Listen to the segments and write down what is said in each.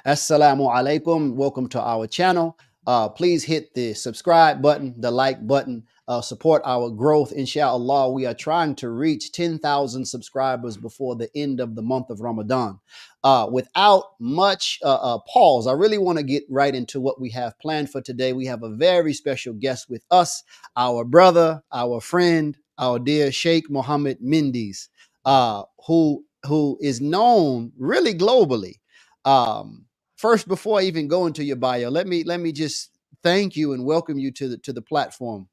Assalamu alaikum. Welcome to our channel. Please hit the subscribe button, the like button, support our growth. Inshallah, we are trying to reach 10,000 subscribers before the end of the month of Ramadan. Without much pause, I really want to get right into what we have planned for today. We have a very special guest with us, our brother, our friend, our dear Shaykh Muhammad Mendes, who is known really globally. First, before I even go into your bio, let me just thank you and welcome you to the platform.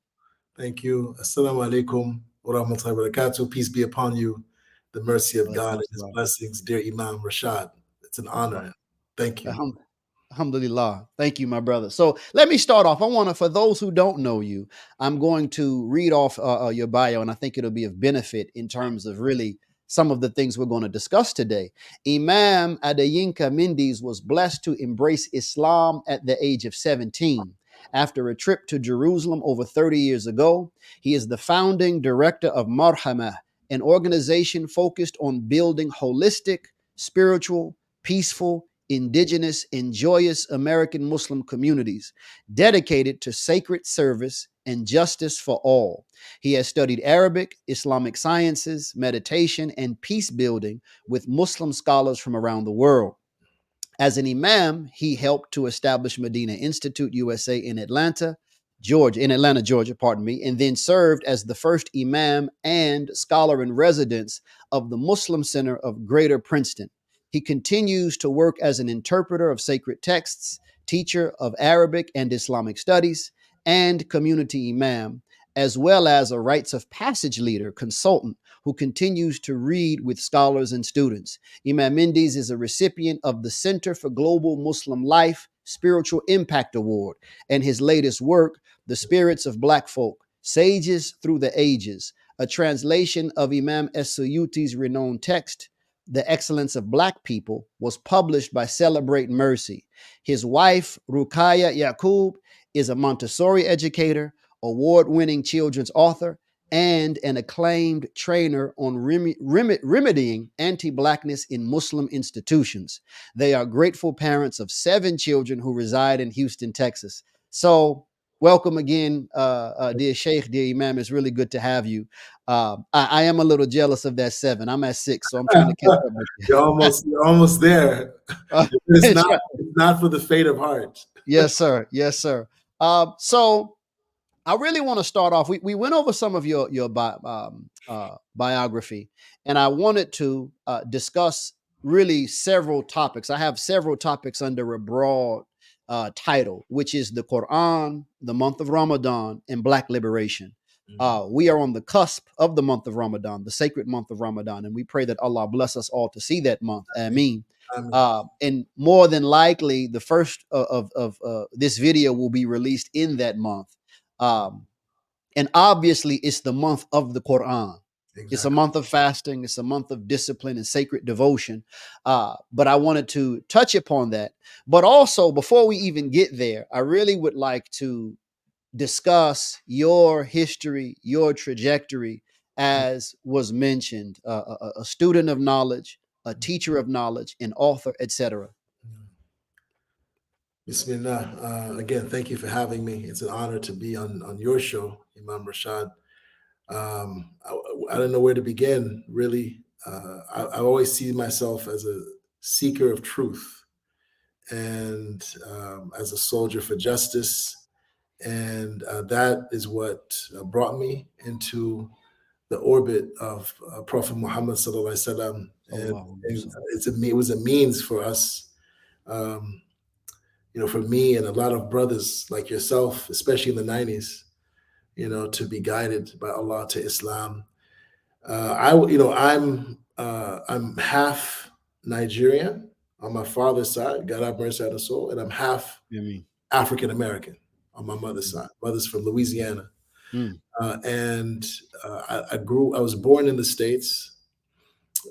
Thank you. Assalamu alaikum wa rahmatullahi wa barakatuh. Peace be upon you, the mercy of God and his blessings, dear Imam Rashad. It's an honor. Thank you. Alhamdulillah. Thank you, my brother. So let me start off. I want to, for those who don't know you, I'm going to read off your bio, and I think it'll be of benefit in terms of really some of the things we're going to discuss today. Imam Adeyinka Mendes was blessed to embrace Islam at the age of 17. After a trip to Jerusalem over 30 years ago, he is the founding director of Marhama, an organization focused on building holistic, spiritual, peaceful, indigenous, and joyous American Muslim communities dedicated to sacred service and justice for all. He has studied Arabic, Islamic sciences, meditation, and peace building with Muslim scholars from around the world. As an imam, he helped to establish Madina Institute USA in Atlanta, Georgia, pardon me, and then served as the first imam and scholar-in-residence of the Muslim Center of Greater Princeton. He continues to work as an interpreter of sacred texts, teacher of Arabic and Islamic studies, and community imam, as well as a rites of passage leader, consultant, who continues to read with scholars and students. Imam Mendes is a recipient of the Center for Global Muslim Life Spiritual Impact Award, and his latest work, The Spirits of Black Folk, Sages Through the Ages, a translation of Imam as-Suyuti's renowned text, The Excellence of Black People, was published by CelebrateMercy. His wife, Rukayat Yakub, is a Montessori educator, award-winning children's author, and an acclaimed trainer on remedying anti-Blackness in Muslim institutions. They are grateful parents of 7 children who reside in Houston, Texas. So welcome again, dear Sheikh, dear Imam. It's really good to have you. I am a little jealous of that 7. I'm at 6, so I'm trying to catch up with you. You're almost there. It's not for the faint of heart. Yes, sir. Yes, sir. So I really want to start off. We went over some of your biography, and I wanted to discuss really several topics. I have several topics under a broad title, which is the Quran, the month of Ramadan, and Black liberation. We are on the cusp of the month of Ramadan, the sacred month of Ramadan, and we pray that Allah bless us all to see that month. Ameen. And more than likely, the first of this video will be released in that month. And obviously, it's the month of the Quran. Exactly. It's a month of fasting. It's a month of discipline and sacred devotion. But I wanted to touch upon that. But also, before we even get there, I really would like to discuss your history, your trajectory, as was mentioned, a student of knowledge, a teacher of knowledge, an author, etc. Bismillah. Again, thank you for having me. It's an honor to be on your show, Imam Rashad. I don't know where to begin, really. I always see myself as a seeker of truth and as a soldier for justice. And that is what brought me into the orbit of Prophet Muhammad sallallahu alaihi wasallam. And it was a means for us, for me and a lot of brothers like yourself, especially in the 90s, to be guided by Allah to Islam. I'm half Nigerian on my father's side, God have mercy on his soul, and I'm half African American on my mother's side. Mother's from Louisiana. And I was born in the States,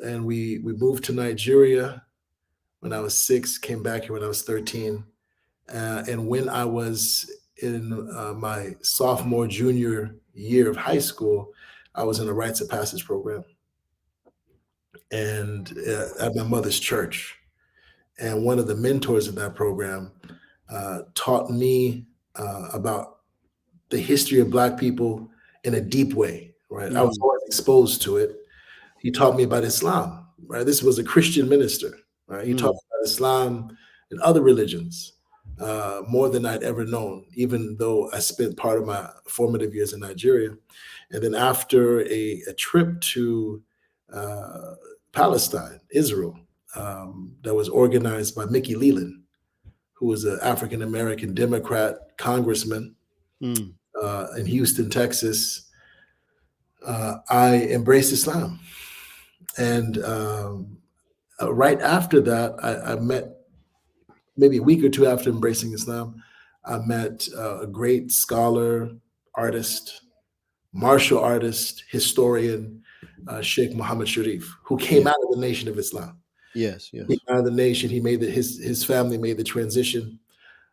and we moved to Nigeria when I was 6, came back here when I was 13. And when I was in my sophomore, junior year of high school, I was in a rites of passage program and at my mother's church. and one of the mentors of that program taught me about the history of Black people in a deep way, right? I was always exposed to it. He taught me about Islam, right? This was a Christian minister, right? He taught me about Islam and other religions more than I'd ever known, even though I spent part of my formative years in Nigeria. And then after a trip to Palestine, Israel, that was organized by Mickey Leland, who was an African-American Democrat congressman in Houston, Texas, I embraced Islam. And right after that, I met, maybe a week or two after embracing Islam, I met a great scholar, artist, martial artist, historian, Shaykh Muhammad Sharif, who came out of the Nation of Islam. Yes, He yes. came out of the nation. He made his family made the transition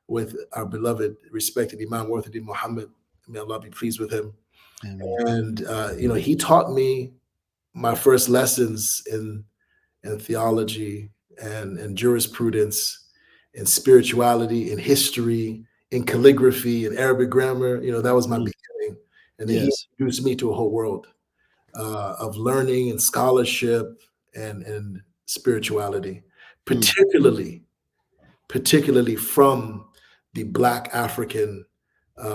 with our beloved, respected Imam Muhammad. May Allah be pleased with him. And he taught me my first lessons in theology and jurisprudence and spirituality and history and calligraphy and Arabic grammar. That was my beginning. And then he introduced me to a whole world of learning and scholarship and spirituality, particularly from the Black African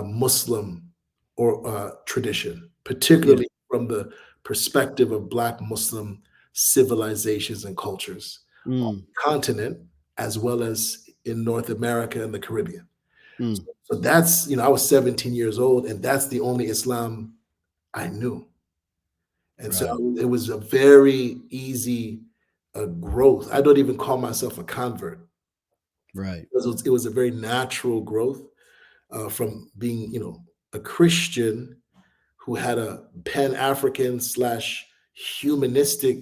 Muslim or tradition, particularly from the perspective of Black Muslim civilizations and cultures on the continent, as well as in North America and the Caribbean. So that's, I was 17 years old, and that's the only Islam I knew. And so it was a very easy growth. I don't even call myself a convert. Right. It was a very natural growth from being, a Christian who had a Pan-African / humanistic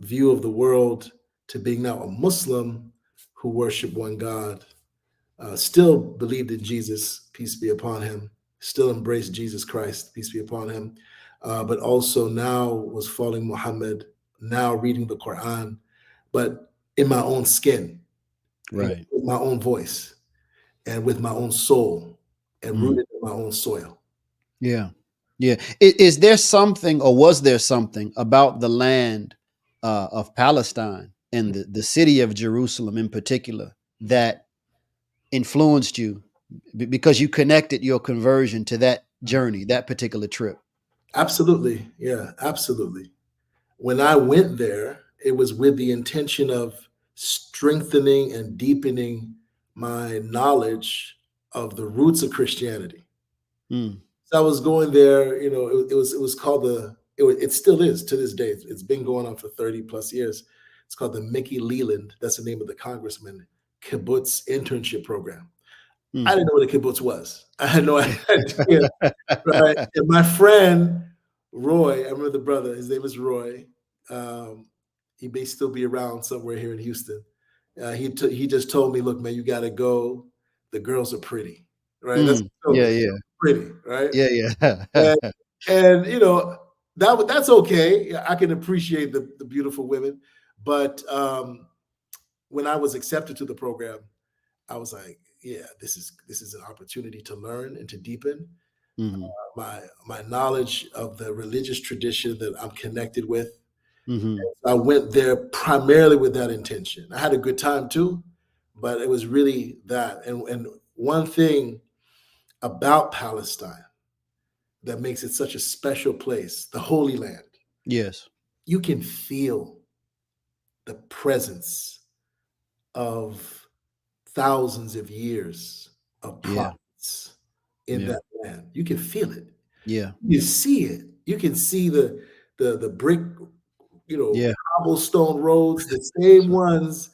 view of the world to being now a Muslim who worshiped one God, still believed in Jesus, peace be upon him, still embraced Jesus Christ, peace be upon him, but also now was following Muhammad, now reading the Quran, but in my own skin, right, with my own voice, and with my own soul, and rooted in my own soil. Yeah. Yeah. Is there something, or was there something about the land of Palestine and the city of Jerusalem in particular that influenced you because you connected your conversion to that journey, that particular trip? Absolutely. Yeah, absolutely. When I went there, it was with the intention of strengthening and deepening my knowledge of the roots of Christianity. So I was going there, it was called it still is to this day. It's been going on for 30 plus years. It's called the Mickey Leland, that's the name of the congressman, kibbutz internship program. I didn't know what a kibbutz was. I had no idea. Right. And my friend Roy, I remember the brother, his name is Roy. He may still be around somewhere here in Houston. He just told me, look, man, you got to go. The girls are pretty, right? That's Yeah, yeah, pretty, right? yeah, yeah. And that's okay. I can appreciate the beautiful women, but when I was accepted to the program, I was like, yeah, this is an opportunity to learn and to deepen my knowledge of the religious tradition that I'm connected with. I went there primarily with that intention. I had a good time too, but it was really that. And one thing about Palestine that makes it such a special place, the Holy Land. Yes. You can feel the presence of thousands of years of prophets in that land. You can feel it. Yeah. You see it. You can see the brick, cobblestone roads, the same ones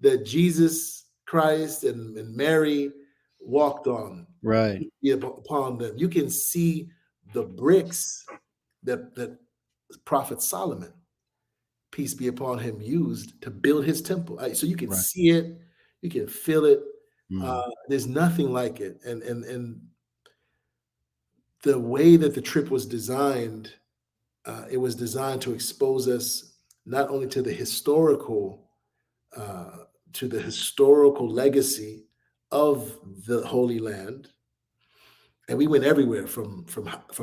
that Jesus Christ and Mary walked on. Right. Upon them. You can see the bricks that Prophet Solomon, peace be upon him, used to build his temple. So you can see it, you can feel it. There's nothing like it. And the way that the trip was designed, it was designed to expose us not only to the historical to the historical legacy of the Holy Land. And we went everywhere from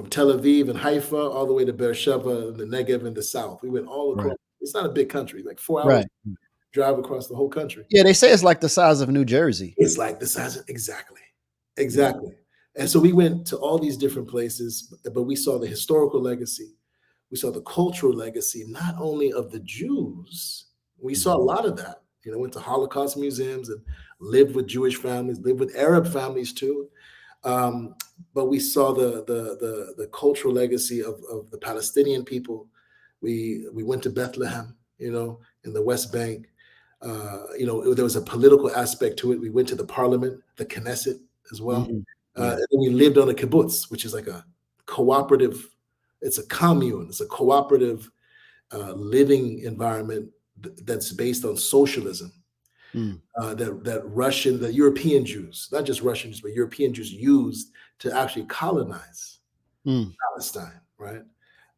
Tel Aviv and Haifa all the way to Beersheba and the Negev in the south. We went all across. Right. It's not a big country, like 4 hours Right. drive across the whole country. Yeah, they say it's like the size of New Jersey. It's like the size of, exactly. And so we went to all these different places, but we saw the historical legacy. We saw the cultural legacy, not only of the Jews. We saw a lot of that. You know, went to Holocaust museums and lived with Jewish families, lived with Arab families too. But we saw the cultural legacy of the Palestinian people. We went to Bethlehem, you know, in the West Bank. You know, there was a political aspect to it. We went to the parliament, the Knesset as well. And we lived on a kibbutz, which is like a cooperative, it's a commune, it's a cooperative living environment that's based on socialism. The European Jews, not just Russians, but European Jews used to actually colonize Palestine, right?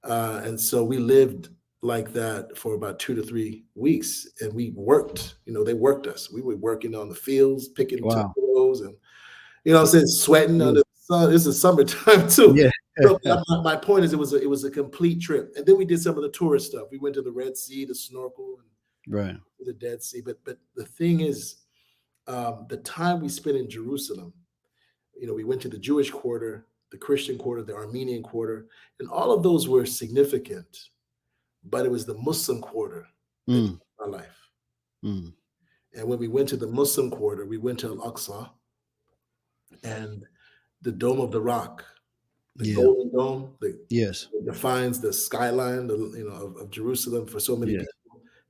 And so we lived like that for about 2 to 3 weeks, and we worked. You know, they worked us. We were working on the fields, picking tomatoes, and you know, what I'm saying, sweating under the sun. This is summertime too. Yeah. So my point is, it was a complete trip, and then we did some of the tourist stuff. We went to the Red Sea to snorkel, and Right. the Dead Sea. But the thing is, the time we spent in Jerusalem, you know, we went to the Jewish quarter, the Christian quarter, the Armenian quarter, and all of those were significant. But it was the Muslim quarter that changed my life. And when we went to the Muslim quarter, we went to Al-Aqsa and the Dome of the Rock, the Golden Dome, that defines the skyline, of Jerusalem for so many people.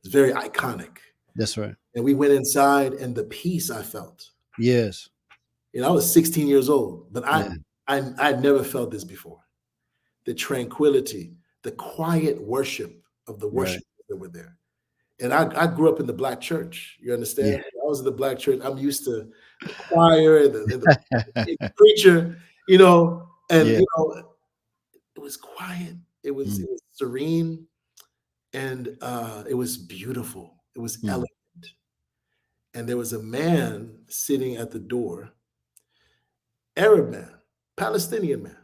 It's very iconic. That's right. And we went inside, and the peace I felt. Yes. You know, I was 16 years old, but I'd never felt this before. The tranquility, the quiet worship of the worshipers that were there. And I grew up in the Black church. You understand? Yeah. I was in the Black church. I'm used to the choir and the preacher, you know, and you know, it was quiet. It was serene, and it was beautiful. It was elegant. And there was a man sitting at the door, Arab man, Palestinian man.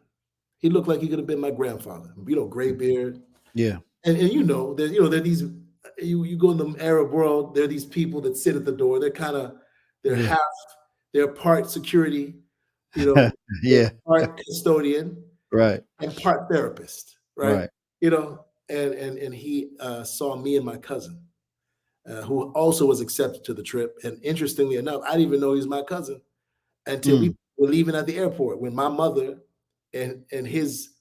He looked like he could have been my grandfather, you know, gray beard. Yeah. And you know, there are these, you go in the Arab world, there are these people that sit at the door. They're part security, you know, part custodian, right, and part therapist, right? You know, and he saw me and my cousin, who also was accepted to the trip. And interestingly enough, I didn't even know he was my cousin until we were leaving at the airport, when my mother and his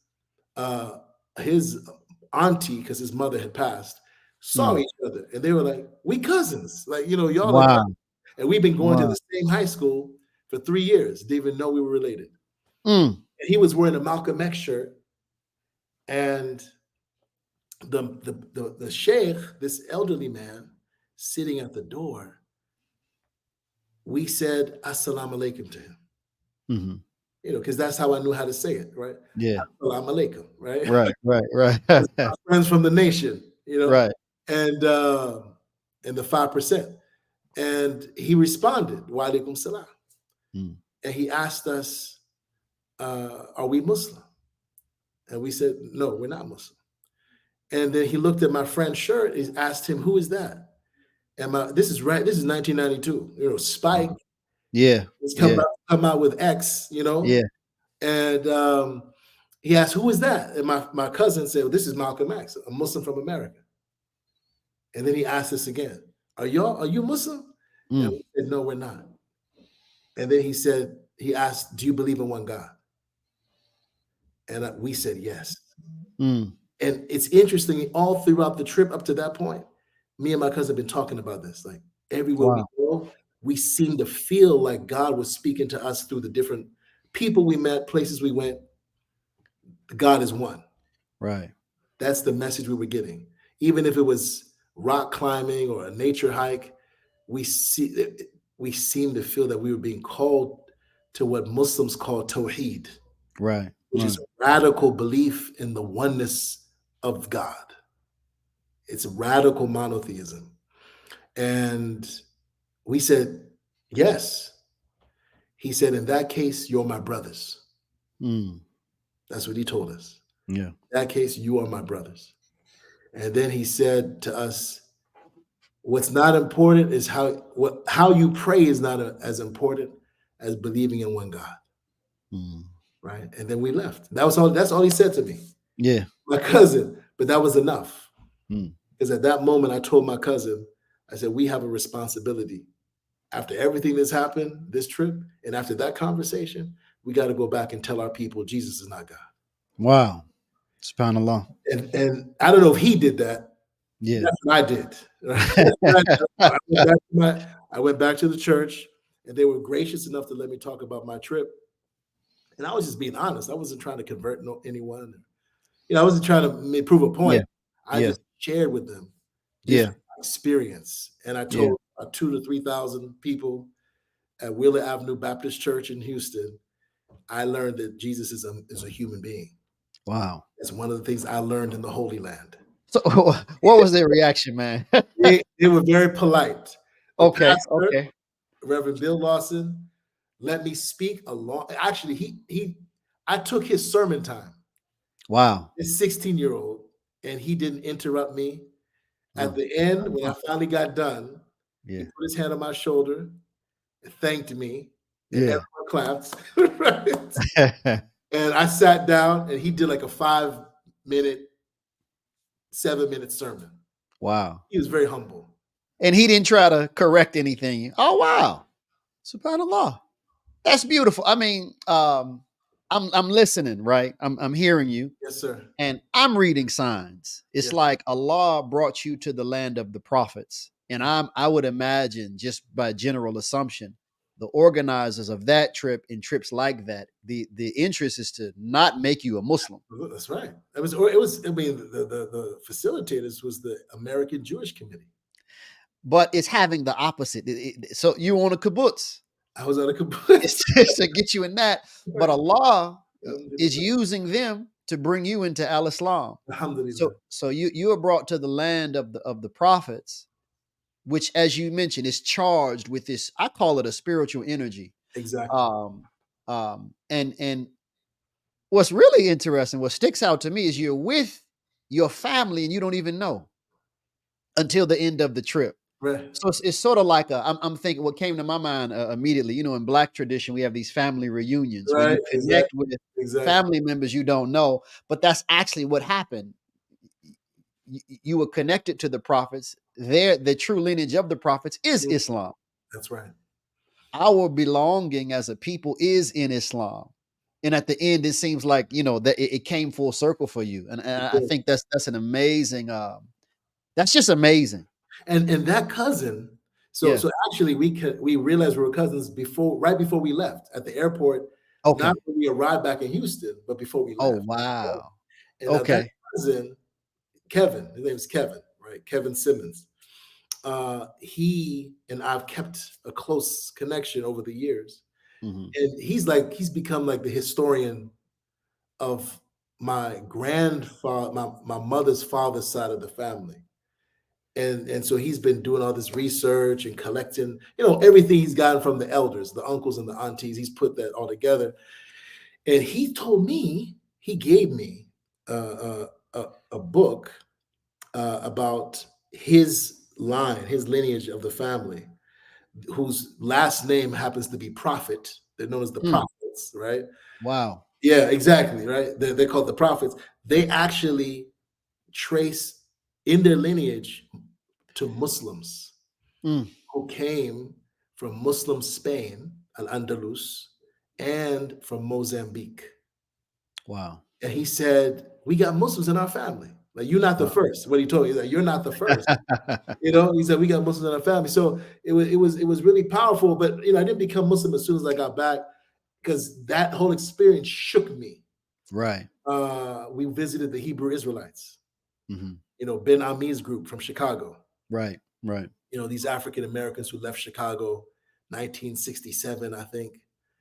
auntie, because his mother had passed, saw each other, and they were like, "We cousins, like, you know, y'all are cousins." And we've been going to the same high school for 3 years. Didn't even know we were related. And he was wearing a Malcolm X shirt, and the sheikh, this elderly man, sitting at the door, we said "Assalamu alaikum" to him. You know, because that's how I knew how to say it, right? Yeah. Assalamu alaikum, right? Right. Our friends from the nation, you know, right. And the 5%. And he responded, "Wa alaikum salam." And he asked us, "Are we Muslim?" And we said, "No, we're not Muslim." And then he looked at my friend's shirt. He asked him, "Who is that?" And this is 1992. You know, Spike. It's come out with X, you know. And he asked, "Who is that?" And my cousin said, "Well, this is Malcolm X, a Muslim from America." And then he asked us again, are you Muslim?" And we said, "No, we're not." And then he asked, "Do you believe in one God?" And we said, "Yes." And it's interesting, all throughout the trip up to that point, me and my cousin have been talking about this. Like, everywhere we go, we seem to feel like God was speaking to us through the different people we met, places we went. God is one. Right. That's the message we were getting. Even if it was rock climbing or a nature hike, we seem to feel that we were being called to what Muslims call tawheed, right, which is a radical belief in the oneness of God. It's radical monotheism. And we said, yes. He said, in that case, you're my brothers. That's what he told us. Yeah. In that case, you are my brothers. And then he said to us, what's not important is how you pray is not as important as believing in one God. Right? And then we left. That's all he said to me. Yeah. My cousin, but that was enough. Because at that moment, I told my cousin, I said, we have a responsibility. After everything that's happened, this trip, and after that conversation, we got to go back and tell our people Jesus is not God. Wow. SubhanAllah. And I don't know if he did that. Yeah. That's what I did. I went back to the church, and they were gracious enough to let me talk about my trip. And I was just being honest. I wasn't trying to convert anyone. I wasn't trying to prove a point. I just shared with them different experience. And I told 2,000 to 3,000 people at Wheeler Avenue Baptist Church in Houston, I learned that Jesus is a human being. Wow. It's one of the things I learned in the Holy Land. So what was their reaction, man? They were very polite. The pastor, Okay. Reverend Bill Lawson, let me speak along. Actually, I took his sermon time. Wow. This 16-year-old, and he didn't interrupt me. At the end, when I finally got done, he put his hand on my shoulder, thanked me, and everyone clapped. Right? And I sat down, and he did like a 5-minute, 7-minute sermon. Wow. He was very humble. And he didn't try to correct anything. Oh, wow. SubhanAllah. That's beautiful. I mean, I'm listening, right? I'm hearing you. Yes, sir. And I'm reading signs. It's like Allah brought you to the land of the prophets. And I would imagine, just by general assumption, the organizers of that trip and trips like that, the interest is to not make you a Muslim. That's right. It was. I mean, the facilitators was the American Jewish Committee. But it's having the opposite. So you on a kibbutz. I was on a kibbutz. It's to get you in that. But Allah is using them to bring you into al-Islam. So you are brought to the land of the prophets, which, as you mentioned, is charged with this. I call it a spiritual energy. Exactly. And what's really interesting, what sticks out to me, is you're with your family and you don't even know until the end of the trip. Right. So it's sort of like I'm thinking what came to my mind immediately. In Black tradition, we have these family reunions where you connect with family members you don't know, but that's actually what happened. You were connected to the prophets. The true lineage of the prophets is Islam. That's right. Our belonging as a people is in Islam. And at the end, it seems like, that it came full circle for you. And I think that's an amazing, that's just amazing. And that cousin, so actually we realized we were cousins right before we left at the airport. Okay. Not when we arrived back in Houston, but before we left. Oh, wow. And that cousin, Kevin, his name is Kevin, right? Kevin Simmons. He and I've kept a close connection over the years. And he's become like the historian of my grandfather, my mother's father's side of the family. And so he's been doing all this research and collecting, everything he's gotten from the elders, the uncles and the aunties. He's put that all together. And he gave me a book about his lineage of the family, whose last name happens to be Prophet. They're known as the Prophets, right? Wow. Yeah, exactly, right? They're called the Prophets. They actually trace in their lineage to Muslims who came from Muslim Spain, Al-Andalus, and from Mozambique. Wow. And he said, we got Muslims in our family. Like, you're not the first. What he told me, he's like, you're not the first. He said, we got Muslims in our family. So it was really powerful. But I didn't become Muslim as soon as I got back, because that whole experience shook me. Right. We visited the Hebrew Israelites. Ben Ami's group from Chicago. Right. These African Americans who left Chicago 1967, I think.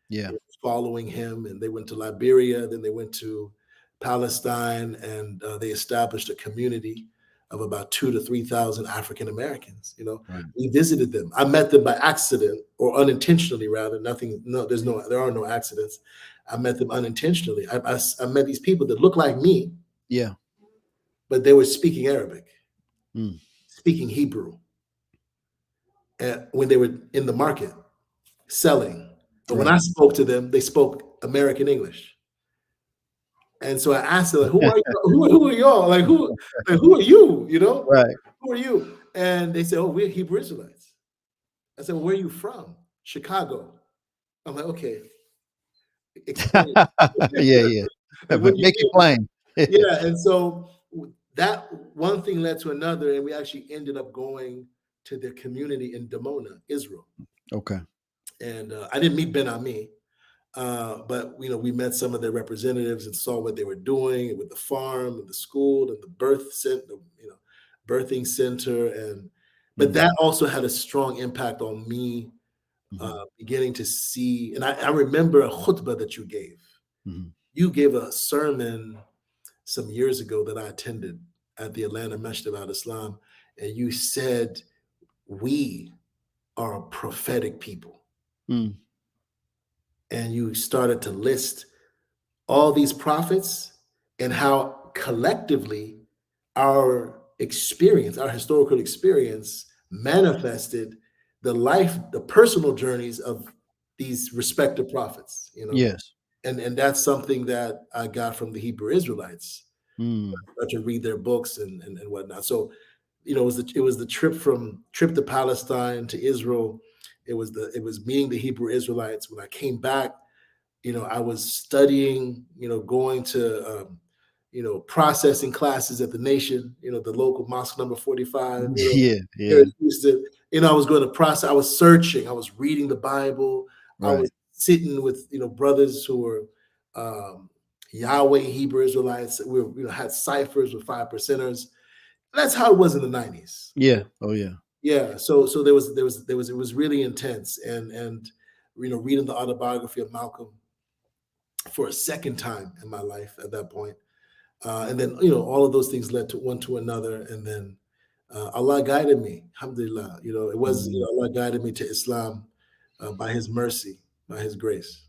Yeah. Following him, and they went to Liberia, then they went to Palestine, and they established a community of about 2,000 to 3,000 African Americans. Right. We visited them. I met them by accident, or unintentionally, rather. There are no accidents. I met them unintentionally. I met these people that looked like me. Yeah. But they were speaking Arabic, Mm. speaking Hebrew, when they were in the market selling. But when I spoke to them, they spoke American English. And so I asked them, like, who are you? Who are y'all? Who are you? Right. Who are you? And they said, oh, we're Hebrew Israelites. I said, well, where are you from? Chicago. I'm like, okay, explain. Yeah. Like, what do you Make it mean? plain. Yeah. And so that one thing led to another, and we actually ended up going to their community in Dimona, Israel. Okay. And I didn't meet Ben Ami, but we met some of their representatives and saw what they were doing with the farm and the school and the birth center, birthing center, but that also had a strong impact on me, beginning to see. And I remember a khutbah that you gave. You gave a sermon some years ago that I attended at the Atlanta Masjid of Al-Islam, and you said, we are a prophetic people. And you started to list all these prophets and how collectively our historical experience manifested the personal journeys of these respective prophets, Yes. And that's something that I got from the Hebrew Israelites. To read their books and whatnot. So, it was the trip to Palestine, to Israel. It was meeting the Hebrew Israelites. When I came back, I was studying, going to processing classes at the Nation, the local mosque number 45. Yeah. Here in Houston. I was going to process. I was searching. I was reading the Bible. I was sitting with brothers who were Yahweh Hebrew Israelites. We had ciphers with 5%ers. That's how it was in the 90s. Yeah. Oh yeah. Yeah. So it was really intense. And reading the autobiography of Malcolm for a second time in my life at that point. And then all of those things led to one to another. And then Allah guided me. Alhamdulillah. It was Allah guided me to Islam by His mercy, by His grace.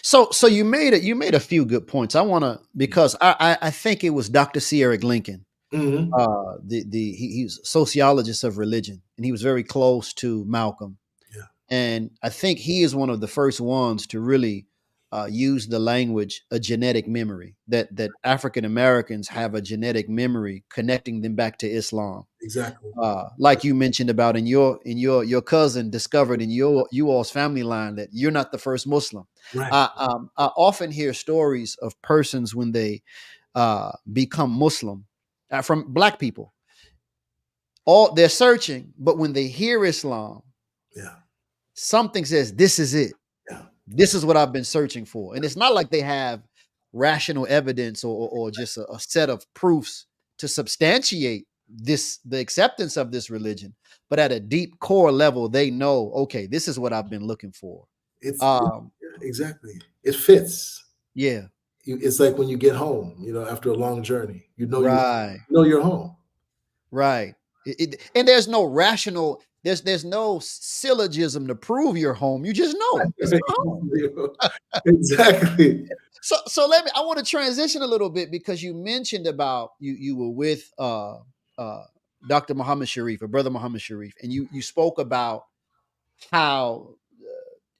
So you made a few good points. I want to, because I think it was Dr. C. Eric Lincoln. He's a sociologist of religion, and he was very close to Malcolm. Yeah. And I think he is one of the first ones to really use the language, a genetic memory, that African Americans have a genetic memory connecting them back to Islam. Exactly. Like you mentioned about in your cousin discovered in you all's family line that you're not the first Muslim. Right. I often hear stories of persons when they become Muslim, from Black people. All they're searching, but when they hear Islam, something says, this is it. This is what I've been searching for. And it's not like they have rational evidence or just a set of proofs to substantiate the acceptance of this religion, but at a deep core level, they know, okay, this is what I've been looking for. Exactly. It fits. Yeah. It's like when you get home, after a long journey, Right. You're home. Right. And there's no rational, there's no syllogism to prove you're home. You just know it's home. Exactly. So I want to transition a little bit, because you mentioned about you were with Dr. Muhammad Sharif, or Brother Muhammad Sharif, and you spoke about how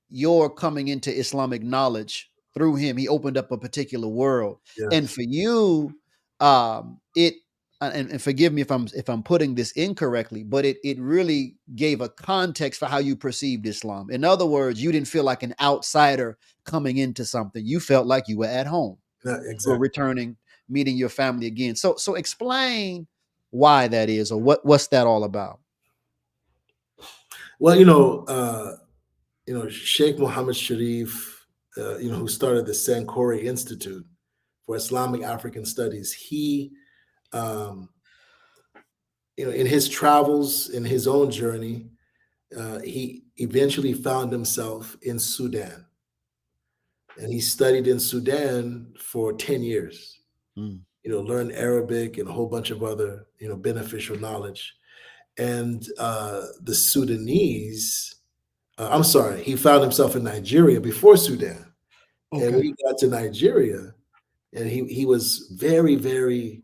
your coming into Islamic knowledge through him, he opened up a particular world. Yes. And for you, and forgive me if I'm putting this incorrectly, but it really gave a context for how you perceived Islam. In other words, you didn't feel like an outsider coming into something. You felt like you were at home. Exactly. Or returning, meeting your family again. So explain why that is, or what's that all about? Well, Shaykh Muhammad Sharif, who started the Sankore Institute for Islamic African Studies, he, in his travels, in his own journey, he eventually found himself in Sudan. And he studied in Sudan for 10 years. learn Arabic and a whole bunch of other, beneficial knowledge. And the Sudanese, I'm sorry, he found himself in Nigeria before Sudan. And when Okay. he got to Nigeria, and he was very, very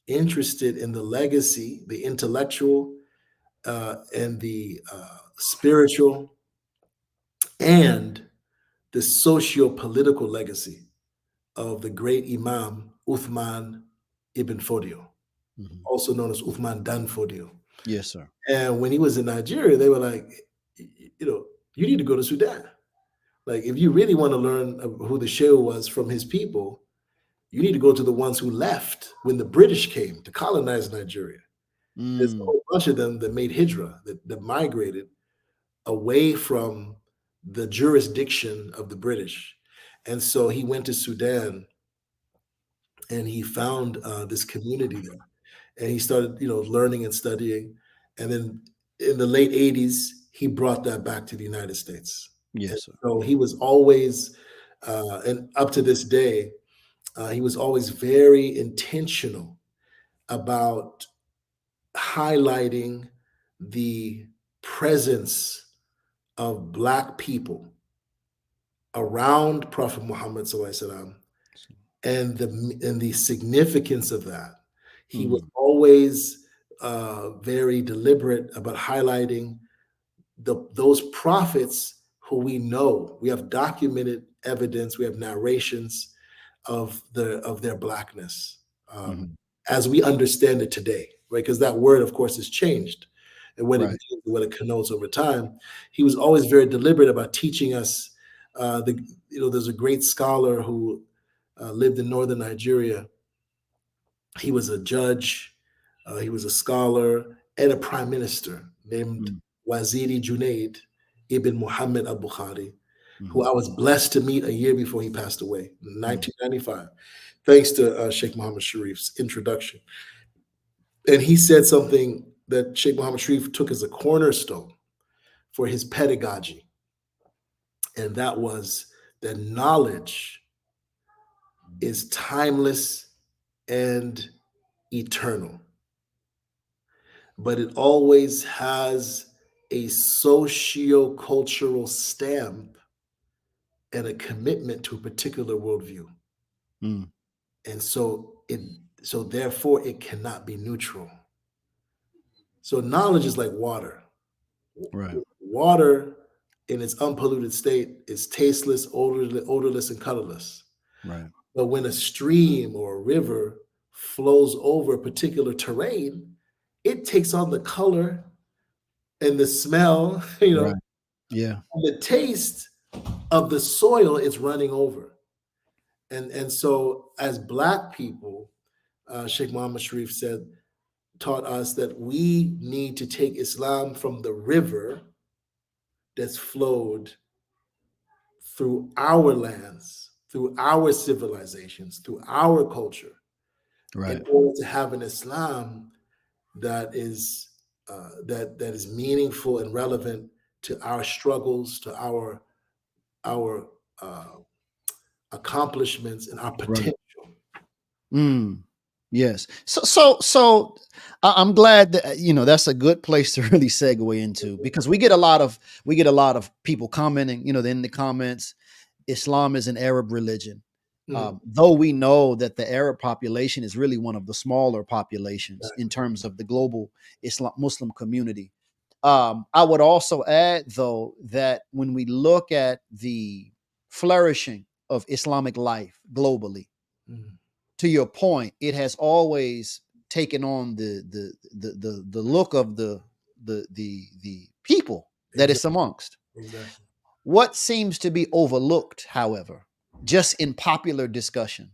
interested in the legacy, the intellectual, and the spiritual, and the socio-political legacy of the great Imam Uthman ibn Fodio, also known as Uthman Dan Fodio. Yes, sir. And when he was in Nigeria, they were like, you need to go to Sudan. Like, if you really want to learn who the Shehu was from his people, you need to go to the ones who left when the British came to colonize Nigeria. There's a whole bunch of them that made hijrah, that migrated away from the jurisdiction of the British. And so he went to Sudan and he found this community there. And he started, learning and studying. And then in the late 80s, he brought that back to the United States. Yes, sir. So he was always, and up to this day, he was always very intentional about highlighting the presence of Black people around Prophet Muhammad SAW, and the significance of that. He was always very deliberate about highlighting those prophets who we know. We have documented evidence, we have narrations of their Blackness, as we understand it today, right? Because that word, of course, has changed, and what it means, what it connotes over time. He was always very deliberate about teaching us. There's a great scholar who lived in northern Nigeria. He was a judge, he was a scholar, and a prime minister named Waziri Junaid ibn Muhammad al-Bukhari, who I was blessed to meet a year before he passed away in 1995, thanks to Shaykh Muhammad Sharif's introduction. And he said something that Shaykh Muhammad Sharif took as a cornerstone for his pedagogy, and that was that knowledge is timeless and eternal, but it always has a socio-cultural stamp and a commitment to a particular worldview. And so therefore it cannot be neutral. So knowledge is like water. Right. Water in its unpolluted state is tasteless, odorless, and colorless. Right. But when a stream or a river flows over a particular terrain, it takes on the color and the smell, Right. Yeah. and the taste of the soil it's running over. And so as Black people, Shaykh Muhammad Sharif taught us that we need to take Islam from the river that's flowed through our lands, through our civilizations, through our culture, in order to have an Islam that is meaningful and relevant to our struggles, to our accomplishments, and our potential. Yes. So I'm glad that that's a good place to really segue into, because we get a lot of people commenting, in the comments, Islam is an Arab religion. Though we know that the Arab population is really one of the smaller populations in terms of the global Muslim community. I would also add, though, that when we look at the flourishing of Islamic life globally, to your point, it has always taken on the look of the people that it's amongst. Exactly. What seems to be overlooked, however, just in popular discussion,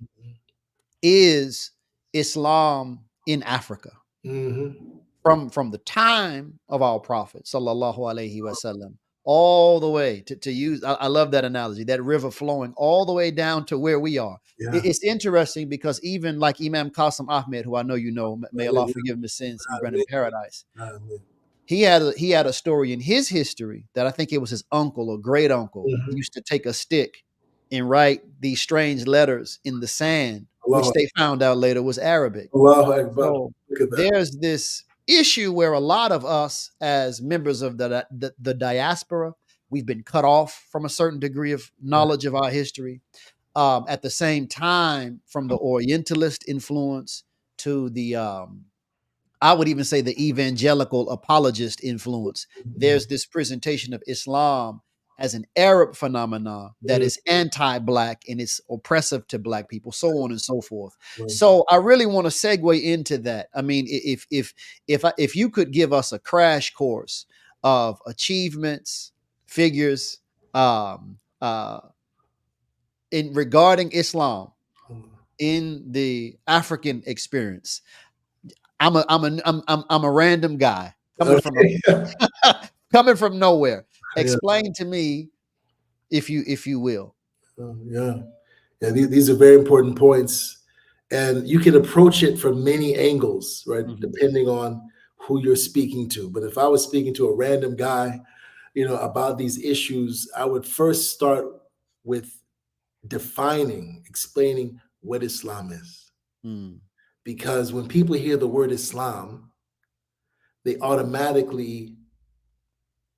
is Islam in Africa. From the time of our Prophet, sallallahu alaihi wasallam, all the way to use, I love that analogy, that river flowing all the way down to where we are. It's interesting because even like Imam Qasim Ahmed, who I know you know, may Allah forgive him his sins and grant him paradise. He had a story in his history that I think it was his uncle or great uncle used to take a stick and write these strange letters in the sand which Allah, they found out later was Arabic. Allahu Akbar. So Look at that. there's this issue where a lot of us, as members of the diaspora, we've been cut off from a certain degree of knowledge of our history. At the same time, from the Orientalist influence to the I would even say the evangelical apologist influence. There's this presentation of Islam as an Arab phenomenon that is anti-black and it's oppressive to black people, so on and so forth. So I really want to segue into that. I mean, if you could give us a crash course of achievements, figures, in regarding Islam in the African experience. I'm a random guy coming from coming from nowhere. Explain to me, if you will. Yeah. These are very important points, and you can approach it from many angles, right? Depending on who you're speaking to. But if I was speaking to a random guy, about these issues, I would first start with explaining what Islam is. Because when people hear the word Islam, they automatically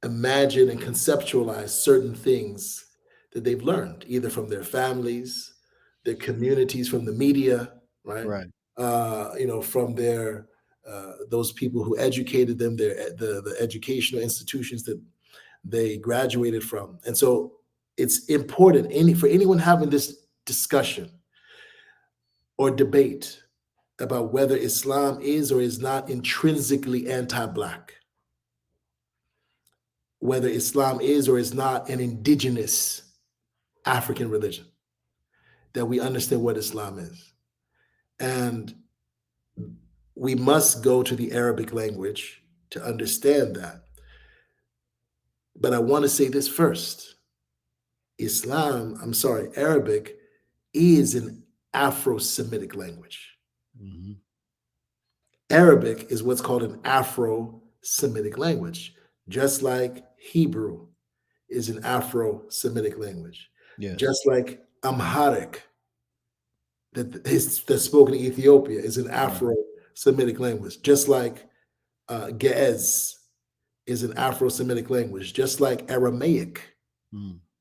imagine and conceptualize certain things that they've learned, either from their families, their communities, from the media, right? From their those people who educated them, the educational institutions that they graduated from. And so it's important for anyone having this discussion or debate about whether Islam is or is not intrinsically anti-Black, whether Islam is or is not an indigenous African religion, that we understand what Islam is. And we must go to the Arabic language to understand that. But I want to say this first. Arabic is an Afro-Semitic language. Arabic is what's called an Afro-Semitic language, just like Hebrew is an Afro-Semitic language. Yes. Just like Amharic, that's spoken in Ethiopia, is an Afro-Semitic language. Just like Ge'ez is an Afro-Semitic language. Just like Aramaic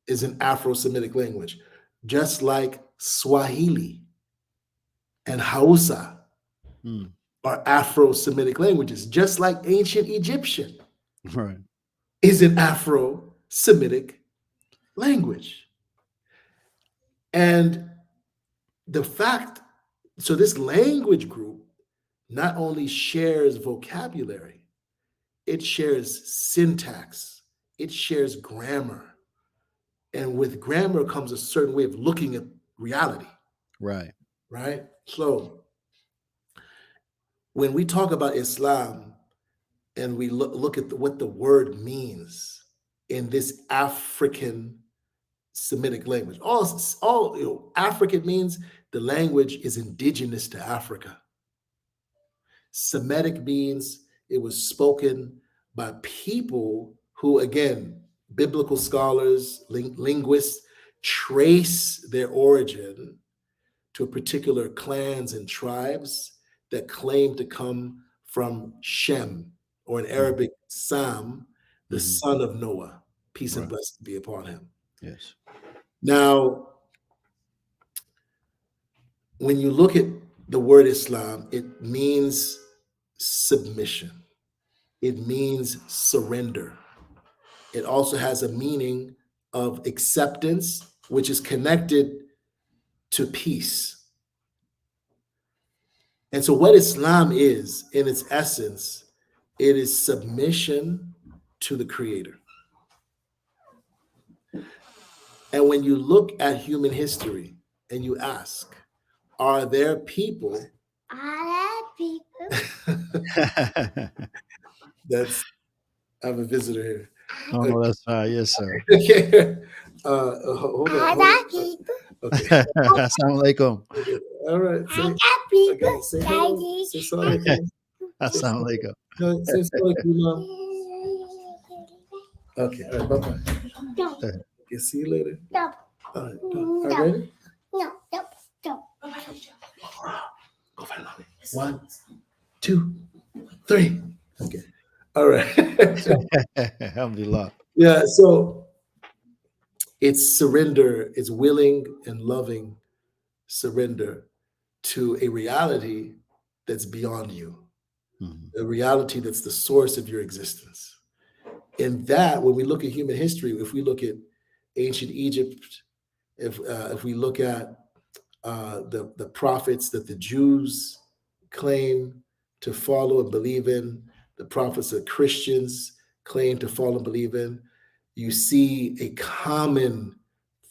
is an Afro-Semitic language. Just like Swahili and Hausa are Afro-Semitic languages. Just like ancient Egyptian is an Afro-Semitic language. And so this language group not only shares vocabulary, it shares syntax, it shares grammar. And with grammar comes a certain way of looking at reality. Right. So when we talk about Islam and we look at what the word means in this African Semitic language, all African means the language is indigenous to Africa. Semitic means it was spoken by people who, again, biblical scholars, linguists, trace their origin to particular clans and tribes that claim to come from Shem, or in Arabic, Sam, the son of Noah. Peace and blessing be upon him. Yes. Now, when you look at the word Islam, it means submission. It means surrender. It also has a meaning of acceptance, which is connected to peace. And so what Islam is, in its essence, it is submission to the Creator. And when you look at human history and you ask, are there people? I have a visitor here. Oh, that's right. Yes, sir. Okay. Hold on. Okay. Assalamu alaikum. All right. Say hello. Say salam. Assalamu alaikum. No, say salam, Imam. Okay. All right. Bye-bye. Okay. See you later. All right. Ready? No. Go find mommy. 1, 2, 3. Okay. All right. Alhamdulillah. Yeah. So it's surrender. It's willing and loving surrender to a reality that's beyond you, a reality that's the source of your existence. And that, when we look at human history, if we look at ancient Egypt, if we look at the prophets that the Jews claim to follow and believe in, the prophets that Christians claim to follow and believe in, you see a common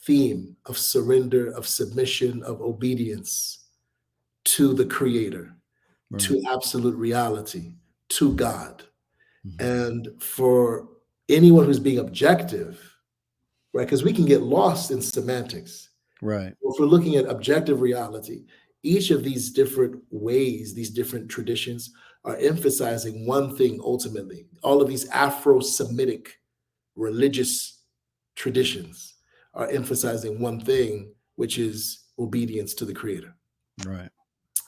theme of surrender, of submission, of obedience to the Creator, to absolute reality, to God. And for anyone who's being objective, right? Because we can get lost in semantics. Right. If we're looking at objective reality, each of these different ways, these different traditions are emphasizing one thing ultimately. All of these Afro-Semitic religious traditions are emphasizing one thing, which is obedience to the Creator. Right.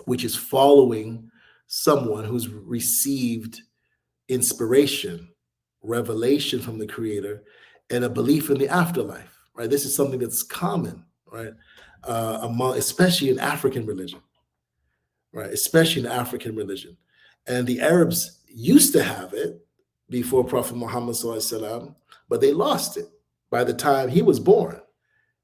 Which is following someone who's received inspiration, revelation from the Creator, and a belief in the afterlife, right? This is something that's common, right? Especially in African religion, right? Especially in African religion. And the Arabs used to have it before Prophet Muhammad SAW, but they lost it by the time he was born.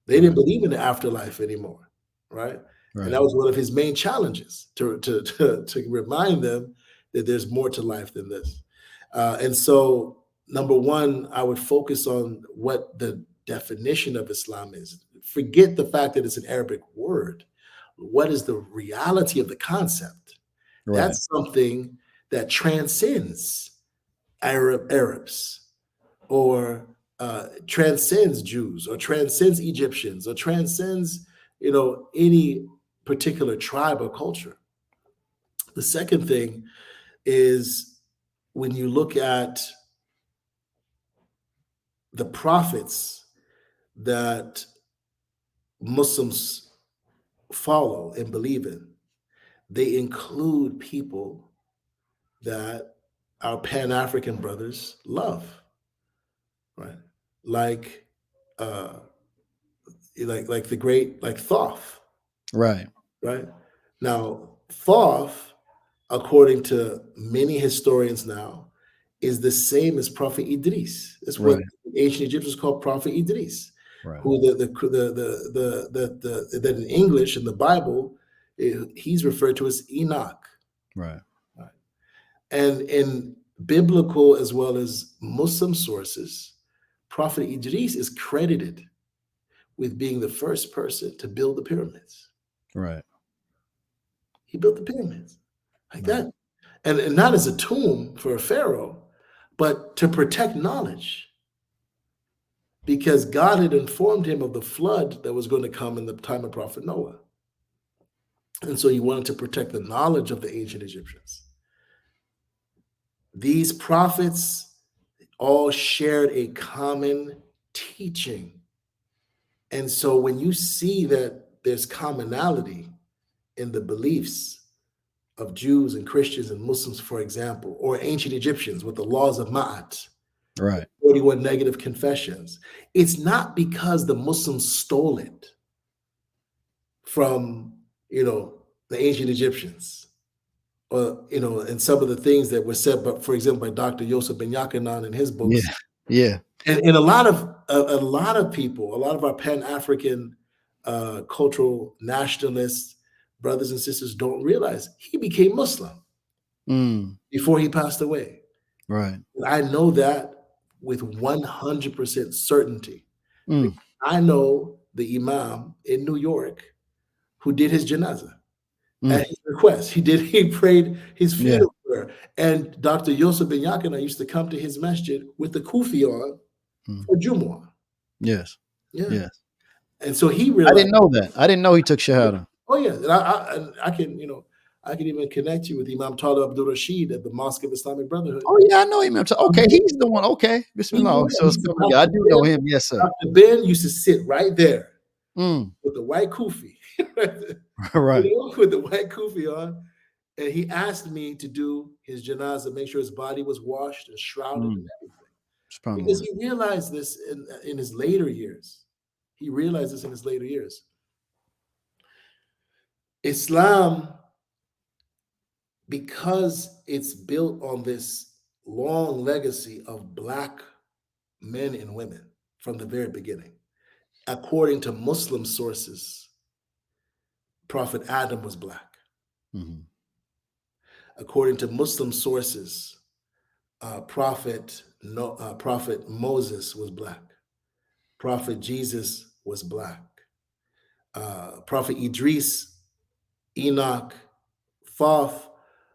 They didn't believe in the afterlife anymore, right? And that was one of his main challenges, to remind them that there's more to life than this. And so, number one, I would focus on what the definition of Islam is. Forget the fact that it's an Arabic word. What is the reality of the concept? Right. That's something that transcends Arabs, or transcends Jews, or transcends Egyptians, or transcends, any particular tribe or culture. The second thing is, when you look at the prophets that Muslims follow and believe in, they include people that our Pan-African brothers love, right? Like the great, like Thoth. Right. Right. Now, Thoth, according to many historians now, is the same as Prophet Idris. That's what ancient Egyptians called Prophet Idris, who that in English, in the Bible, he's referred to as Enoch. Right. And in biblical as well as Muslim sources, Prophet Idris is credited with being the first person to build the pyramids. Right. He built the pyramids like that. And not as a tomb for a pharaoh, but to protect knowledge. Because God had informed him of the flood that was going to come in the time of Prophet Noah. And so he wanted to protect the knowledge of the ancient Egyptians. These prophets all shared a common teaching. And so when you see that there's commonality in the beliefs of Jews and Christians and Muslims, for example, or ancient Egyptians with the laws of Ma'at, right, 41 negative confessions, it's not because the Muslims stole it from, the ancient Egyptians, or, and some of the things that were said, but for example, by Dr. Yosef Ben Yakanan in his books. Yeah. And a lot of people, a lot of our Pan-African cultural nationalists, brothers and sisters, don't realize he became Muslim before he passed away. Right. And I know that with 100% certainty. I know the Imam in New York who did his janazah at his request. He prayed his funeral prayer. And Dr. Yosef Ben Yakana used to come to his masjid with the kufi on for Jumu'ah. Yes. Yeah. Yes. And so he realized. I didn't know that. I didn't know he took Shahada. Oh yeah. And I can, I can even connect you with Imam Abdul-Rahmaan at the Mosque of Islamic Brotherhood. Oh yeah, I know him. Okay, he's the one. Okay. Bismillah. So I do know him. Yes, sir. Dr. Ben used to sit right there with the white kufi, Right. with the white kufi on. And he asked me to do his janazah, make sure his body was washed and shrouded and everything. Because he realized this in his later years. He realized this in his later years. Islam, because it's built on this long legacy of Black men and women from the very beginning, according to Muslim sources, Prophet Adam was Black. According to Muslim sources, Prophet Moses was Black. Prophet Jesus was Black. Prophet Idris, Enoch, Thoth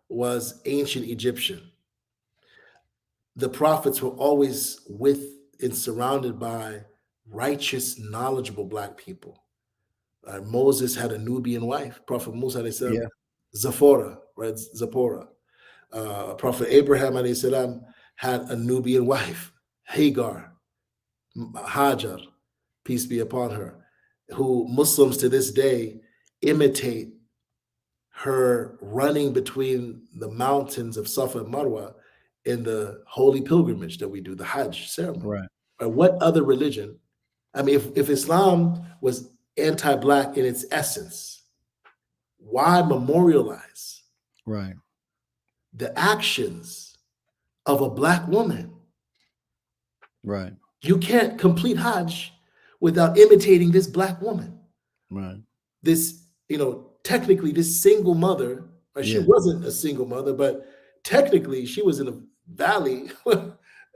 was ancient Egyptian. The prophets were always with and surrounded by righteous, knowledgeable Black people. Moses had a Nubian wife. Prophet Musa Zipporah, right? Zipporah. Prophet Abraham had a Nubian wife, Hagar, Hajar, peace be upon her, who Muslims to this day imitate her running between the mountains of Safa and Marwa in the holy pilgrimage that we do, the Hajj ceremony. Right. What other religion? I mean, if Islam was anti-Black in its essence, why memorialize the actions of a Black woman? Right. You can't complete Hajj without imitating this Black woman. Right. This, technically this single mother, she wasn't a single mother, but technically she was in a valley,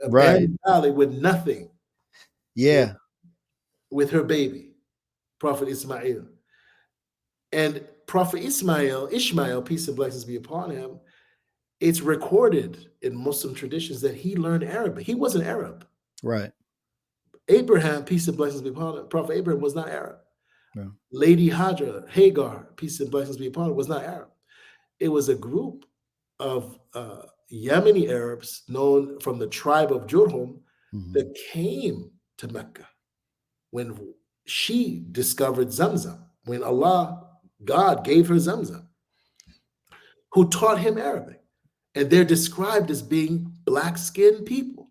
abandoned valley with nothing. Yeah. With her baby, Prophet Ismail. And Prophet Ishmael, peace and blessings be upon him, it's recorded in Muslim traditions that he learned Arabic. He wasn't Arab. Right. Abraham, peace and blessings be upon him, Prophet Abraham was not Arab. No. Lady Hagar, peace and blessings be upon her, was not Arab. It was a group of Yemeni Arabs known from the tribe of Jurhum that came to Mecca when she discovered Zamzam, when God gave her Zamzam, who taught him Arabic. And they're described as being Black-skinned people.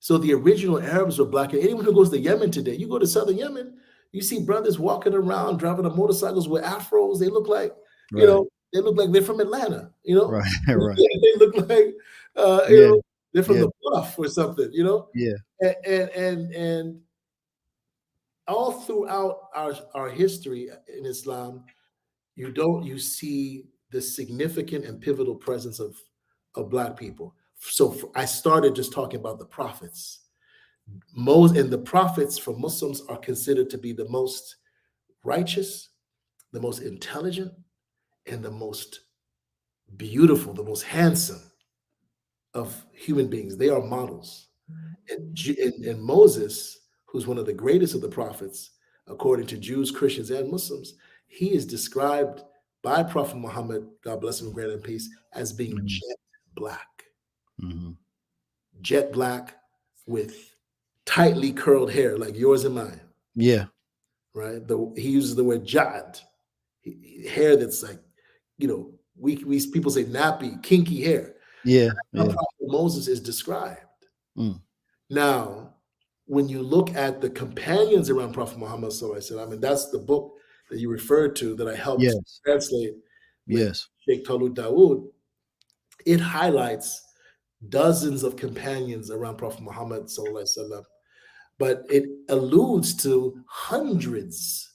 So the original Arabs were Black. And anyone who goes to Yemen today, you go to southern Yemen, you see brothers walking around, driving on motorcycles with afros. They look like, they look like they're from Atlanta, Right. They look like, they're from the Bluff or something, Yeah. And all throughout our history in Islam, you see the significant and pivotal presence of Black people. So I started just talking about the prophets. And the prophets for Muslims are considered to be the most righteous, the most intelligent, and the most beautiful, the most handsome of human beings. They are models. And Moses, who's one of the greatest of the prophets, according to Jews, Christians, and Muslims, he is described by Prophet Muhammad, God bless him, grant him peace, as being jet black. Jet black with tightly curled hair like yours and mine. Yeah. Right? He uses the word jad, hair that's like, we people say nappy, kinky hair. Yeah. That's how Moses is described. Now, when you look at the companions around Prophet Muhammad, that's the book that you referred to that I helped translate with Sheikh Talut Dawood. It highlights dozens of companions around Prophet Muhammad, but it alludes to hundreds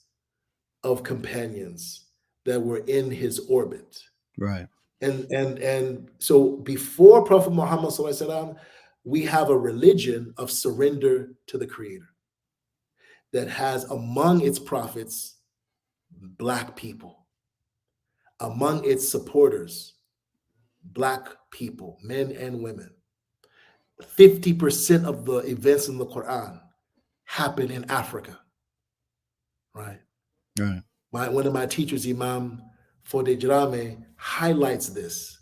of companions that were in his orbit. Right. And so before Prophet Muhammad, we have a religion of surrender to the Creator that has among its prophets Black people, among its supporters Black people, men and women. 50% of the events in the Quran happen in Africa, right? One of my teachers, Imam Fodejrame, highlights this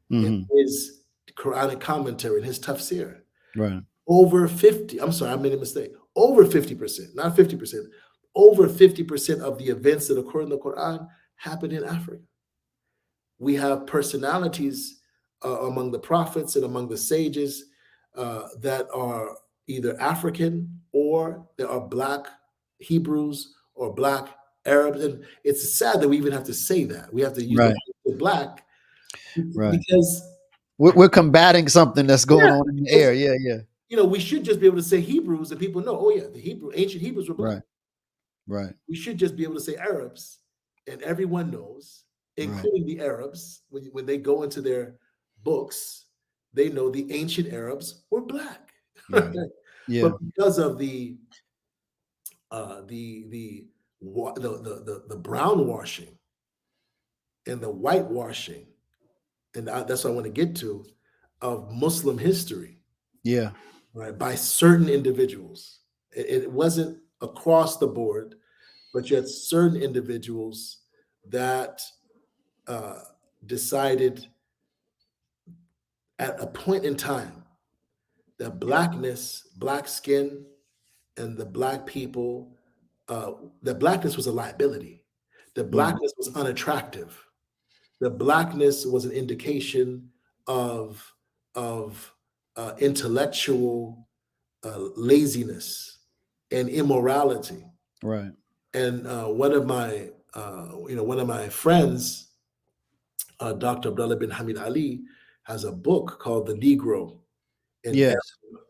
in his Quranic commentary, in his tafsir. Right. Over 50, I'm sorry, I made a mistake. Over 50%, not 50%, over 50% of the events that occur in the Quran happen in Africa. We have personalities among the prophets and among the sages that are either African or there are Black Hebrews or Black Arabs. And it's sad that we even have to say that. We have to use the Black because we're combating something that's going on in the air. Yeah, yeah. You know, we should just be able to say Hebrews and people know, oh yeah, the ancient Hebrews were Black. Right. We should just be able to say Arabs and everyone knows, including the Arabs, when they go into their books, they know the ancient Arabs were Black. Right. Yeah. But because of the brown washing and the whitewashing, and that's what I want to get to, of Muslim history. Yeah. Right, by certain individuals. It wasn't across the board, but you had certain individuals that decided at a point in time that Blackness, Black skin, and the Black people, that Blackness was a liability. The Blackness was unattractive. The Blackness was an indication of intellectual laziness and immorality. Right. And one of my friends, Dr. Abdullah bin Hamid Ali, has a book called The Negro in Arab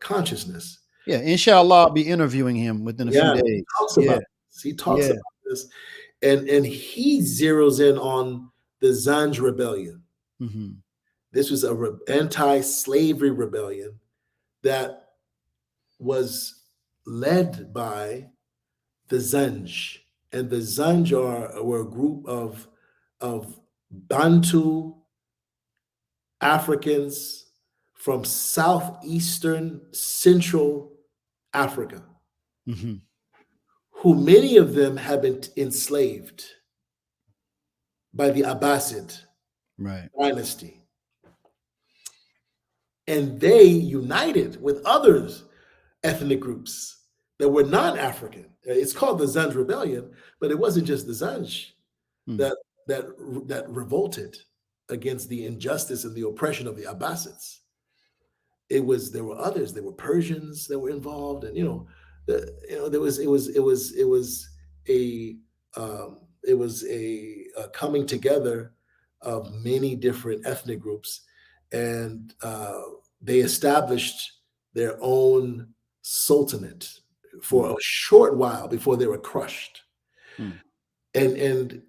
Consciousness. Yeah, inshallah, I'll be interviewing him within a few days. He talks about this. He talks about this, and he zeroes in on the Zanj rebellion. Mm-hmm. This was an anti-slavery rebellion that was led by the Zanj. And the Zanj were a group of Bantu Africans from southeastern Central Africa, who many of them have been enslaved by the Abbasid dynasty. And they united with others ethnic groups that were non-African. It's called the Zanj Rebellion, but it wasn't just the Zanj that revolted against the injustice and the oppression of the Abbasids. There were others. There were Persians that were involved, and there was a coming together of many different ethnic groups, and they established their own sultanate for a short while before they were crushed. And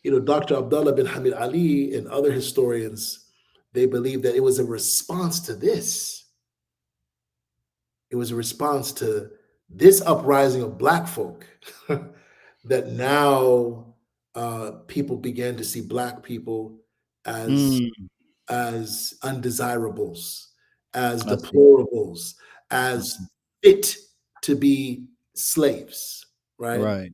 Dr. Abdullah bin Hamid Ali and other historians, they believe that it was a response to this. It was a response to this uprising of Black folk that now people began to see Black people as undesirables, as deplorables, as fit to be slaves, right?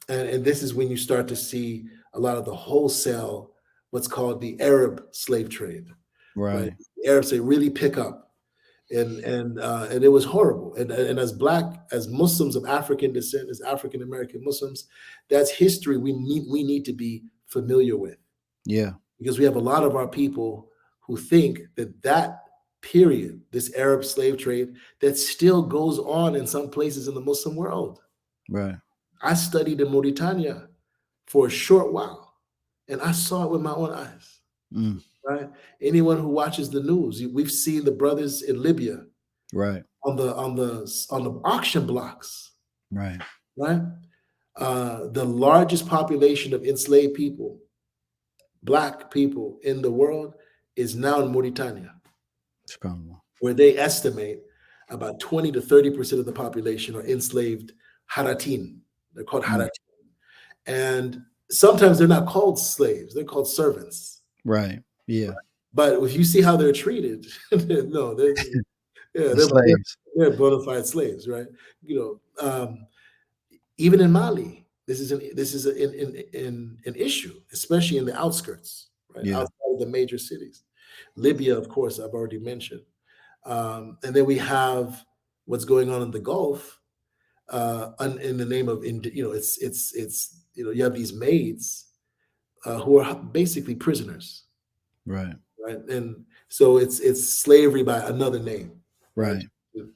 And this is when you start to see a lot of the wholesale, what's called the Arab slave trade. Right? The Arabs, they really pick up, and it was horrible. And as Muslims of African descent, as African American Muslims, that's history we need to be familiar with. Yeah, because we have a lot of our people who think that period, this Arab slave trade, that still goes on in some places in the Muslim world. Right. I studied in Mauritania for a short while, and I saw it with my own eyes. Right? Anyone who watches the news, we've seen the brothers in Libya, on the auction blocks, right? The largest population of enslaved people, Black people in the world, is now in Mauritania, where they estimate about 20 to 30% of the population are enslaved Haratin. They're called Haratin. And sometimes they're not called slaves, they're called servants. Right. Yeah. But if you see how they're treated, no, they're slaves. They're bona fide slaves, right? Even in Mali, this is an issue, especially in the outskirts, right? Outside of the major cities. Libya, of course, I've already mentioned. And then we have what's going on in the Gulf. in the name of, it's you have these maids who are basically prisoners, Right. right? And so it's slavery by another name, right? Right. To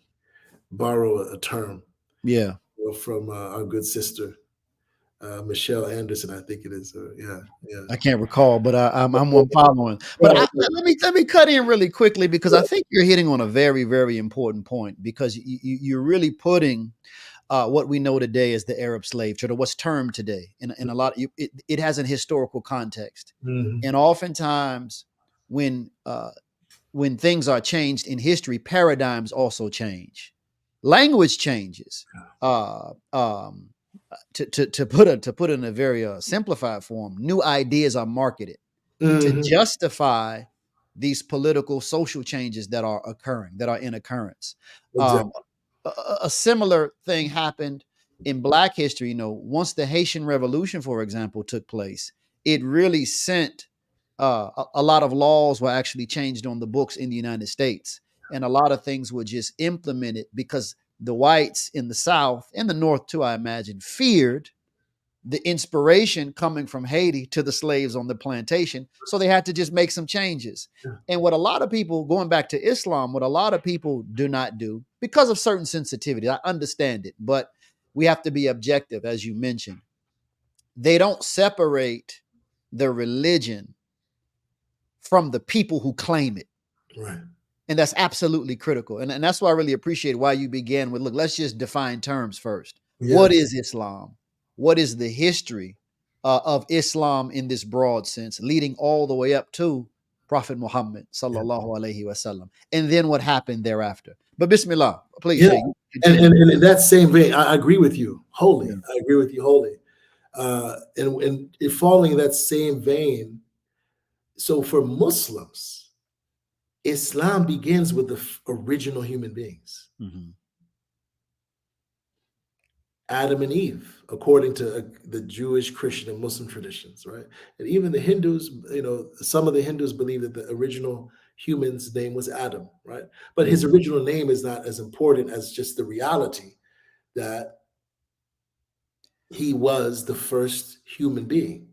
borrow a term Yeah. from our good sister Michelle Anderson, I think it is. Yeah, yeah. I can't recall, but I'm one following. But Right, right. let me cut in really quickly because I think you're hitting on a very, very important point because you're really putting what we know today as the Arab slave trade, or what's termed today, in a lot. It has an historical context, Mhm. and oftentimes when things are changed in history, paradigms also change. Language changes. Uh, um, to put it in a very simplified form, new ideas are marketed to Mhm. justify these political social changes that are occurring, that are in occurrence. Um, Exactly. a similar thing happened in Black history. Once the Haitian Revolution, for example, took place, it really sent a lot of laws were actually changed on the books in the United States, and a lot of things were just implemented because the whites in the South and the North too, I imagine, feared the inspiration coming from Haiti to the slaves on the plantation. So they had to just make some changes. Yeah. And what a lot of people, going back to Islam, what a lot of people do not do because of certain sensitivity, I understand it, but we have to be objective, as you mentioned. They don't separate the religion from the people who claim it. Right. And that's absolutely critical. And that's why I really appreciate why you began with, look, let's just define terms first. What Yes. is Islam? What is the history of Islam in this broad sense, leading all the way up to Prophet Muhammad Yeah. sallallahu alaihi wasallam, and then what happened thereafter. But Bismillah, please, Yeah. Shay, And, continue. and in that same vein, I agree with you wholly. Yeah. I agree with you wholly. And following that same vein, so for Muslims, Islam begins with the original human beings, Mhm. Adam and Eve, according to the Jewish, Christian, and Muslim traditions, right? And even the Hindus, some of the Hindus believe that the original human's name was Adam, right? But his Mhm. original name is not as important as just the reality that he was the first human being.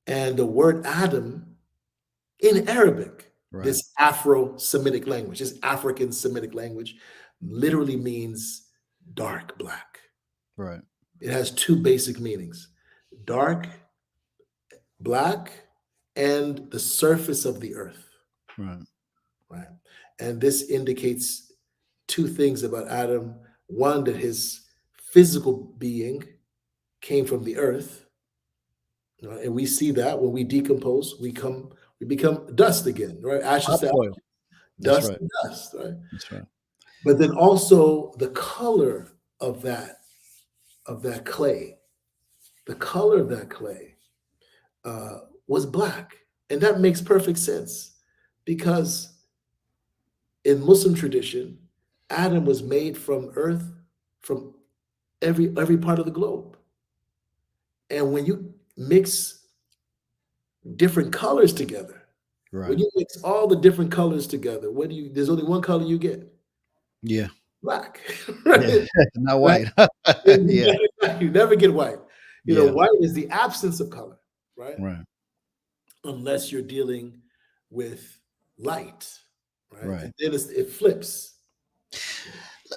And the word Adam in Arabic, Right. this Afro Semitic language, this African Semitic language, literally means dark black. Right. It has two basic meanings: dark black and the surface of the earth, Right. right? And this indicates two things about Adam. One, that his physical being came from the earth, right? And we see that when we decompose, we become dust again, right? Ashes to Topsoil. That's dust right. to dust, right? That's right. But then also the color of that clay, the color of that clay uh, was black, and that makes perfect sense because in Muslim tradition, Adam was made from earth, from every part of the globe, and when you mix different colors together, when Right. you mix all the different colors together, what do you? There's only one color you get: Yeah. black, Yeah. right? Not Right? white. Yeah. You never get white. Yeah. White is the absence of color, right? Right. Unless you're dealing with light, right? Right. And then it flips.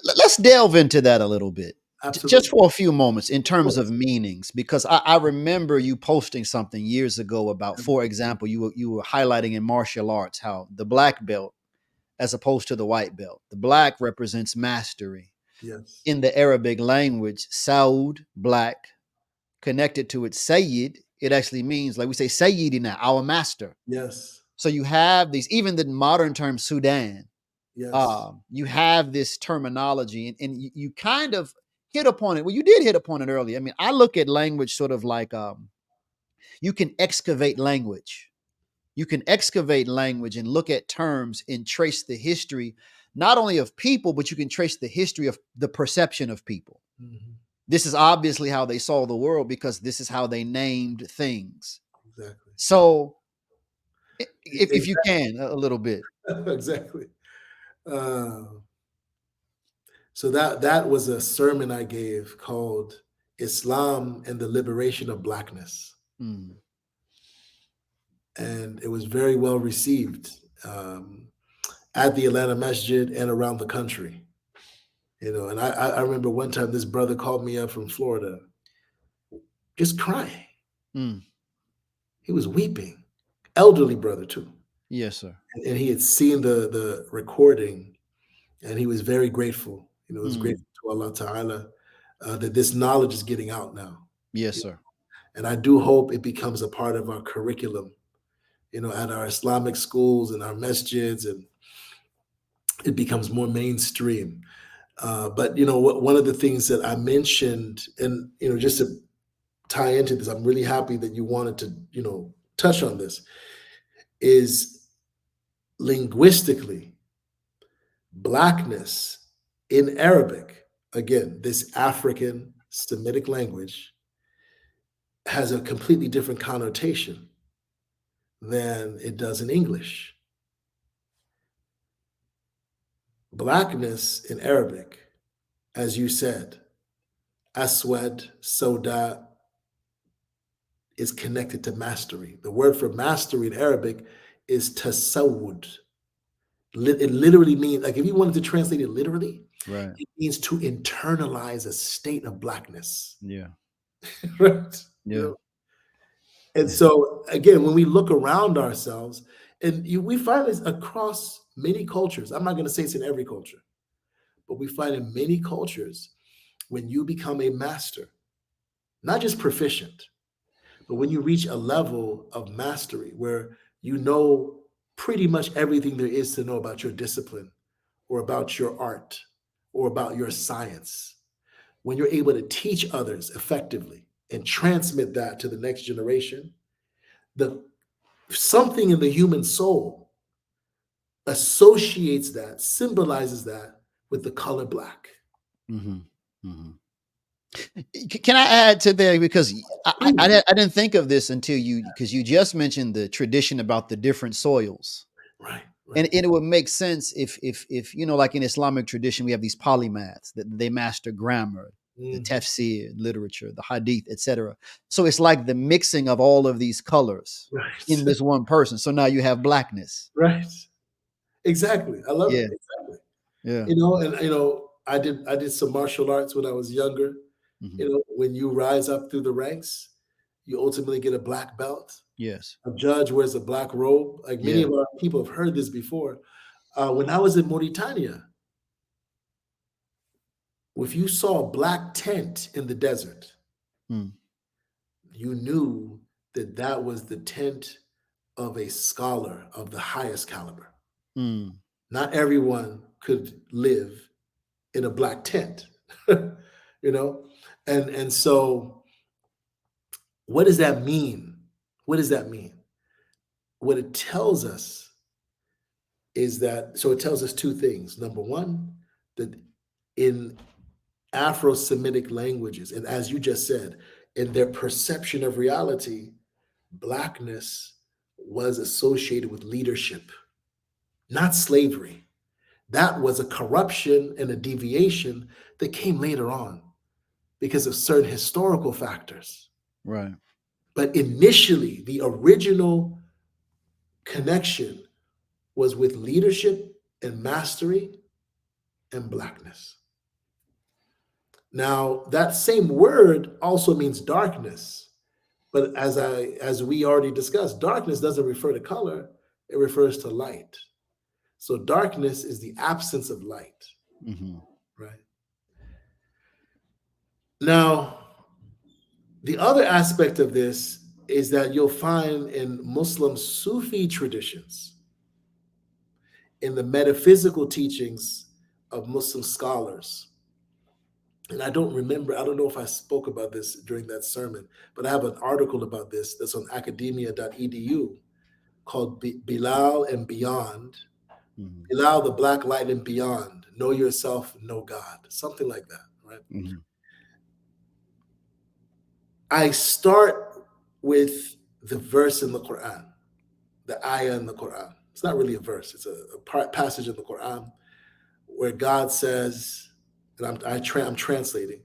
Let's delve into that a little bit, just Absolutely. for a few moments in Of terms of course. meanings, because I remember you posting something years ago about, for example, you were highlighting in martial arts how the black belt, as opposed to the white belt, the black represents mastery. Yes. In the Arabic language, Saud, black, connected to its Sayyid, it actually means, like we say, Sayyidina, our master. Yes. So you have these, even the modern term Sudan, Yes. you have this terminology, and you kind of hit upon it. Well, you did hit upon it earlier. I mean, I look at language sort of like you can excavate language. You can excavate language and look at terms and trace the history, not only of people, but you can trace the history of the perception of people. Mhm. This is obviously how they saw the world because this is how they named things. Exactly. So, if you Exactly. can, a little bit. Exactly. Uh, So that was a sermon I gave called Islam and the Liberation of Blackness. Mm. And it was very well received at the Atlanta Masjid and around the country. And I remember one time this brother called me up from Florida, just crying. Mm. He was weeping, elderly brother too. Yes, sir. And he had seen the recording, and he was very grateful. He was grateful to Allah Ta'ala that this knowledge is getting out now. Yes, sir. And I do hope it becomes a part of our curriculum, at our Islamic schools and our masjids, and it becomes more mainstream. But one of the things that I mentioned, and just to tie into this, I'm really happy that you wanted to touch on this, is linguistically, Blackness in Arabic, again, this African Semitic language, has a completely different connotation than it does in English. Blackness in Arabic, as you said, aswad, soda, is connected to mastery. The word for mastery in Arabic is tasawwud. It literally means, like, if you wanted to translate it literally, Right. it means to internalize a state of Blackness. Yeah. Right? Yeah. And so, again, when we look around ourselves, and we find this across many cultures. I'm not going to say it's in every culture, but we find in many cultures, when you become a master, not just proficient, but when you reach a level of mastery where you know pretty much everything there is to know about your discipline or about your art or about your science, when you're able to teach others effectively and transmit that to the next generation, something in the human soul associates that, symbolizes that with the color black. Mm-hmm. Mm-hmm. Can I add to there, because I didn't think of this until because you just mentioned the tradition about the different soils, Right. and it would make sense if like in Islamic tradition we have these polymaths that they master grammar, the tafsir, literature, the hadith, etc. So it's like the mixing of all of these colors in this one person. So now you have Blackness. Right. Exactly. I love it. Yeah. Exactly. Yeah. I did some martial arts when I was younger. Mm-hmm. When you rise up through the ranks, you ultimately get a black belt. Yes. A judge wears a black robe. Like many Yeah. of our people have heard this before. When I was in Mauritania, if you saw a black tent in the desert, you knew that that was the tent of a scholar of the highest caliber. Not everyone could live in a black tent, and so what does that mean? What does that mean? What it tells us is that, so it tells us two things. Number one, that in Afro-Semitic languages, and as you just said, in their perception of reality, Blackness was associated with leadership, not slavery. That was a corruption and a deviation that came later on because of certain historical factors. Right. But initially, the original connection was with leadership and mastery and Blackness. Now, that same word also means darkness. But as we already discussed, darkness doesn't refer to color, it refers to light. So darkness is the absence of light. Mm-hmm. Right? Now, the other aspect of this is that you'll find in Muslim Sufi traditions, in the metaphysical teachings of Muslim scholars, and I don't know if I spoke about this during that sermon, but I have an article about this that's on academia.edu called Bilal and Beyond. Mm-hmm. Bilal, the Black Light and Beyond. Know yourself, know God. Something like that, right? Mm-hmm. I start with the verse in the Quran, the ayah in the Quran. It's not really a verse. It's a passage in the Quran where God says, and I'm translating,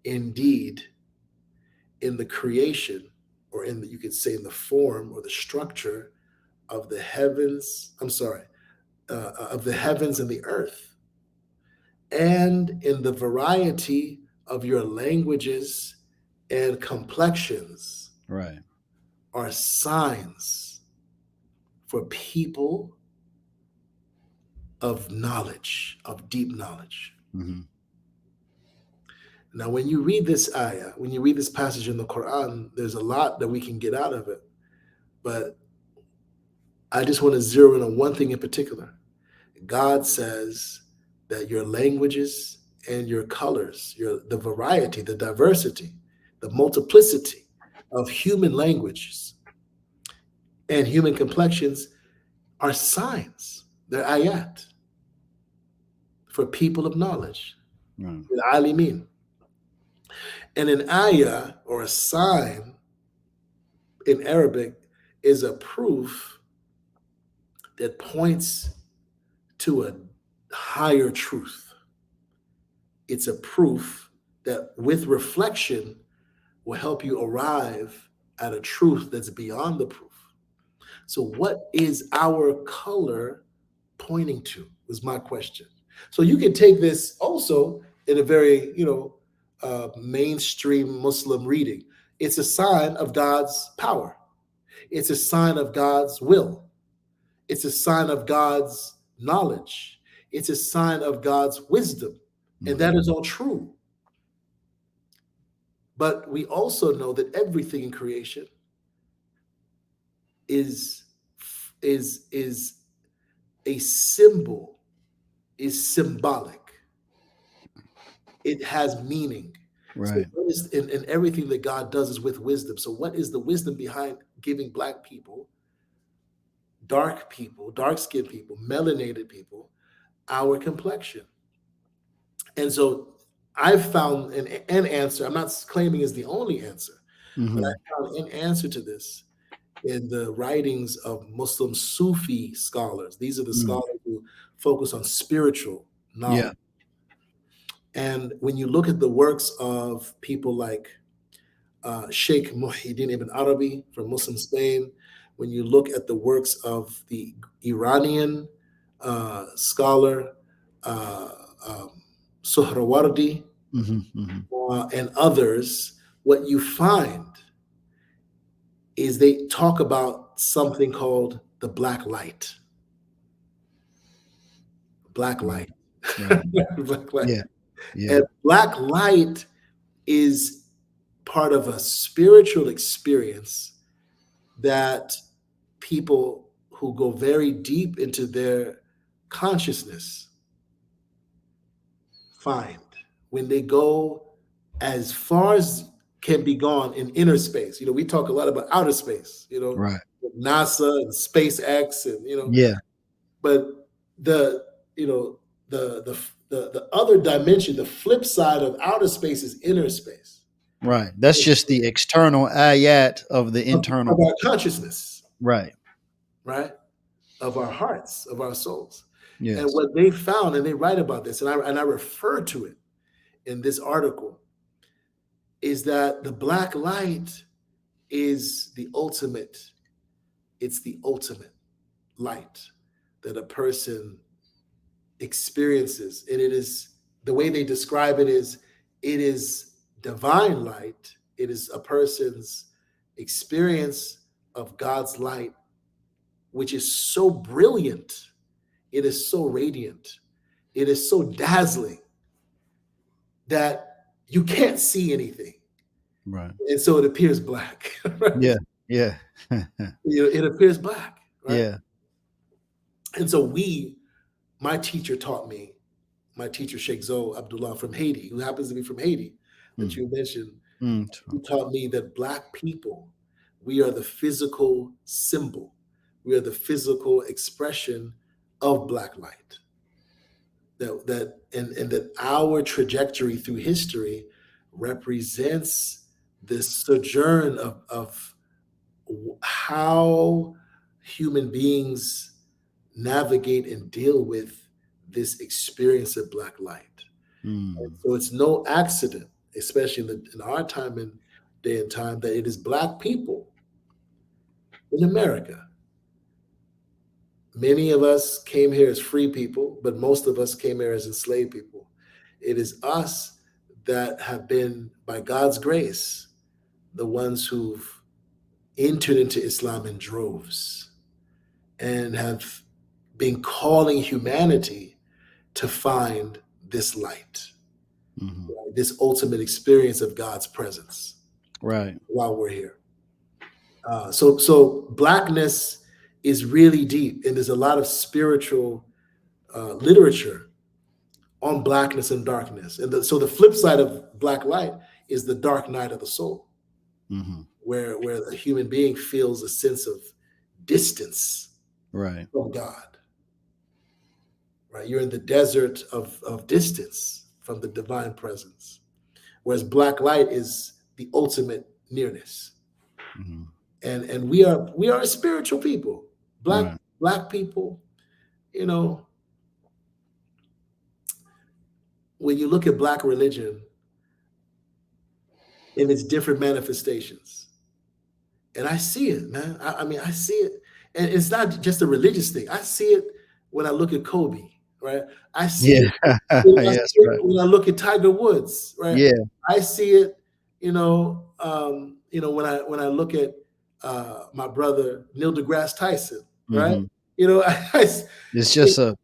indeed, in the creation, or you could say in the form or the structure of the heavens, of the heavens and the earth, and in the variety of your languages and complexions, right, are signs for people of knowledge, of deep knowledge. mm-hmm. Now, when you read this ayah, when you read this passage in the Quran, there's a lot that we can get out of it. But I just want to zero in on one thing in particular. God says that your languages and your colors, the variety, the diversity, the multiplicity of human languages and human complexions are signs. They're ayat for people of knowledge. Right. Alimin. And an ayah, or a sign in Arabic, is a proof that points to a higher truth. It's a proof that with reflection will help you arrive at a truth that's beyond the proof. So what is our color pointing to, is my question. So you can take this also in a very, mainstream Muslim reading. It's a sign of God's power. It's a sign of God's will. It's a sign of God's knowledge. It's a sign of God's wisdom. Mm-hmm. And that is all true. But we also know that everything in creation is a symbol, is symbolic. It has meaning. Right. So and everything that God does is with wisdom. So what is the wisdom behind giving Black people, dark-skinned people, melanated people, our complexion? And so I've found an answer. I'm not claiming is the only answer, but I found an answer to this in the writings of Muslim Sufi scholars. These are the scholars who focus on spiritual knowledge. Yeah. And when you look at the works of people like Shaykh Muhammad ibn Arabi from Muslim Spain, when you look at the works of the Iranian scholar Suhrawardi, and others, what you find is they talk about something called the black light. Black light. Right. Black light. Yeah. Yeah. And black light is part of a spiritual experience that people who go very deep into their consciousness find when they go as far as can be gone in inner space. We talk a lot about outer space, right. NASA and SpaceX and, yeah. But the other dimension, the flip side of outer space is inner space. Right. That's just the external ayat of the internal. Of our consciousness. Right. Right. Of our hearts, of our souls. Yes. And what they found, and they write about this, and I refer to it in this article, is that the black light is the ultimate. It's the ultimate light that a person experiences. And it is, the way they describe it is divine light. It is a person's experience of God's light, which is so brilliant. It is so radiant. It is so dazzling that you can't see anything. Right. And so it appears black. Right? Yeah. Yeah. It appears black. Right? Yeah. And so my teacher, Sheikh Zoe Abdullah from Haiti, who happens to be from Haiti, that you mentioned, he taught me that Black people, we are the physical symbol. We are the physical expression of Black light. That our trajectory through history represents this sojourn of how human beings navigate and deal with this experience of Black light. Mm. So it's no accident, especially in our time and day and time, that it is Black people in America. Many of us came here as free people, but most of us came here as enslaved people. It is us that have been, by God's grace, the ones who've entered into Islam in droves and have been calling humanity to find this light, right? This ultimate experience of God's presence, Right. while we're here. So Blackness is really deep, and there's a lot of spiritual literature on Blackness and darkness. And so the flip side of Black light is the dark night of the soul, where a human being feels a sense of distance, right, from God. Right, you're in the desert of distance from the divine presence, whereas Black light is the ultimate nearness. And we are a spiritual people, Black people. You know, when you look at Black religion in its different manifestations, and I see it, man. I mean, I see it, and it's not just a religious thing. I see it when I look at Kobe, right? I see yeah, it when I, see yes, it right, when I look at Tiger Woods, right? yeah, I see it, when I look at my brother Neil deGrasse Tyson, right? You know, it's just a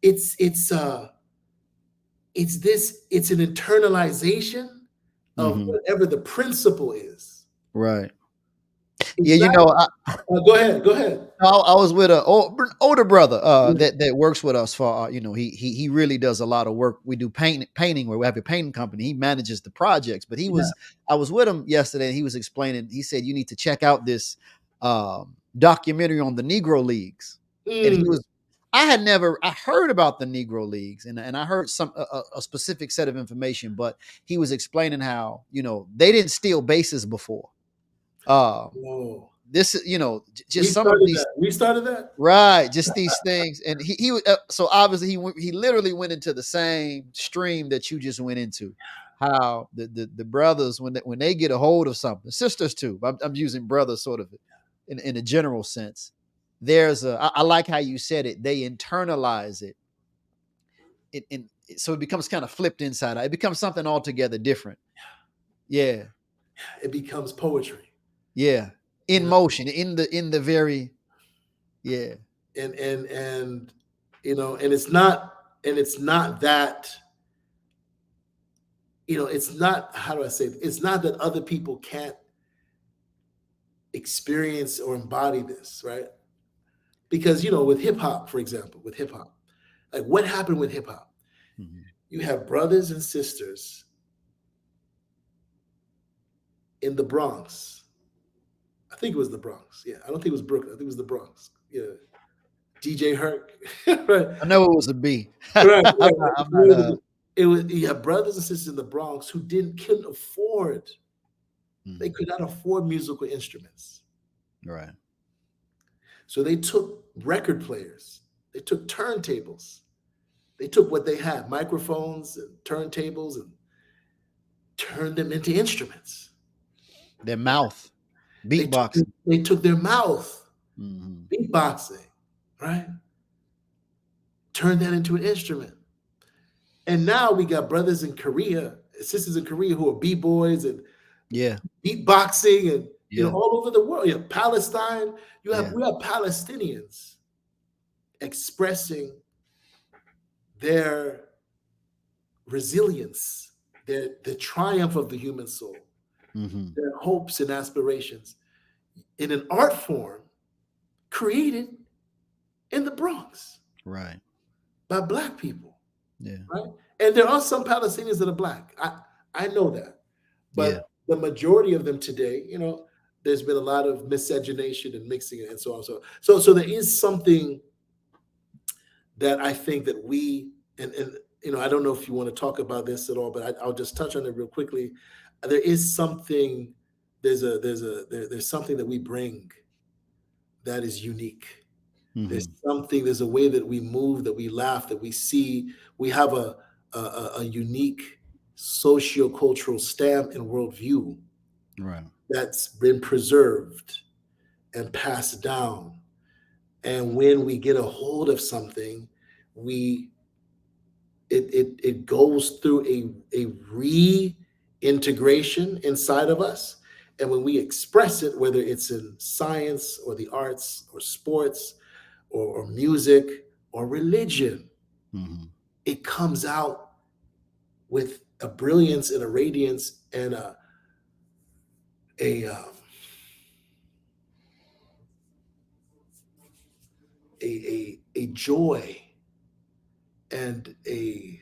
it's it's uh it's an internalization of whatever the principle is. right. It's Yeah, you not. know, Go ahead. Go ahead. I was with a older brother Yeah. that works with us for he really does a lot of work. We do painting where we have a painting company. He manages the projects, but Yeah. I was with him yesterday and he was explaining. He said you need to check out this documentary on the Negro Leagues, and he was. I heard about the Negro Leagues and I heard a specific set of information, but he was explaining how they didn't steal bases before. Whoa. This is We just some of started these. that. We started that. Right, just these things, and so obviously he literally went into the same stream that you just went into. How the brothers when they get a hold of something, sisters too. I'm using brothers sort of in a general sense. I like how you said it. They internalize it, so it becomes kind of flipped inside out. It becomes something altogether different. Yeah, It becomes poetry. yeah, in motion, in the very yeah. And and it's not that, it's not, how do I say it? It's not that other people can't experience or embody this, right? Because with hip hop, for example, like what happened with hip hop? You have brothers and sisters in the Bronx. I think it was the Bronx. Yeah, I don't think it was Brooklyn. I think it was the Bronx. Yeah, DJ Herc. Right. I know it was a B. Right. I'm not, It was, you have brothers and sisters in the Bronx who couldn't afford. They could not afford musical instruments. right. So they took record players. They took turntables. They took what they had, microphones and turntables, and turned them into instruments. Their mouth, beatboxing. They took their mouth, beatboxing, right? Turned that into an instrument. And now we got brothers in Korea, sisters in Korea who are b-boys and beatboxing and all over the world. Palestine. We have Palestinians expressing their resilience, the triumph of the human soul, their hopes and aspirations in an art form created in the Bronx, right, by Black people. Yeah. Right. And there are some Palestinians that are Black. I know that. But the majority of them today, there's been a lot of miscegenation and mixing and so on. So there is something that I think that we, and I don't know if you want to talk about this at all, but I'll just touch on it real quickly. There is something, there's something that we bring that is unique. There's a way that we move, that we laugh, that we see. We have a a unique socio-cultural stamp and worldview Right. that's been preserved and passed down. And when we get a hold of something, we it goes through a reintegration inside of us. And when we express it, whether it's in science or the arts or sports or music or religion, it comes out with a brilliance and a radiance and a a joy and a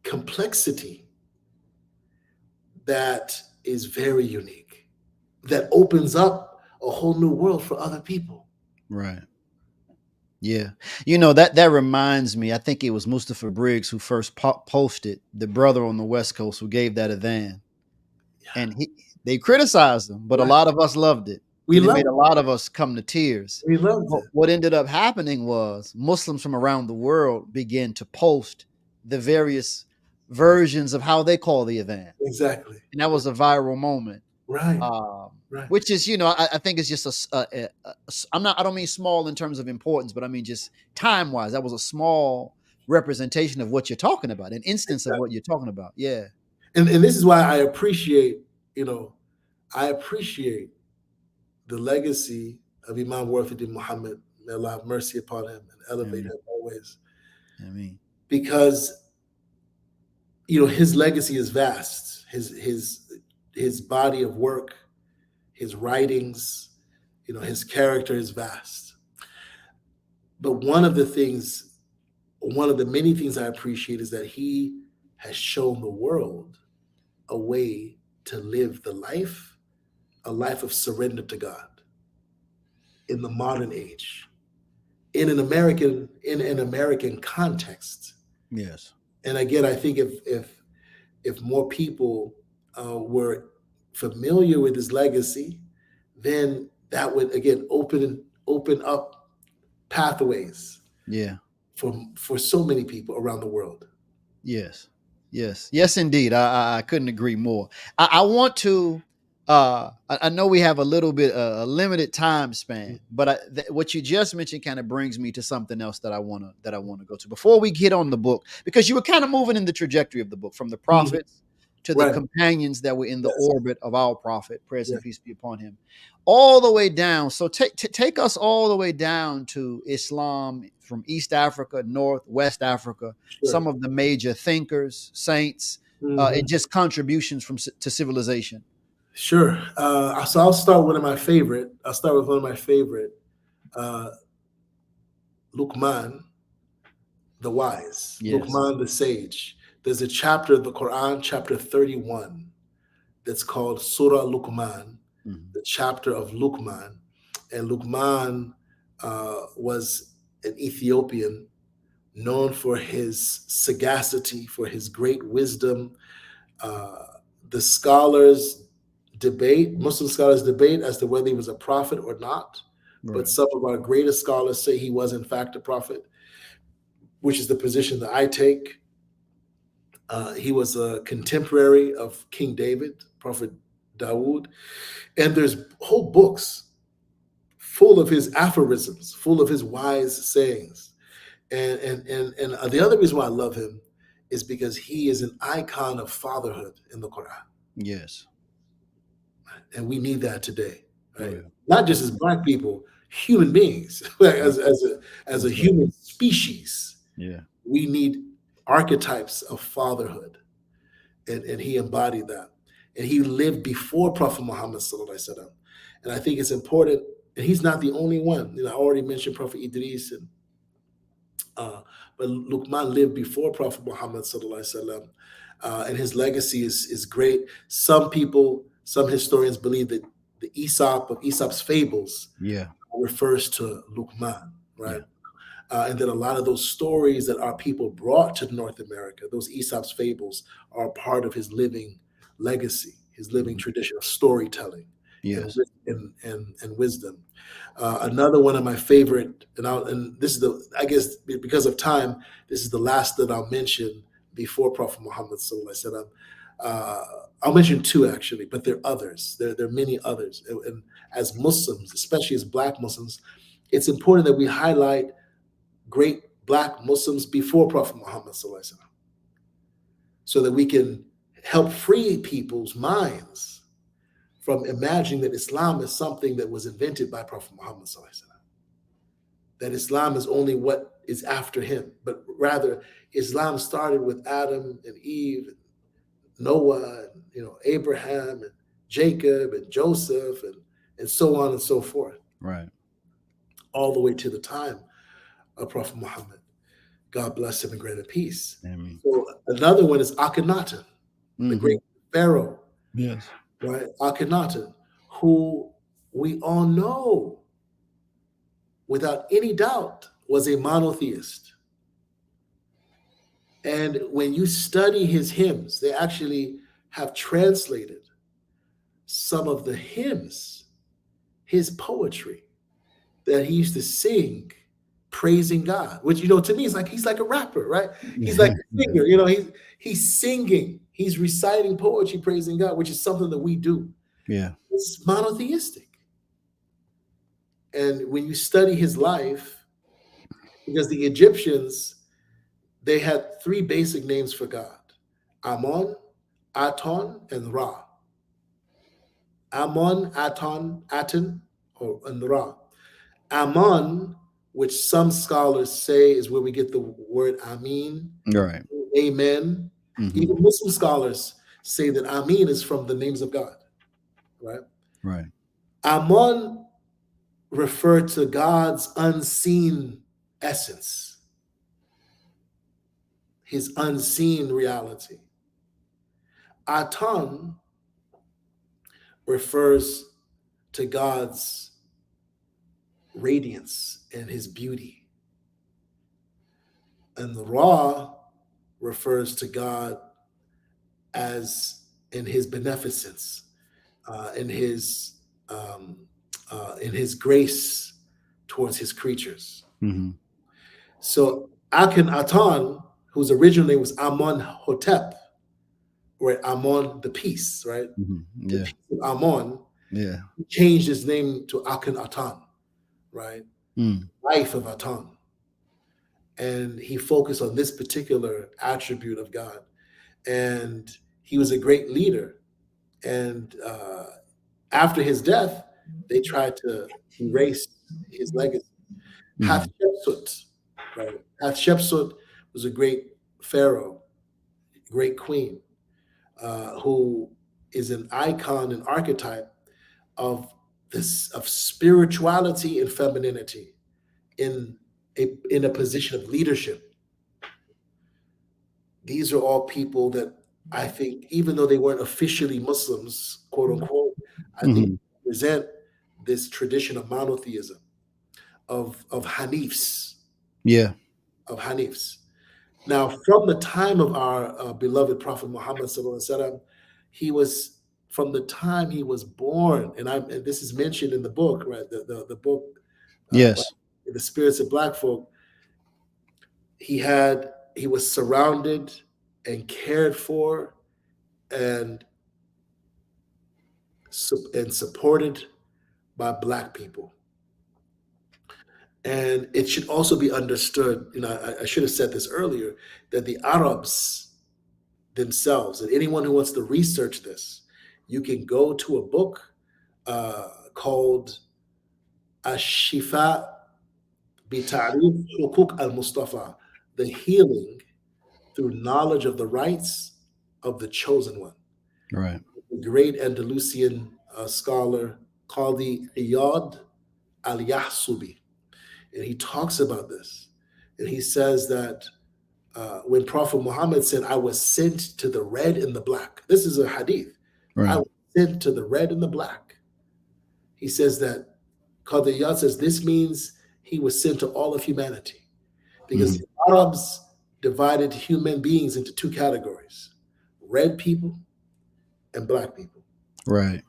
complexity that is very unique, that opens up a whole new world for other people. Right. Yeah. You know, that reminds me, I think it was Mustafa Briggs who first posted, the brother on the West Coast who gave that event. And they criticized him, but a lot of us loved it. We And it loved made a lot of us come to tears. We loved it. What ended up happening was Muslims from around the world began to post the various versions of how they call the event. Exactly. And that was a viral moment. Right. Which is, you know, I think it's just I don't mean small in terms of importance, but I mean just time wise, that was a small representation of what you're talking about, an instance of what you're talking about. Yeah. And this is why I appreciate, I appreciate the legacy of Imam Muhammad, may Allah have mercy upon him and elevate him always. Because, his legacy is vast. His body of work, his writings, his character is vast. But one of the many things I appreciate is that he has shown the world a way to live a life of surrender to God in the modern age, in an American context. Yes. And again, I think if more people were familiar with his legacy, then that would again open up pathways. Yeah. For so many people around the world. Yes, indeed. I couldn't agree more. I want to. I know we have a little bit a limited time span, but what you just mentioned kind of brings me to something else that I want to go to before we get on the book, because you were kind of moving in the trajectory of the book from the prophets to the companions that were in the orbit of our prophet, praise and peace be upon him, all the way down. So take us all the way down to Islam from East Africa, North, West Africa, some of the major thinkers, saints, and just contributions to civilization. Sure. So I'll start with one of my favorite. Luqman, the wise. Yes. Luqman, the sage. There's a chapter of the Quran, chapter 31, that's called Surah Luqman, the chapter of Luqman. And Luqman was an Ethiopian known for his sagacity, for his great wisdom. The Muslim scholars debate as to whether he was a prophet or not. Right. But some of our greatest scholars say he was in fact a prophet, which is the position that I take. He was a contemporary of King David, Prophet Dawood. And there's whole books full of his aphorisms, full of his wise sayings. And the other reason why I love him is because he is an icon of fatherhood in the Quran. Yes. And we need that today, right? Yeah. Not just as Black people, human beings, as a human species. Yeah. We need archetypes of fatherhood. And he embodied that. And he lived before Prophet Muhammad sallallahu alaihi wasallam. And I think it's important, and he's not the only one. I already mentioned Prophet Idris, but Luqman lived before Prophet Muhammad sallallahu alaihi wasallam, and his legacy is great. Some historians believe that the Aesop's fables refers to Luqman, right? Yeah. And that a lot of those stories that our people brought to North America, those Aesop's fables, are part of his living legacy, his living tradition of storytelling. Yes. and wisdom. Another one of my favorite, and this is I guess because of time, this is the last that I'll mention before Prophet Muhammad Sallallahu Alaihi Wasallam. I'll mention two actually, but there are others. There are many others. And as Muslims, especially as Black Muslims, it's important that we highlight great Black Muslims before Prophet Muhammad Sallallahu Alaihi Wasallam, so that we can help free people's minds from imagining that Islam is something that was invented by Prophet Muhammad Sallallahu Alaihi Wasallam, that Islam is only what is after him, but rather Islam started with Adam and Eve, and Noah, and Abraham and Jacob and Joseph and so on and so forth. Right. All the way to the time of Prophet Muhammad. God bless him and grant him peace. Amen. So another one is Akhenaten, the great pharaoh. Yes. Right? Akhenaten, who we all know without any doubt was a monotheist. And when you study his hymns, they actually have translated some of the hymns, his poetry that he used to sing praising God, which, to me, is like he's like a rapper, right? He's like a singer, he's singing, he's reciting poetry praising God, which is something that we do. Yeah. It's monotheistic. And when you study his life, because the Egyptians, they had three basic names for God: Amon, Aton, and Ra. Amon, Aton, and Ra. Amon, which some scholars say is where we get the word Amin, right? Amen. Even Muslim scholars say that Amin is from the names of God, right? Right. Amon referred to God's unseen essence, his unseen reality. Aton refers to God's radiance and his beauty. And the Ra refers to God as in his beneficence, in his grace towards his creatures. So Akhenaten, whose original name was Amon-Hotep, or Amon the peace, right? Yeah. The peace of Amon. Yeah. He changed his name to Akhenaten, right? Life of Aton. And he focused on this particular attribute of God. And he was a great leader. And after his death, they tried to erase his legacy. Hatshepsut, right? Hatshepsut was a great pharaoh, great queen, who is an icon and archetype of spirituality and femininity in a position of leadership. These are all people that I think, even though they weren't officially Muslims, quote unquote, I think present this tradition of monotheism, of Hanifs. Yeah. Of Hanifs. Now, from the time of our beloved Prophet Muhammad Sallallahu Alaihi Wasallam, he was, from the time he was born, and this is mentioned in the book, right? The book, yes, The Spirits of Black Folk. He was surrounded and cared for and supported by Black people. And it should also be understood, I should have said this earlier, that the Arabs themselves, and anyone who wants to research this, you can go to a book called Ash-Shifa bi-Ta'rif Hukuk al-Mustafa, the healing through knowledge of the rights of the chosen one. Right. The great Andalusian scholar Qadi Iyad al-Yahsubi. And he talks about this. And he says that when Prophet Muhammad said, I was sent to the red and the black. This is a hadith. Right. I was sent to the red and the black. He says that, Qadi Iyad says, this means he was sent to all of humanity. Because the Arabs divided human beings into two categories: red people and black people. Right.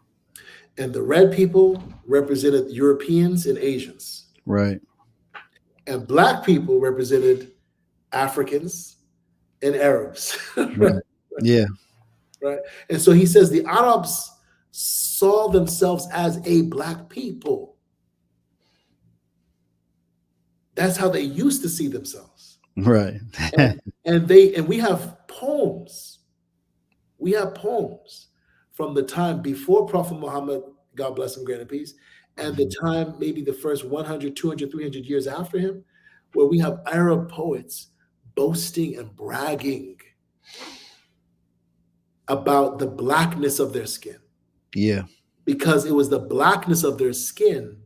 And the red people represented Europeans and Asians. Right. And black people represented Africans and Arabs. Right. Yeah. Right. And so he says the Arabs saw themselves as a black people. That's how they used to see themselves. Right. And we have poems. We have poems from the time before Prophet Muhammad, God bless him, grant him peace, and the time maybe the first 100, 200, 300 years after him, where we have Arab poets boasting and bragging about the blackness of their skin. Yeah. Because it was the blackness of their skin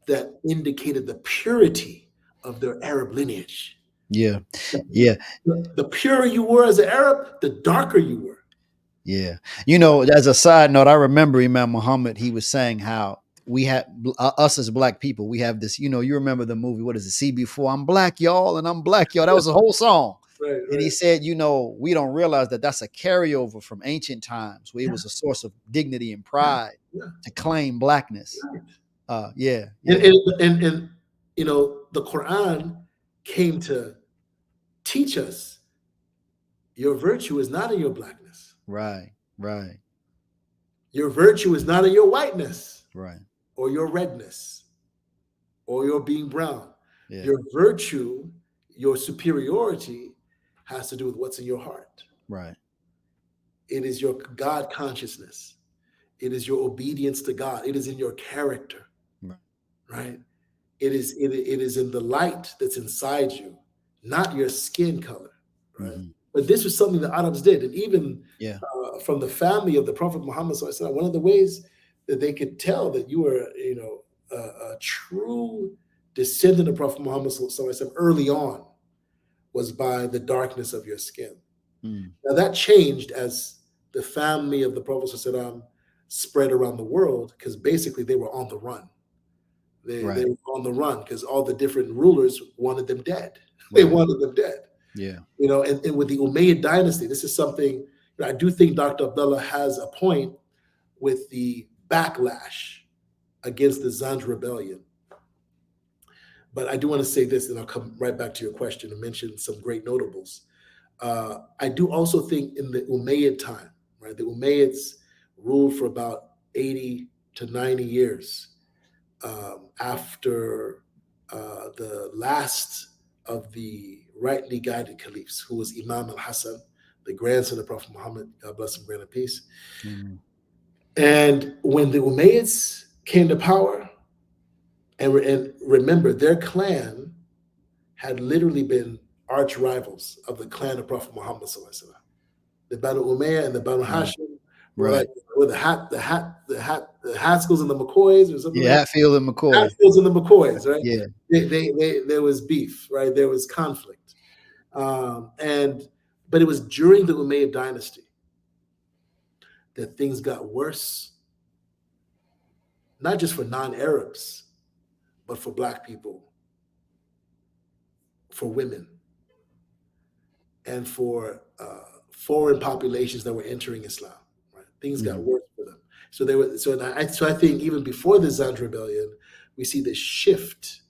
that indicated the purity of their Arab lineage. Yeah. Yeah. The purer you were as an Arab, the darker you were. Yeah. You know, as a side note, I remember Imam Muhammad, he was saying how we have us as black people, we have this, you know, you remember the movie, what is it, CB4? I'm black, y'all, and I'm black, y'all. That was a whole song. Right, and he said, you know, we don't realize that that's a carryover from ancient times where it was a source of dignity and pride to claim blackness. Yeah. And you know, the Quran came to teach us your virtue is not in your blackness. Right. Right. Your virtue is not in your whiteness. Right. Or your redness. Or your being brown. Yeah. Your virtue, your superiority has to do with what's in your heart. Right. It is your God consciousness. It is your obedience to God. It is in your character. Right. Right? It is in the light that's inside you, not your skin color. Right? Mm-hmm. But this was something the Arabs did. And even from the family of the Prophet Muhammad, one of the ways that they could tell that you were, you know, a true descendant of Prophet Muhammad early on was by the darkness of your skin. Mm. Now that changed as the family of the Prophet spread around the world, because basically they were on the run. They were on the run because all the different rulers wanted them dead. They wanted them dead. Yeah. You know, and with the Umayyad dynasty, this is something, you know, I do think Dr. Abdullah has a point with the backlash against the Zanj rebellion. But I do want to say this, and I'll come right back to your question and mention some great notables. I do also think in the Umayyad time, right, the Umayyads ruled for about 80 to 90 years after the last of the rightly guided caliphs, who was Imam al-Hassan, the grandson of Prophet Muhammad, God bless him, grant him peace. Mm-hmm. And when the Umayyads came to power, and remember, their clan had literally been arch rivals of the clan of Prophet Muhammad. The Banu Umayyah and the Banu Hashim were like the Haskells and the McCoys or something. Yeah, Hatfield and McCoy. Hatfields and the McCoys, right? Yeah. There was beef, right? There was conflict. But it was during the Umayyad dynasty that things got worse, not just for non-Arabs, but for Black people, for women, and for foreign populations that were entering Islam. Right? Things got worse for them. So I think even before the Zanj rebellion, we see this shift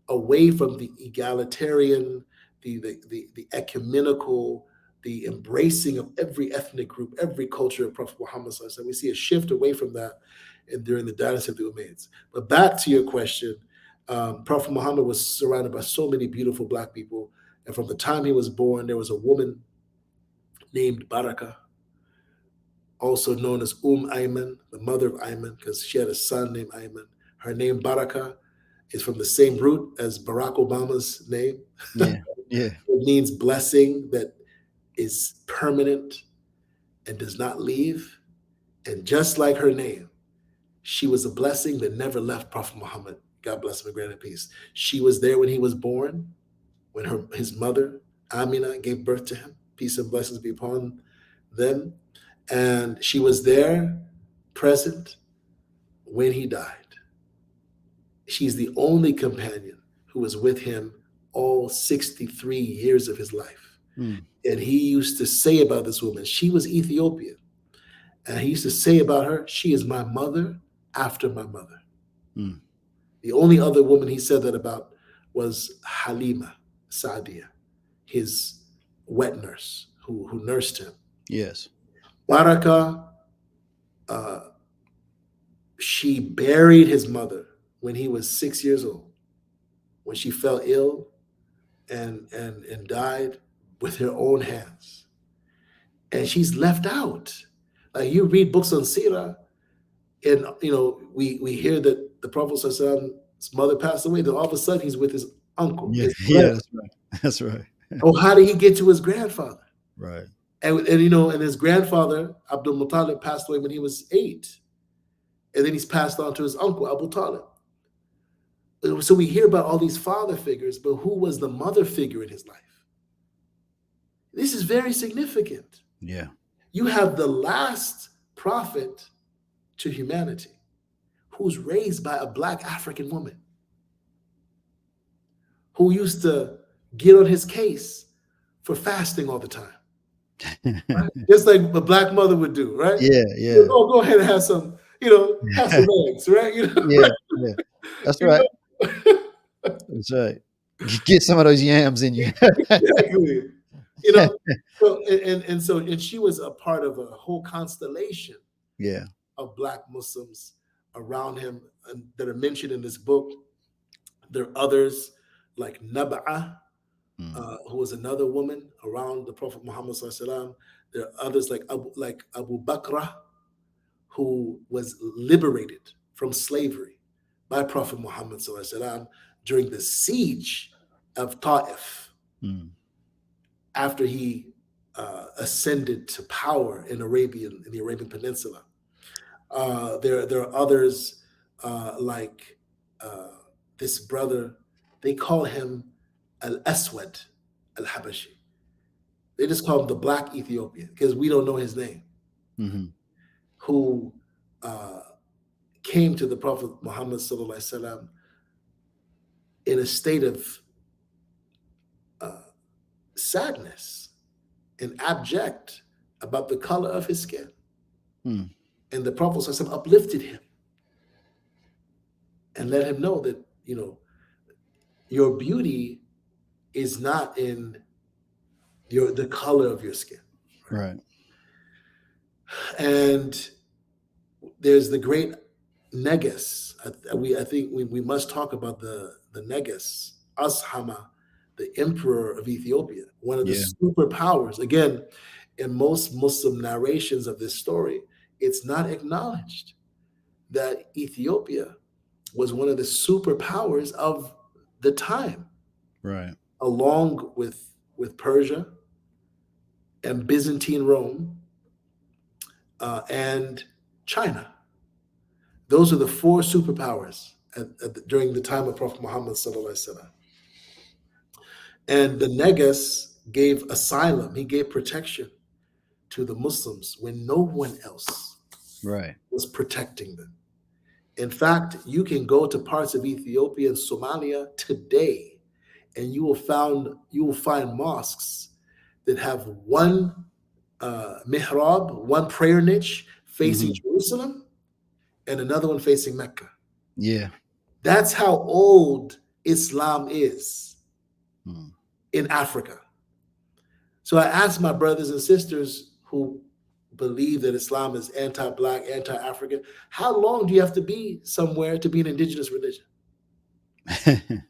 away from the egalitarian, the ecumenical, the embracing of every ethnic group, every culture of Prophet Muhammad. We see a shift away from that during the dynasty of the Umayyads. But back to your question, Prophet Muhammad was surrounded by so many beautiful Black people. And from the time he was born, there was a woman named Barakah, also known as Ayman, the mother of Ayman, because she had a son named Ayman. Her name Barakah is from the same root as Barack Obama's name. Yeah, yeah. It means blessing that is permanent and does not leave. And just like her name, she was a blessing that never left Prophet Muhammad. God bless him and grant him peace. She was there when he was born, when his mother, Amina, gave birth to him. Peace and blessings be upon them. And she was there, present, when he died. She's the only companion who was with him all 63 years of his life. Mm. And he used to say about this woman, she was Ethiopian. And he used to say about her, she is my mother after my mother. Mm. The only other woman he said that about was Halima Sa'diya, his wet nurse who nursed him. Yes. Baraka, uh, she buried his mother when he was 6 years old, when she fell ill and died with her own hands. And she's left out. Like you read books on Sirah, and we hear that the Prophet Prophet's mother passed away, then all of a sudden he's with his uncle, Yeah. his Yeah. grand. That's right. That's right. Oh, how did he get to his grandfather? Right. And his grandfather, Abdul Muttalib, passed away when he was 8. And then he's passed on to his uncle, Abu Talib. So we hear about all these father figures, but who was the mother figure in his life? This is very significant. Yeah. You have the last prophet to humanity who's raised by a Black African woman who used to get on his case for fasting all the time. Right? Just like a Black mother would do, right? Yeah. Yeah. Go ahead and have some, have some eggs, right? Yeah. Yeah. That's right. That's right. Get some of those yams in you. Exactly. So she was a part of a whole constellation Yeah. of Black Muslims around him that are mentioned in this book. There are others like Nab'a, who was another woman around the Prophet Muhammad Sallallahu Alaihi Wasallam. There are others like Abu Bakr, who was liberated from slavery by Prophet Muhammad Sallallahu Alaihi Wasallam during the siege of Ta'if, after he ascended to power in the Arabian Peninsula. There are others like this brother. They call him Al-Aswad Al-Habashi. They just call him the Black Ethiopian because we don't know his name. Who came to the Prophet Muhammad Sallallahu Alaihi Wasallam in a state of sadness and abject about the color of his skin. And the Prophet ﷺ uplifted him and let him know that, your beauty is not in the color of your skin. Right. And there's the great Negus. I think we must talk about the Negus, Ashama, the emperor of Ethiopia, one of the superpowers. Again, in most Muslim narrations of this story, it's not acknowledged that Ethiopia was one of the superpowers of the time, right, along with Persia and Byzantine Rome and China. Those are the 4 superpowers during the time of Prophet Muhammad Sallallahu Alaihi Wasallam. And the Negus gave asylum, he gave protection to the Muslims when no one else was protecting them. In fact, you can go to parts of Ethiopia and Somalia today, and you will find mosques that have one mihrab, one prayer niche facing Jerusalem, and another one facing Mecca. Yeah. That's how old Islam is in Africa. So I ask my brothers and sisters who believe that Islam is anti-Black, anti-African, how long do you have to be somewhere to be an indigenous religion?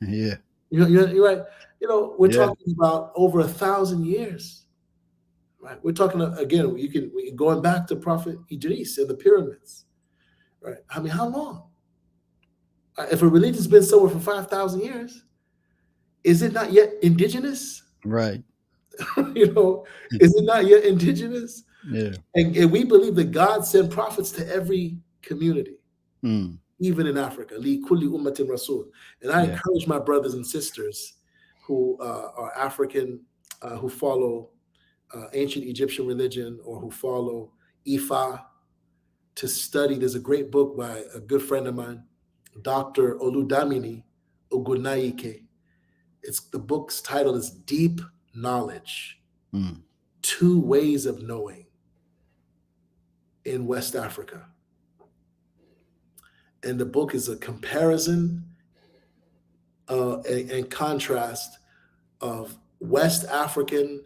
Yeah. You're right. We're talking about over 1,000 years. Right. We're talking again. We going back to Prophet Idris and the pyramids. Right. I mean, how long? If a religion's been somewhere for 5,000 years, is it not yet indigenous? Right. Is it not yet indigenous? Yeah. And we believe that God sent prophets to every community, even in Africa. Li kulli ummatin rasul. And I encourage my brothers and sisters who are African, who follow ancient Egyptian religion or who follow Ifa, to study. There's a great book by a good friend of mine, Dr. Oludamini Ogunnaike. The book's title is Deep Knowledge, 2 Ways of Knowing in West Africa. And the book is a comparison and contrast of West African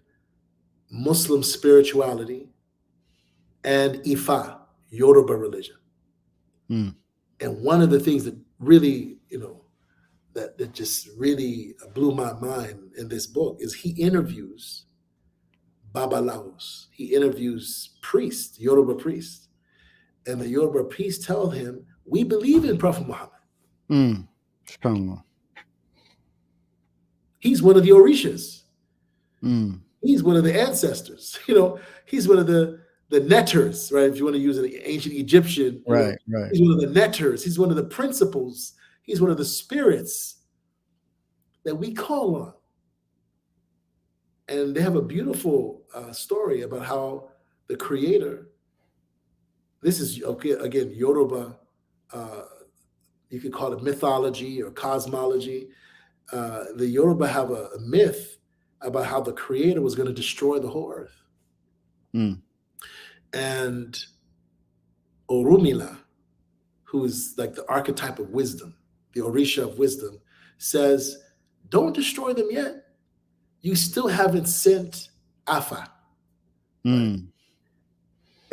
Muslim spirituality and Ifa, Yoruba religion. Mm. And one of the things that really, that just really blew my mind in this book is he interviews Babalawos. He interviews priests, Yoruba priests. And the Yoruba priests tell him, we believe in Prophet Muhammad. Mm. He's one of the Orishas. Mm. He's one of the ancestors. He's one of the netters, right? If you want to use an ancient Egyptian, right. He's one of the netters. He's one of the principles. He's one of the spirits that we call on. And they have a beautiful story about how the creator, this is, okay, again, Yoruba, you could call it mythology or cosmology. The Yoruba have a myth about how the creator was going to destroy the whole earth. Mm. And Orumila, who is like the archetype of wisdom, the Orisha of wisdom, says, don't destroy them yet. You still haven't sent Afa. Mm.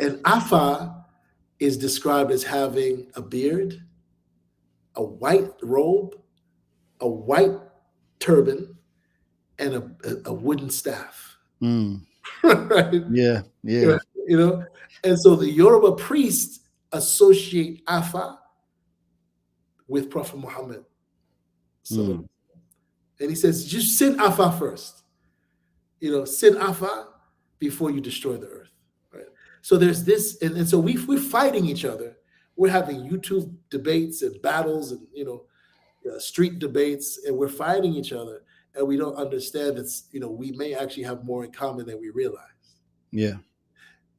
Right? And Afa is described as having a beard, a white robe, a white turban, and a wooden staff. Mm. Right? Yeah. And so the Yoruba priests associate Afa with Prophet Muhammad. Mm. And he says, just send Afa first. Send Afa before you destroy the earth. Right? So there's this, and so we're fighting each other. We're having YouTube debates and battles and street debates, and we're fighting each other, and we don't understand that we may actually have more in common than we realize. Yeah.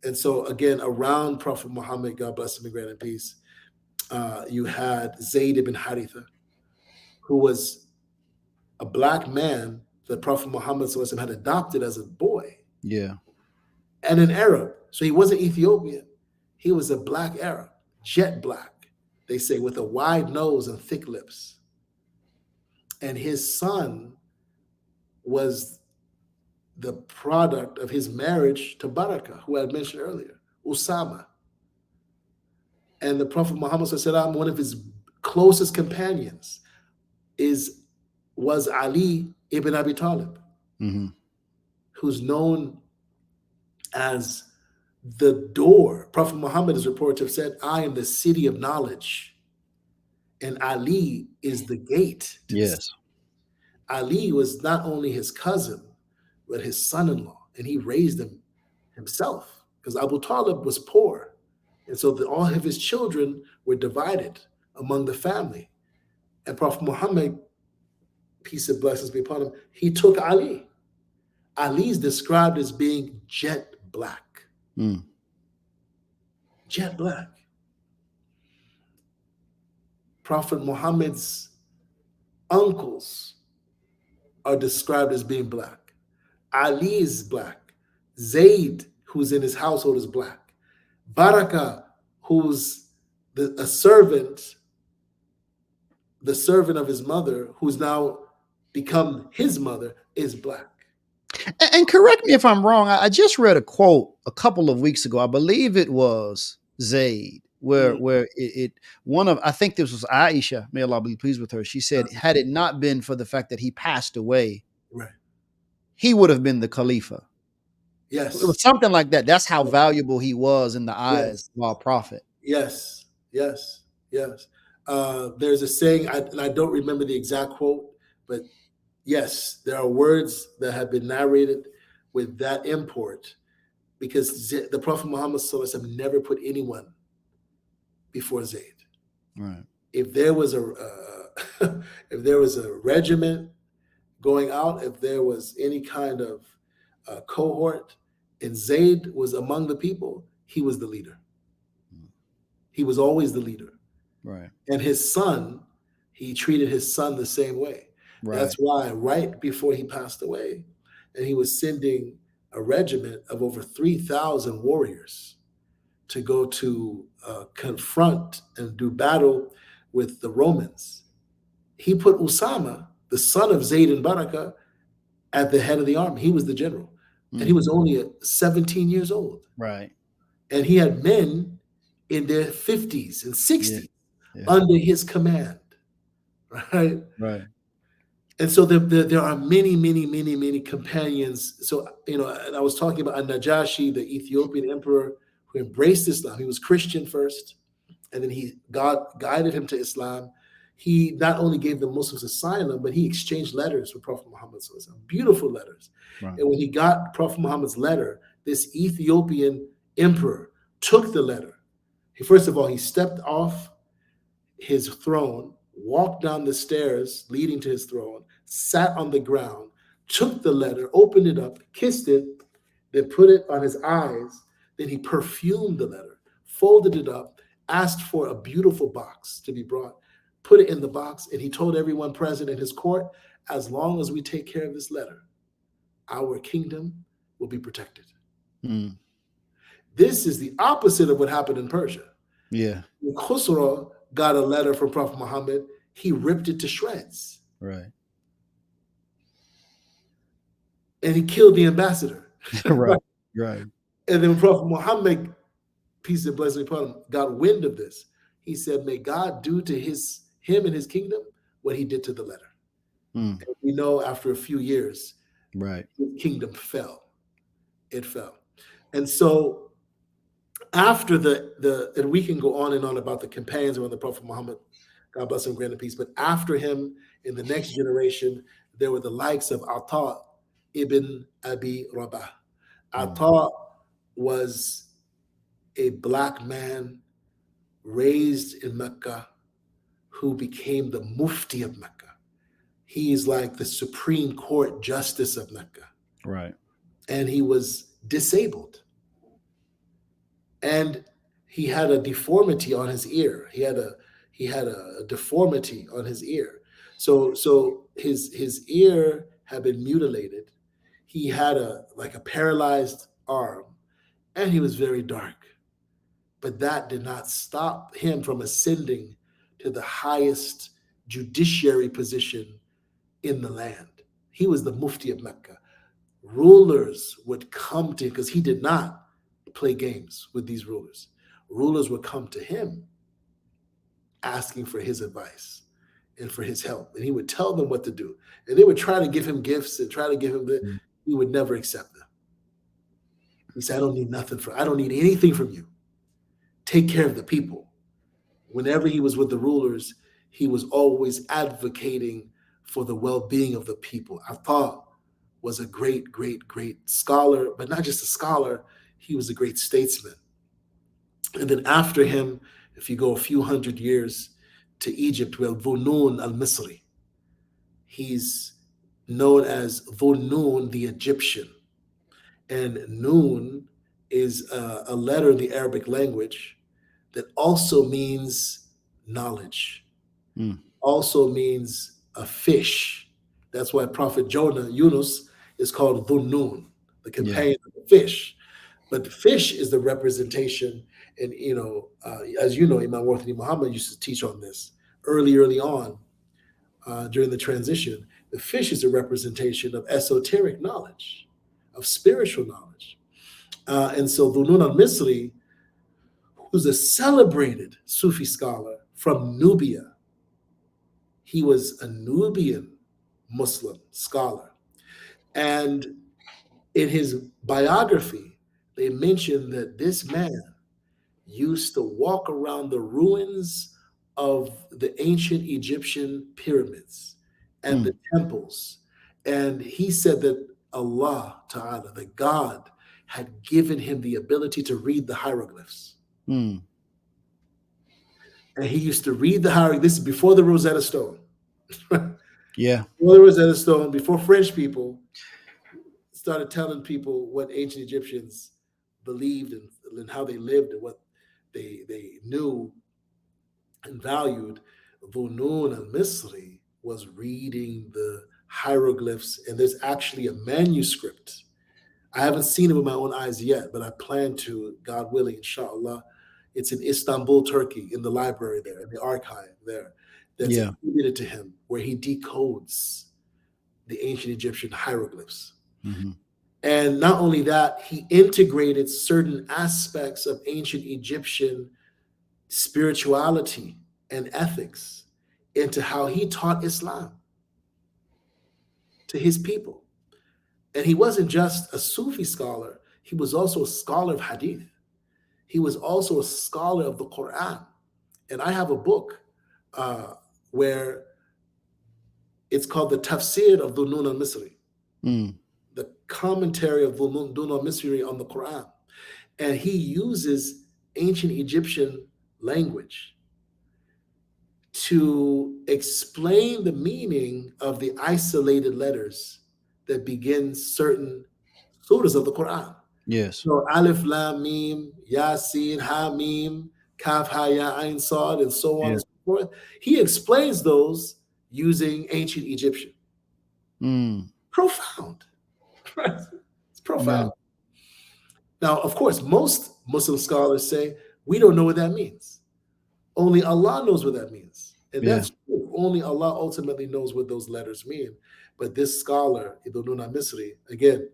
And so again, around Prophet Muhammad, God bless him and grant him peace, you had Zayd ibn Haritha, who was a black man that Prophet Muhammad had adopted as a boy. Yeah. And an Arab. So he wasn't Ethiopian. He was a black Arab, jet black, they say, with a wide nose and thick lips. And his son was the product of his marriage to Baraka, who I mentioned earlier, Usama. And the Prophet Muhammad, one of his closest companions was Ali ibn Abi Talib, mm-hmm. who's known as the door. Prophet Muhammad is reported to have said, I am the city of knowledge. And Ali is the gate. Yes. Ali was not only his cousin, but his son-in-law. And he raised him himself because Abu Talib was poor. And so all of his children were divided among the family. And Prophet Muhammad, peace and blessings be upon him, he took Ali. Ali is described as being jet black. Mm. Jet black. Prophet Muhammad's uncles are described as being black. Ali is black. Zayd, who's in his household, is black. Baraka, who's the servant of his mother, who's now become his mother, is black. And correct me if I'm wrong. I just read a quote a couple of weeks ago. I believe it was Zayd, where I think this was Aisha, may Allah be pleased with her. She said, had it not been for the fact that he passed away, right, he would have been the Khalifa. Yes. It was something like that. That's how valuable he was in the eyes of our prophet. Yes. There's a saying, and I don't remember the exact quote, but yes, there are words that have been narrated with that import, because the Prophet Muhammad never put anyone before Zayd. Right. If there was a regiment going out, if there was any kind of cohort, and Zayd was among the people, he was the leader. He was always the leader. Right. And his son, he treated his son the same way. Right. That's why right before he passed away, and he was sending a regiment of over 3,000 warriors to go to confront and do battle with the Romans, he put Usama, the son of Zayd and Baraka, at the head of the army. He was the general. And he was only 17 years old. Right. And he had men in their 50s and 60s under his command. Right? Right. And so there are many companions. So, and I was talking about An-Najashi, the Ethiopian emperor who embraced Islam. He was Christian first, and then God guided him to Islam. He not only gave the Muslims asylum, but he exchanged letters with Prophet Muhammad, beautiful letters. Right. And when he got Prophet Muhammad's letter, this Ethiopian emperor took the letter. First of all, he stepped off his throne, walked down the stairs leading to his throne, sat on the ground, took the letter, opened it up, kissed it, then put it on his eyes. Then he perfumed the letter, folded it up, asked for a beautiful box to be brought, put it in the box, and he told everyone present in his court, as long as we take care of this letter, our kingdom will be protected. This is the opposite of what happened in Persia. Yeah. When Khusro got a letter from Prophet Muhammad, he ripped it to shreds. Right. And he killed the ambassador. Right. Right. And then when Prophet Muhammad, peace and blessing upon him, got wind of this, he said, may God do to him and his kingdom what he did to the letter. And we know after a few years, right, his kingdom fell. It fell. And so after and we can go on and on about the companions around the Prophet Muhammad, God bless him, grant him peace. But after him, in the next generation, there were the likes of Ata ibn Abi Rabah. Ata was a black man raised in Mecca who became the Mufti of Mecca. He is like the Supreme Court Justice of Mecca. Right. And he was disabled. And he had a deformity on his ear. He had a deformity on his ear. So his ear had been mutilated. He had a paralyzed arm, and he was very dark. But that did not stop him from ascending to the highest judiciary position in the land. He was the Mufti of Mecca. Rulers would come to him because he did not play games with these rulers. Rulers would come to him asking for his advice and for his help. And he would tell them what to do. And they would try to give him gifts and try to give him he would never accept them. He said, I don't need anything from you. Take care of the people. Whenever he was with the rulers, he was always advocating for the well-being of the people. I thought was a great scholar, but not just a scholar, he was a great statesman. And then after him, if you go a few hundred years to Egypt, well, Dhunun al-Misri. He's known as Dhunun the Egyptian. And Nun is a letter in the Arabic language that also means knowledge, also means a fish. That's why Prophet Yunus, is called Dhunnun, the companion of the fish. But the fish is the representation, and as you know, Imam Muhammad used to teach on this early on during the transition. The fish is a representation of esoteric knowledge, of spiritual knowledge. And so Dhunnun al-Misri, who's a celebrated Sufi scholar from Nubia, he was a Nubian Muslim scholar. And in his biography, they mentioned that this man used to walk around the ruins of the ancient Egyptian pyramids and the temples. And he said that Allah Ta'ala, that God, had given him the ability to read the hieroglyphs. And he used to read the hieroglyphs. This is before the Rosetta Stone. Yeah. Before the Rosetta Stone, before French people started telling people what ancient Egyptians believed and how they lived and what they knew and valued. Dhunnun al-Misri was reading the hieroglyphs, and there's actually a manuscript. I haven't seen it with my own eyes yet, but I plan to, God willing, inshallah, It's in Istanbul, Turkey, in the library there, in the archive there, that's attributed to him, where he decodes the ancient Egyptian hieroglyphs. Mm-hmm. And not only that, he integrated certain aspects of ancient Egyptian spirituality and ethics into how he taught Islam to his people. And he wasn't just a Sufi scholar, he was also a scholar of hadith. He was also a scholar of the Quran. And I have a book where it's called the Tafsir of Dhunun al-Misri, the commentary of Dhunun al-Misri on the Quran. And he uses ancient Egyptian language to explain the meaning of the isolated letters that begin certain surahs of the Quran. Yes. So Alif, Lam, Mim, Yasin, Ha, Mim, Kaf, Ha, Ya, Ain, Sad, and so on and so forth. He explains those using ancient Egyptian. Profound. Right? It's profound. Now, of course, most Muslim scholars say, we don't know what that means. Only Allah knows what that means. And that's true. Only Allah ultimately knows what those letters mean. But this scholar, Dhunun al-Misri, again,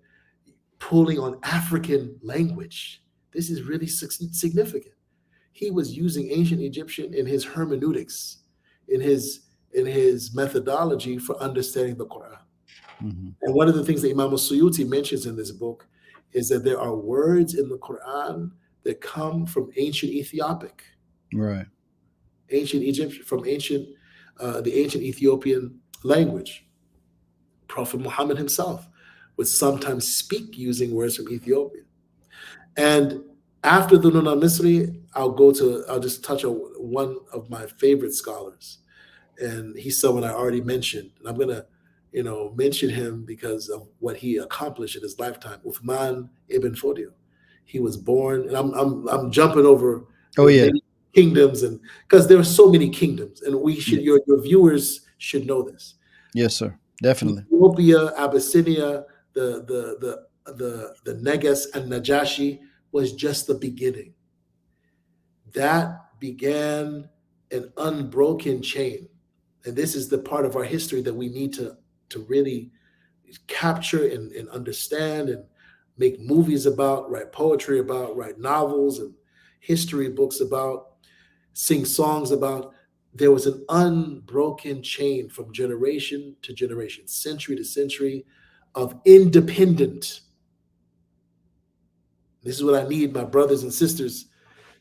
pulling on African language, this is really significant. He was using ancient Egyptian in his hermeneutics, in his methodology for understanding the Quran. And one of the things that Imam as-Suyuti mentions in this book is that there are words in the Quran that come from ancient Ethiopic, right? Ancient Egyptian, from the ancient Ethiopian language. Prophet Muhammad himself would sometimes speak using words from Ethiopia. And after the Dhunun al-Misri, I'll just touch on one of my favorite scholars. And he's someone I already mentioned. And I'm gonna, mention him because of what he accomplished in his lifetime. Uthman ibn Fodio. He was born, and I'm jumping over many kingdoms, and because there are so many kingdoms, and we should your viewers should know this. Yes, sir. Definitely. Ethiopia, Abyssinia, the Negus and Najashi was just the beginning. That began an unbroken chain. And this is the part of our history that we need to really capture and understand and make movies about, write poetry about, write novels and history books about, sing songs about. There was an unbroken chain from generation to generation, century to century of independent. This is what I need my brothers and sisters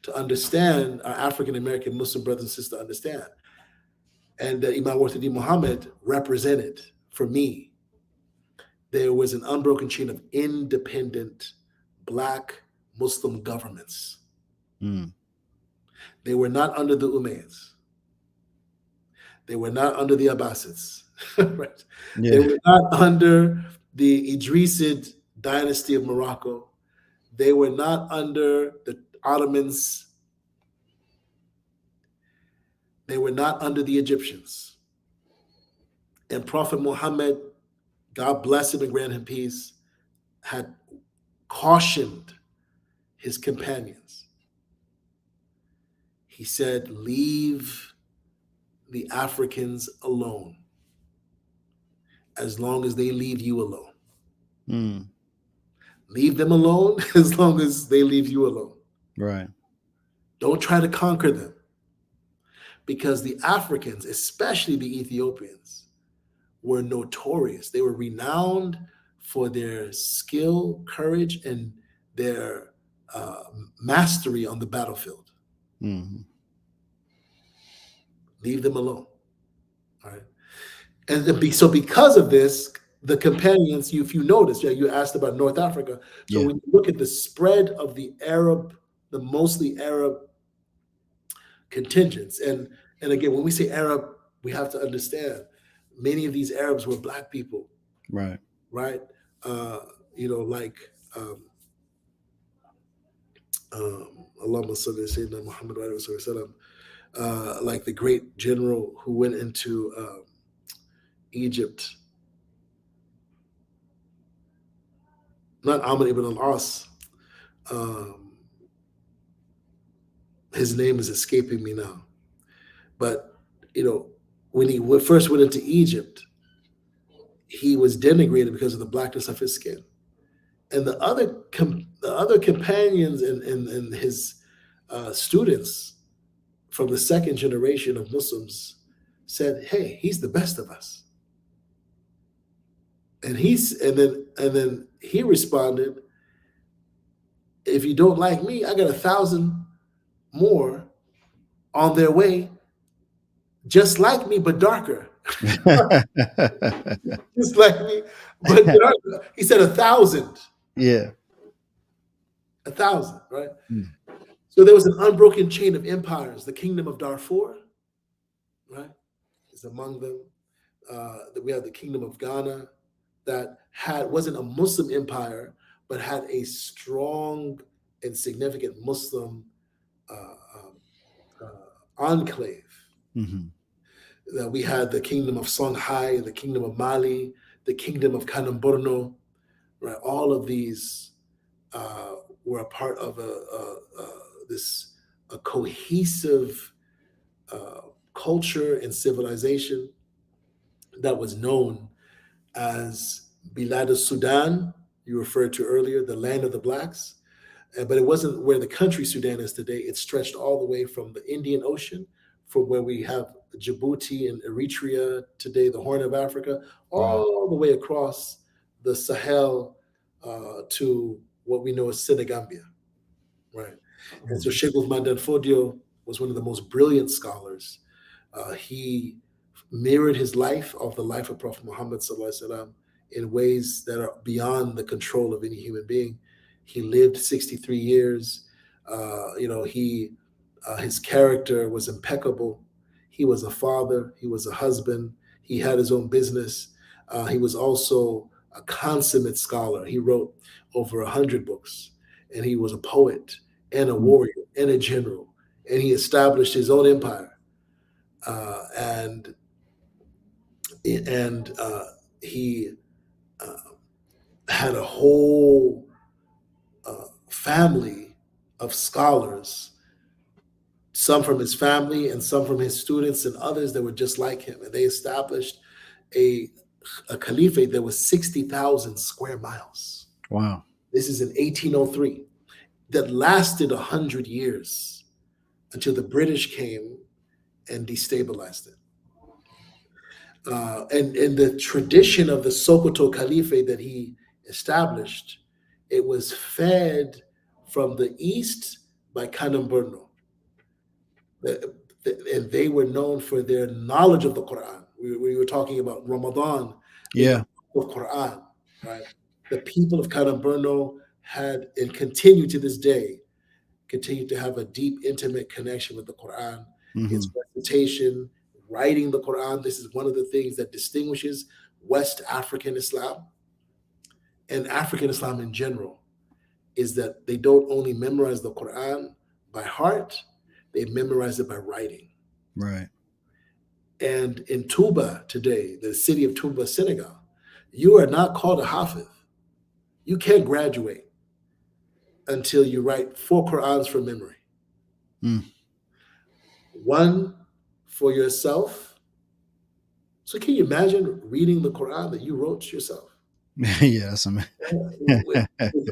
to understand, our African-American Muslim brothers and sisters to understand. And Imam Muhammad represented for me. There was an unbroken chain of independent Black Muslim governments. They were not under the Umayyads. They were not under the Abbasids. Right? They were not under the Idrisid dynasty of Morocco. They were not under the Ottomans. They were not under the Egyptians. And Prophet Muhammad, God bless him and grant him peace, had cautioned his companions. He said, leave the Africans alone as long as they leave you alone. Leave them alone as long as they leave you alone. Right. Don't try to conquer them. Because the Africans, especially the Ethiopians, were notorious. They were renowned for their skill, courage, and their mastery on the battlefield. Leave them alone. All right. And so because of this, the companions, if you notice, you asked about North Africa. So when you look at the spread of the mostly Arab contingents, and again, when we say Arab, we have to understand many of these Arabs were Black people. Right. Like Allahumma salli sayyidina Muhammad wa sallam, like the great general who went into Egypt, not Amr ibn al-As, his name is escaping me now. But, when he first went into Egypt, he was denigrated because of the blackness of his skin. And the other companions and his students from the second generation of Muslims said, "Hey, he's the best of us." And then he responded, "If you don't like me, I got 1,000 more on their way, just like me, but darker." Just like me, but darker. He said 1,000. Yeah. 1,000, right? So there was an unbroken chain of empires. The kingdom of Darfur, right, is among them. We have the kingdom of Ghana that wasn't a Muslim empire, but had a strong and significant Muslim enclave. That we had the kingdom of Songhai, the kingdom of Mali, the kingdom of Kanem-Borno, right? All of these were a part of a cohesive culture and civilization that was known as Bilad al-Sudan, you referred to earlier, the land of the blacks. But it wasn't where the country Sudan is today. It stretched all the way from the Indian Ocean, from where we have Djibouti and Eritrea today, the Horn of Africa, all the way across the Sahel to what we know as Senegambia, right? And so Shaykh Muhammad Mendes was one of the most brilliant scholars. He mirrored his life of the life of Prophet Muhammad ﷺ in ways that are beyond the control of any human being. He lived 63 years. His character was impeccable. He was a father. He was a husband. He had his own business. He was also a consummate scholar. He wrote over 100 books, and he was a poet and a warrior and a general, and he established his own empire. And he had a whole family of scholars, some from his family and some from his students and others that were just like him. And they established a caliphate that was 60,000 square miles. Wow. This is in 1803. That lasted 100 years until the British came and destabilized it. And the tradition of the Sokoto Caliphate that he established, it was fed from the east by Kanem-Borno. And they were known for their knowledge of the Quran. We were talking about Ramadan, yeah, of Quran, right? The people of Kanem-Borno had, and continue to this day, continue to have a deep, intimate connection with the Quran. Its recitation, writing the Quran. This is one of the things that distinguishes West African Islam and African Islam in general, is that they don't only memorize the Quran by heart, they memorize it by writing. Right. And in Touba today, the city of Touba, Senegal, you are not called a Hafiz. You can't graduate until you write 4 Qurans from memory. One for yourself. So can you imagine reading the Quran that you wrote yourself? Yes, I mean, with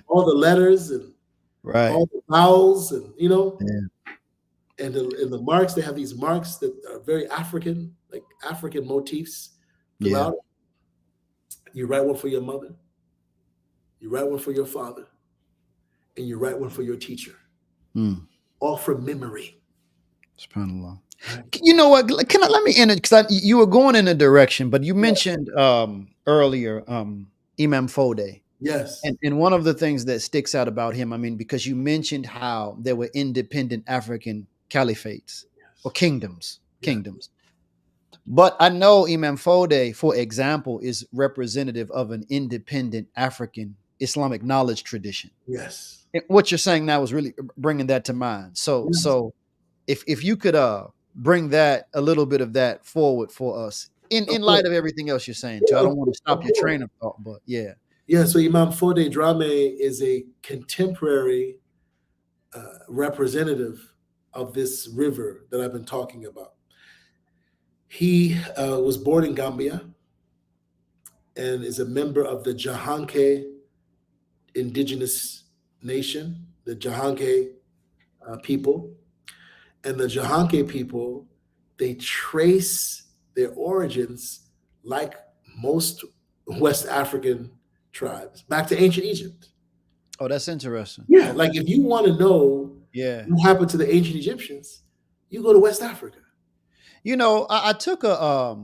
all the letters and all the vowels, and and the marks. They have these marks that are very African, like African motifs throughout. You write one for your mother, you write one for your father, and you write one for your teacher, all from memory. SubhanAllah. You know what? Let me end it, because you were going in a direction, but you mentioned earlier Imam Fode. Yes. And one of the things that sticks out about him, I mean, because you mentioned how there were independent African caliphates or kingdoms. But I know Imam Fode, for example, is representative of an independent African Islamic knowledge tradition. Yes. And what you're saying now is really bringing that to mind. So if you could bring that, a little bit of that forward for us in light of everything else you're saying too. I don't want to stop your train of thought, but yeah. Yeah, so Imam Fode Drame is a contemporary representative of this river that I've been talking about. He was born in Gambia and is a member of the Jahanke indigenous nation, the Jahanke people. And the Jahanke people, they trace their origins, like most West African tribes, back to ancient Egypt. Oh, that's interesting. Yeah, Okay. like if you want to know what happened to the ancient Egyptians, you go to West Africa. You know, I took a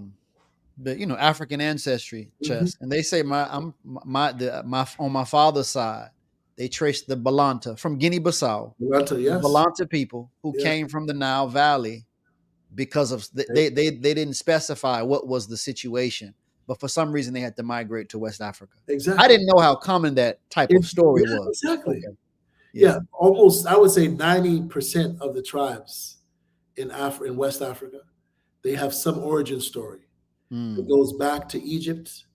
the African ancestry test, and they say on my father's side, they trace the Balanta from Guinea-Bissau. Balanta, The yes. Balanta people who came from the Nile Valley because of they didn't specify what was the situation, but for some reason they had to migrate to West Africa. Exactly. I didn't know how common that type of story was. Exactly. Okay. Yeah, almost, I would say 90% of the tribes in West Africa, they have some origin story. It goes back to Egypt,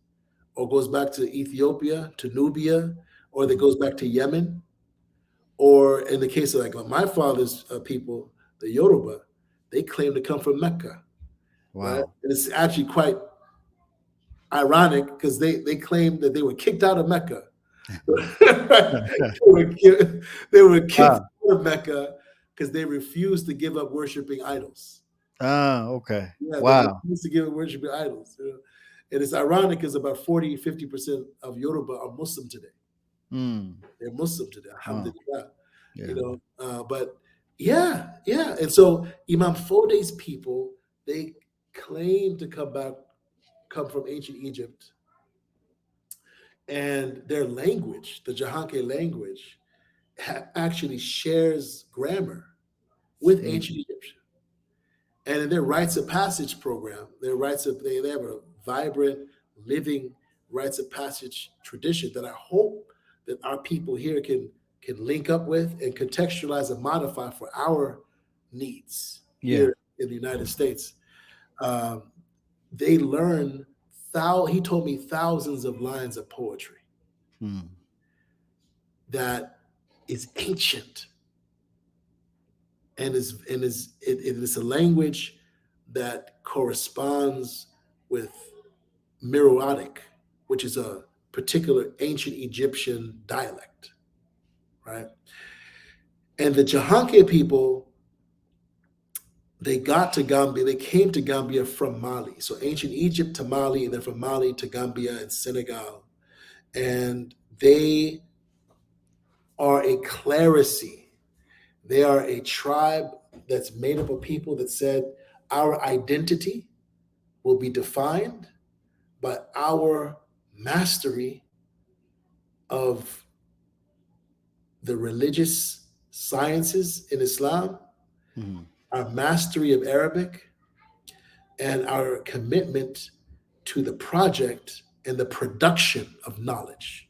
or goes back to Ethiopia, to Nubia, or that goes back to Yemen, or in the case of like my father's people, the Yoruba, they claim to come from Mecca. Wow. Right? And it's actually quite ironic because they claim that they were kicked out of Mecca. They were kicked out of Mecca because they refused to give up worshiping idols. Okay. Yeah, wow. They refused to give up worshiping idols. And it's ironic because about 40-50% of Yoruba are Muslim today. They're Muslim today. Alhamdulillah. But yeah. And so Imam Fode's people, they claim to come from ancient Egypt. And their language, the Jahanke language, actually shares grammar with ancient Egyptian. And in their rites of passage program, they have a vibrant, living rites of passage tradition that I hope that our people here can link up with and contextualize and modify for our needs here in the United States. They learn, he told me, thousands of lines of poetry that is ancient. And it is a language that corresponds with Meroitic, which is a particular ancient Egyptian dialect, right? And the Jahanke people, they got to Gambia, they came to Gambia from Mali. So ancient Egypt to Mali, and then from Mali to Gambia and Senegal. And they are a clerisy. They are a tribe that's made up of people that said our identity will be defined by our mastery of the religious sciences in Islam, our mastery of Arabic, and our commitment to the project and the production of knowledge.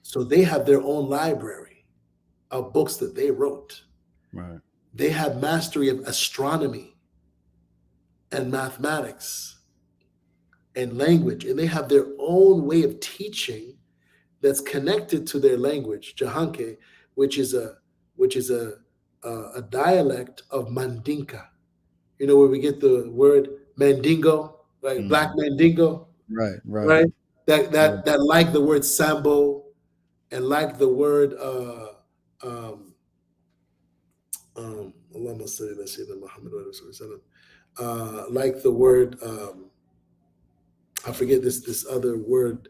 So they have their own library of books that they wrote. Right. They have mastery of astronomy and mathematics and language, and they have their own way of teaching that's connected to their language, Jahanke, which is a dialect of Mandinka. You know where we get the word Mandingo, right? Black Mandingo, right? That like the word Sambo, and like the word like the word I forget this other word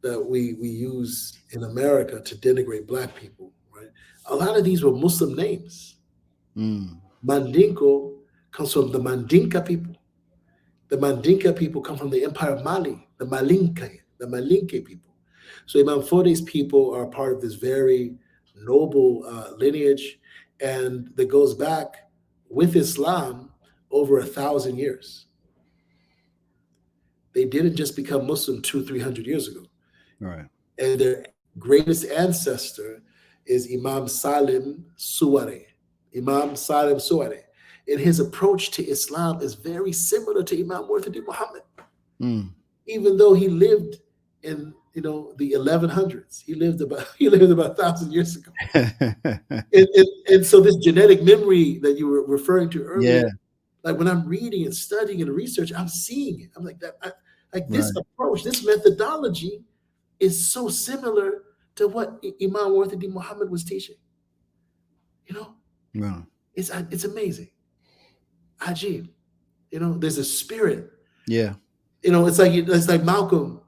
that we use in America to denigrate Black people, right? A lot of these were Muslim names. Mandinko comes from the Mandinka people. The Mandinka people come from the Empire of Mali, the Malinke people. So Imam Fode's people are part of this very noble lineage, and that goes back with Islam over 1,000 years. They didn't just become Muslim 200-300 years ago. Right. And their greatest ancestor is Imam Salim Suware. Imam Salim Suware. And his approach to Islam is very similar to Imam Muhammad. Even though he lived in the 1100s. He lived about 1,000 years ago. And so this genetic memory that you were referring to earlier, Yeah. like when I'm reading and studying and research, I'm seeing it. I'm like that. Like this Right. approach, this methodology is so similar to what Imam Muhammad was teaching. You know, Right. it's amazing. Ajib. There's a spirit. Yeah. It's like Malcolm,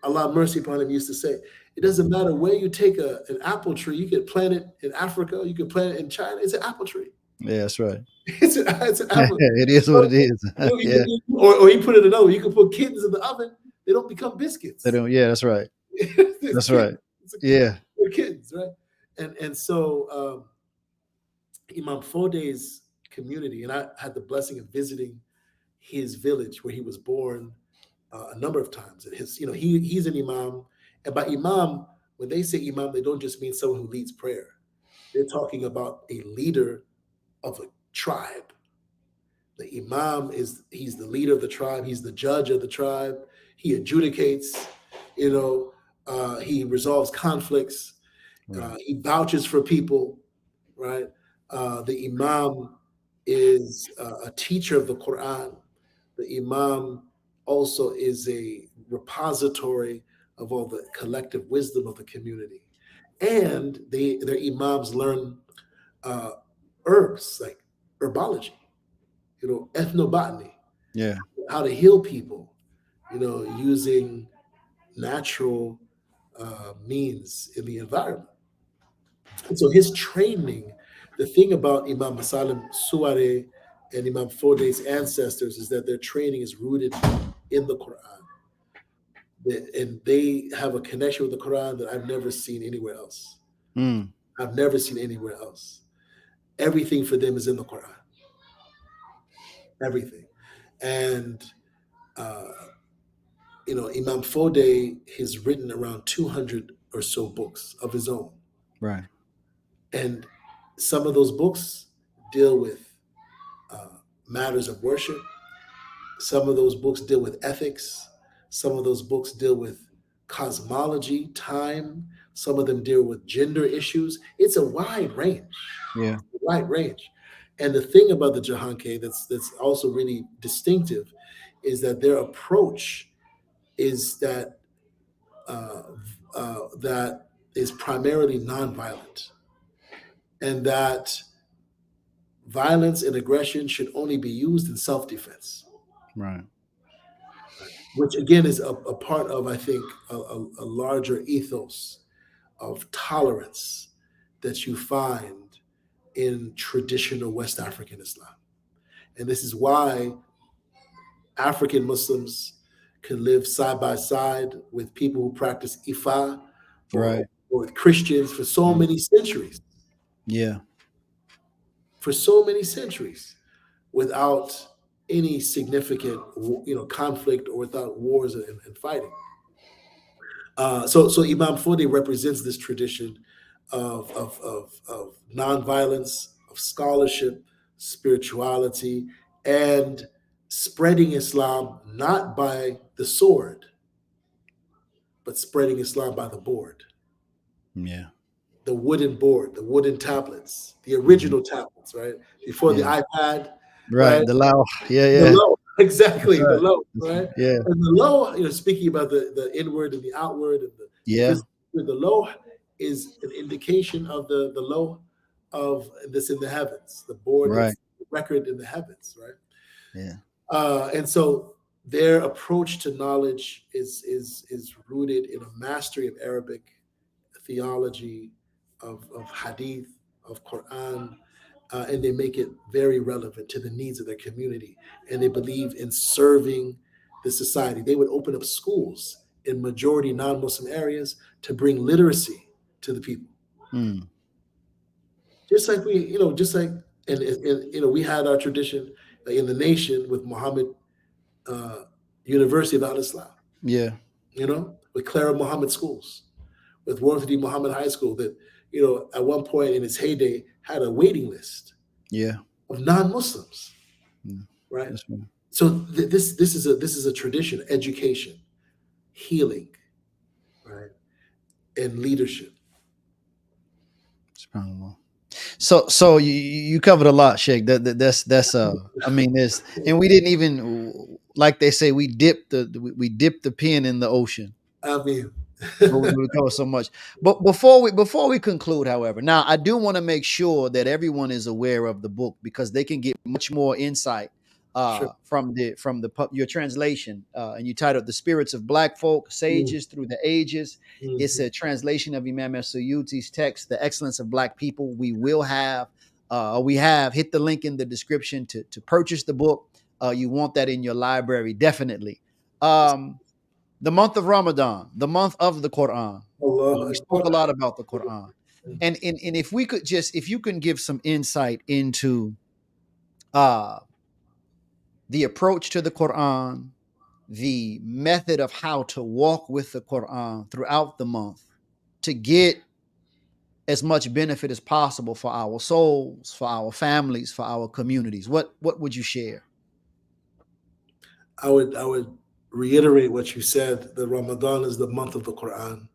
Allah mercy upon him, used to say, it doesn't matter where you take an apple tree. You could plant it in Africa, you could plant it in China. It's an apple tree. Yeah, that's right. It's an apple. It is what it is. Yeah. Or he put it another way. You could put kittens in the oven; they don't become They biscuits. don't. Yeah, that's right. It's That's kittens. right. Yeah. They're kittens, right? And so Imam Fode's community, and I had the blessing of visiting his village where he was born a number of times. And he's an imam, and by imam, when they say imam, they don't just mean someone who leads prayer. They're talking about a leader of a tribe. The imam he's the leader of the tribe. He's the judge of the tribe. He adjudicates. He resolves conflicts. Right. He vouches for people. Right. The imam is a teacher of the Quran. The imam also is a repository of all the collective wisdom of the community. And their imams learn herbs, like herbology, ethnobotany, Yeah. how to heal people, using natural means in the environment. And so his training, the thing about Imam Salim Suare and Imam Fode's ancestors is that their training is rooted in the Quran. And they have a connection with the Quran that I've never seen anywhere else. Mm. I've never seen anywhere else. Everything for them is in the Quran. Everything. And, Imam Fode has written around 200 or so books of his own. Right. And some of those books deal with matters of worship. Some of those books deal with ethics. Some of those books deal with cosmology, time. Some of them deal with gender issues. It's a wide range. Yeah. Wide range. And the thing about the Jahanke that's also really distinctive is that their approach is that that is primarily nonviolent, and that violence and aggression should only be used in self-defense. Right. Which again is a part of, I think, a larger ethos of tolerance that you find in traditional West African Islam. And this is why African Muslims can live side by side with people who practice Ifa or Right. with Christians for so many centuries. Yeah. For so many centuries without any significant conflict or without wars and fighting. So Imam Fode represents this tradition of nonviolence, of scholarship, spirituality, and spreading Islam not by the sword, but spreading Islam by the board. Yeah. The wooden board, the wooden tablets, the original tablets, right? Before the iPad, Right. right? The law. Yeah. The Yeah. low, exactly, That's the right. low, right? Yeah. And the low, speaking about the inward and the outward and the Yeah. physical, the low is an indication of the low of this in the heavens, the board Right. that's the record in the heavens, right? Yeah. And so their approach to knowledge is rooted in a mastery of Arabic theology, of hadith, of Quran, and they make it very relevant to the needs of their community. And they believe in serving the society. They would open up schools in majority non-Muslim areas to bring literacy to the people. Mm. Just like we had our tradition in the nation with Muhammad University of Al-Islam, Yeah. with Clara Muhammad schools, with Worthity Muhammad High School that, at one point in its heyday had a waiting list Yeah. of non-Muslims, right? That's right. So this is a tradition, education, healing, and leadership. So you covered a lot, Sheikh. That's I mean, there's, and we didn't even, like they say, we dipped the pen in the ocean. I mean, But we cover so much. But before we conclude, however, now I do want to make sure that everyone is aware of the book, because they can get much more insight sure. your translation, and you titled "The Spirits of Black Folk, Mm, Sages Through the Ages." It's mhm. a translation of Imam as-Suyuti's text, "The Excellence of Black People." We have hit the link in the description to purchase the book. You want that in your library, definitely. The month of Ramadan, the month of the Quran. Allah We spoke Akbar. a lot about the Quran. And if we could if you can give some insight into uh the approach to the Quran, the method of how to walk with the Quran throughout the month to get as much benefit as possible for our souls, for our families, for our communities. What would you share? I would reiterate what you said. That Ramadan is the month of the Quran,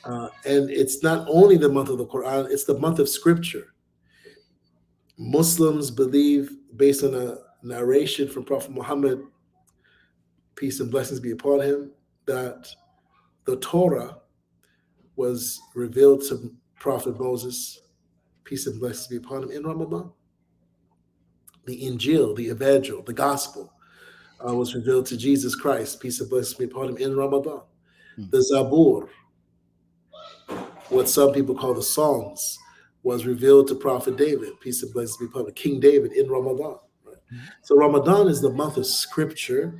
and it's not only the month of the Quran; it's the month of Scripture. Muslims believe, based on a narration from Prophet Muhammad, peace and blessings be upon him, that the Torah was revealed to Prophet Moses, peace and blessings be upon him, in Ramadan. The Injil, the Evangel, the Gospel, was revealed to Jesus Christ, peace and blessings be upon him, in Ramadan. Mm, The Zabur, what some people call the Psalms, was revealed to Prophet David, peace and blessings be upon him, King David, in Ramadan. Right? mm, So Ramadan is the month of Scripture,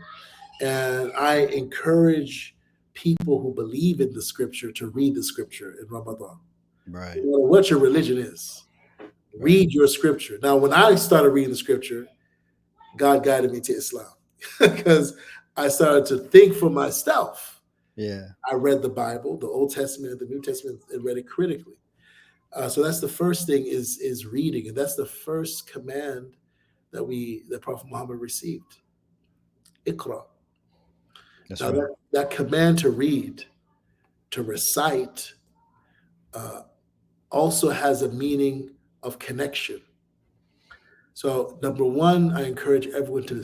and I encourage people who believe in the Scripture to read the Scripture in Ramadan. right, No matter what your religion is, right. read your Scripture. Now, when I started reading the Scripture, God guided me to Islam because I started to think for myself. Yeah. I read the Bible, the Old Testament, the New Testament, and read it critically. So that's the first thing, is reading, and that's the first command that Prophet Muhammad received. Iqra. That's Now right. that command to read, to recite, uh, also has a meaning of connection. So, number one, I encourage everyone to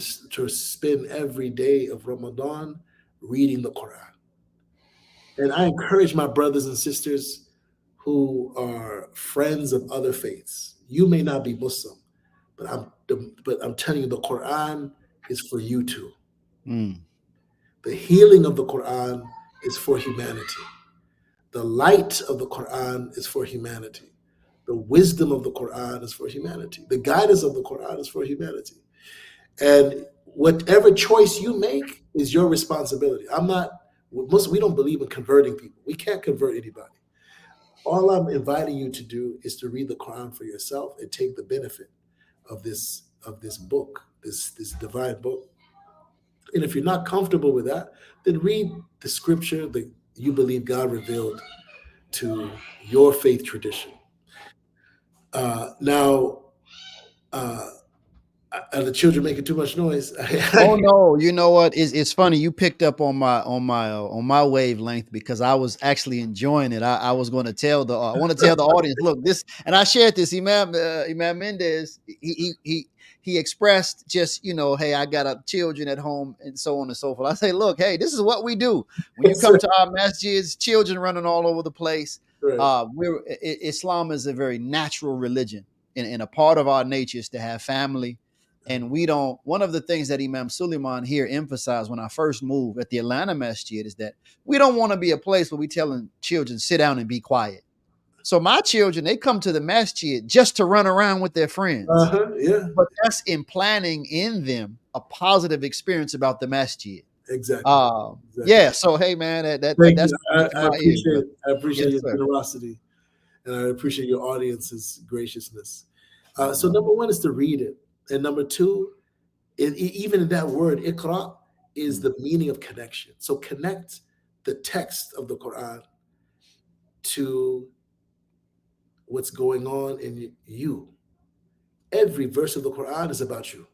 spend every day of Ramadan reading the Quran. And I encourage my brothers and sisters who are friends of other faiths. You may not be Muslim, but I'm telling you, the Quran is for you too. Mm, The healing of the Quran is for humanity. The light of the Quran is for humanity. The wisdom of the Quran is for humanity. The guidance of the Quran is for humanity. And whatever choice you make is your responsibility. I'm not, we don't believe in converting people. We can't convert anybody. All I'm inviting you to do is to read the Quran for yourself and take the benefit of this book, this divine book. And if you're not comfortable with that, then read the scripture that you believe God revealed to your faith tradition. Now, uh, are the children making too much noise? oh no, you know what? It's funny. You picked up on my wavelength, because I was actually enjoying it. I was going to tell I want to tell the audience, look, this, and I shared this. Imam Mendes, he expressed, just, hey, I got children at home and so on and so forth. I say, look, hey, this is what we do when you come to our masjids. Children running all over the place. Right. Islam is a very natural religion, and a part of our nature is to have family. And we don't, one of the things that Imam Suleiman here emphasized when I first moved at the Atlanta Masjid is that we don't want to be a place where we telling children sit down and be quiet. So my children, they come to the masjid just to run around with their friends. Yeah. But that's implanting in them a positive experience about the masjid. Exactly. Exactly. Yeah. So hey man, Thank that's you. music to I my ears, appreciate brother. I appreciate Yes, your sir. generosity, and I appreciate your audience's graciousness. So Allah. number one is to read it, and number two, even in that word "ikra" is Mm, the meaning of connection. So connect the text of the Quran to what's going on in you. Every verse of the Quran is about you.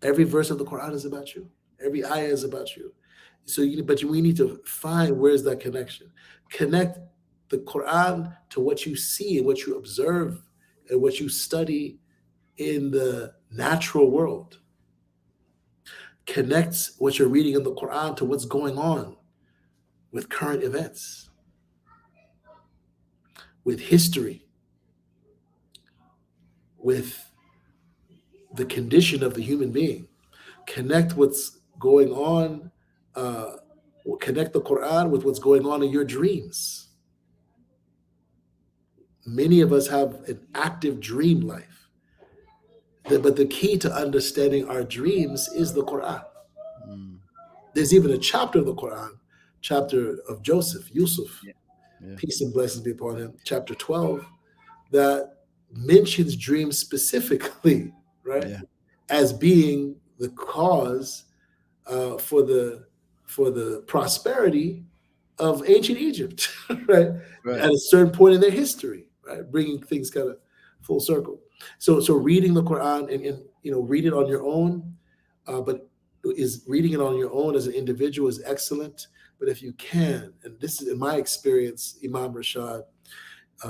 Every verse of the Quran is about you. Every ayah is about you. So, but we need to find where's that connection. Connect the Quran to what you see and what you observe and what you study in the natural world. Connect what you're reading in the Quran to what's going on with current events, with history, with the condition of the human being. Connect what's going on, uh, connect the Quran with what's going on in your dreams. Many of us have an active dream life. But the key to understanding our dreams is the Quran. Mm. There's even a chapter of the Quran, chapter of Joseph, Yusuf, Yeah. Yeah. peace and blessings be upon him, chapter 12, that mentions dreams specifically, right, Yeah. as being the cause for the prosperity of ancient Egypt, right, Right. at a certain point in their history, right, bringing things kind of full circle. So reading the Quran and read it on your own, but is reading it on your own as an individual is excellent. But if you can, and this is in my experience, Imam Rashad,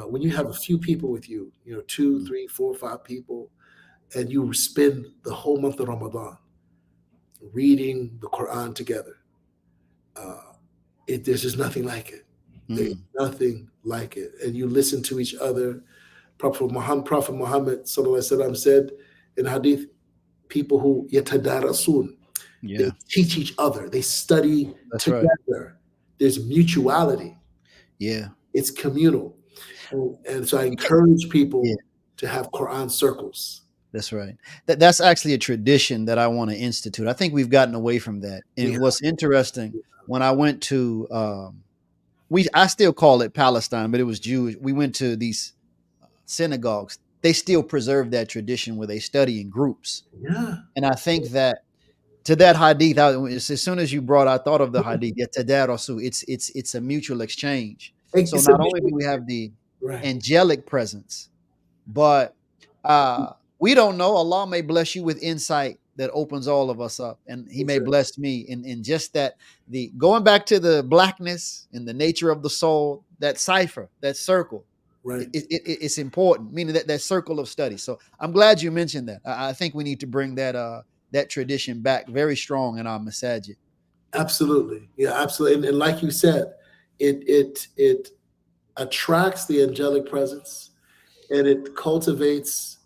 when you have a few people with you, 2, 3, 4, 5 people, and you spend the whole month of Ramadan reading the Quran together, there's just nothing like it. There's nothing like it. And you listen to each other. Prophet Muhammad Sallallahu Alaihi Wasallam said in Hadith, people who yatadarasun, they Yeah. teach each other, they study That's right. together. There's mutuality. Yeah. It's communal. And so I You can, encourage yeah. people to have Quran circles. That's right. That's actually a tradition that I want to institute. I think we've gotten away from that. We And what's interesting, when I went to I still call it Palestine, but it was Jewish. We went to these synagogues. They still preserve that tradition where they study in groups. Yeah. And I think that to that hadith, as soon as you brought, I thought of the hadith. Yeah, tadarasu. It's a mutual exchange. So It's a not only do we have the right. angelic presence, but we don't know. Allah may bless you with insight that opens all of us up, and He may bless me in just that. The going back to the blackness and the nature of the soul, that cipher, that circle, Right. it's important. Meaning that circle of study. So I'm glad you mentioned that. I think we need to bring that tradition back very strong in our masajid. Absolutely. Yeah, absolutely. And like you said, it attracts the angelic presence and it cultivates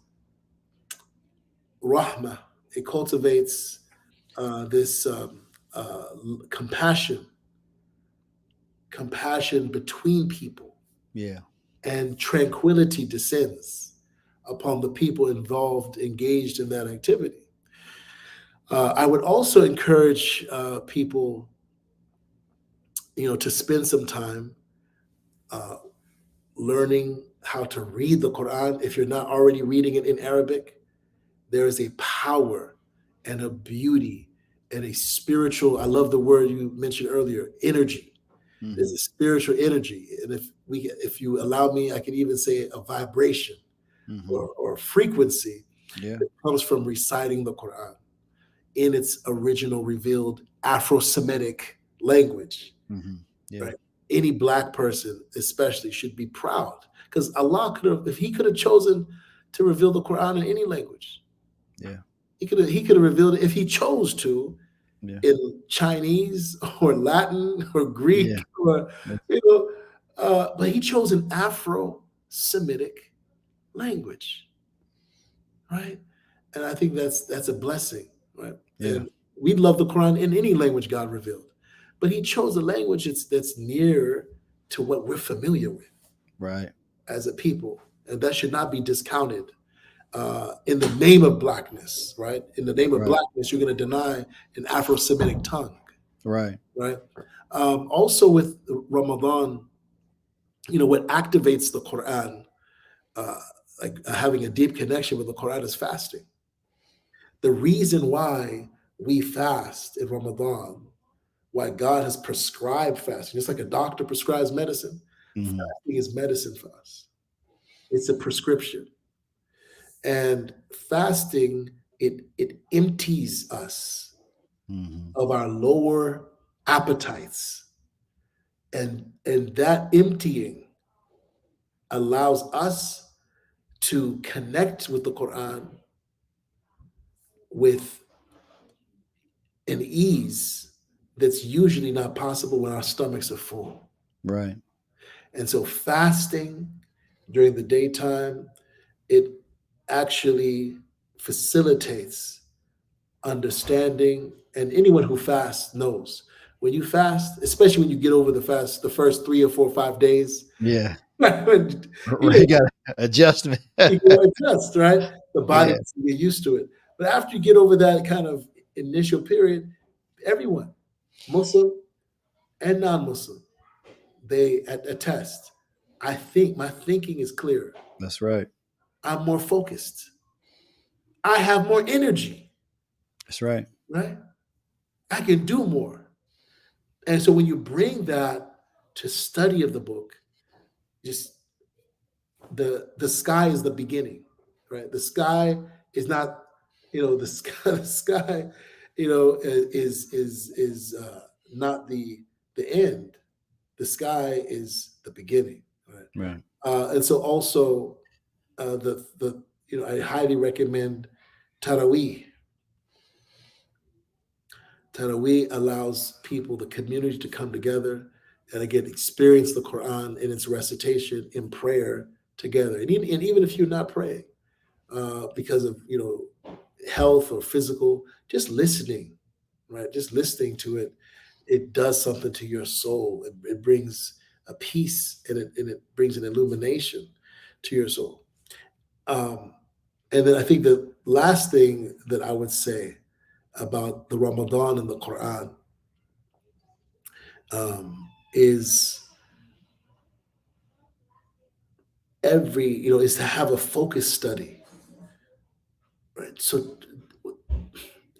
rahmah. It cultivates this compassion between people, Yeah. and tranquility descends upon the people involved, engaged in that activity. I would also encourage people, to spend some time uh, learning how to read the Quran. If you're not already reading it in Arabic, there is a power and a beauty and a spiritual, I love the word you mentioned earlier, energy. There's a spiritual energy. And if you allow me, I can even say a vibration or frequency Yeah. that comes from reciting the Quran in its original revealed Afro-Semitic language. Yeah. Right? Any Black person, especially, should be proud because Allah could have, if He could have chosen to reveal the Quran in any language, Yeah. He could have revealed it if He chose to Yeah. in Chinese or Latin or Greek Yeah. or but He chose an Afro-Semitic language, right? And I think that's a blessing, right? Yeah. And we love the Quran in any language God revealed, but He chose a language that's near to what we're familiar with Right. as a people, and that should not be discounted in the name of Blackness, right? In the name of Right. Blackness, you're going to deny an Afro-Semitic tongue, Right. right? Also, with Ramadan, what activates the Quran, like having a deep connection with the Quran, is fasting. The reason why we fast in Ramadan, why God has prescribed fasting, it's like a doctor prescribes medicine. Fasting is medicine for us. It's a prescription. And fasting, it empties us of our lower appetites. And that emptying allows us to connect with the Quran with an ease that's usually not possible when our stomachs are full. Right. And so fasting during the daytime, it actually facilitates understanding. And anyone who fasts knows when you fast, especially when you get over the fast, the first 3 or 4 or 5 days, Yeah. you Right. know, You got adjustment. you gotta adjust, right? The body Yeah. has to get used to it. But after you get over that kind of initial period, everyone, Muslim and non-Muslim, they attest. I think my thinking is clearer. That's right. I'm more focused. I have more energy, That's right. right? I can do more. And so when you bring that to study of the book, just the sky is the beginning, right? The sky is not, the sky, the sky, is not the end. The sky is the beginning, right? Right. And so also the I highly recommend Taraweeh. Taraweeh allows people, the community, to come together and again experience the Quran in its recitation in prayer together. And even if you're not praying because of health or physical, just listening, right? Just listening to it, it does something to your soul. It brings a peace and it brings an illumination to your soul. And then I think the last thing that I would say about the Ramadan and the Quran is is to have a focused study, right? So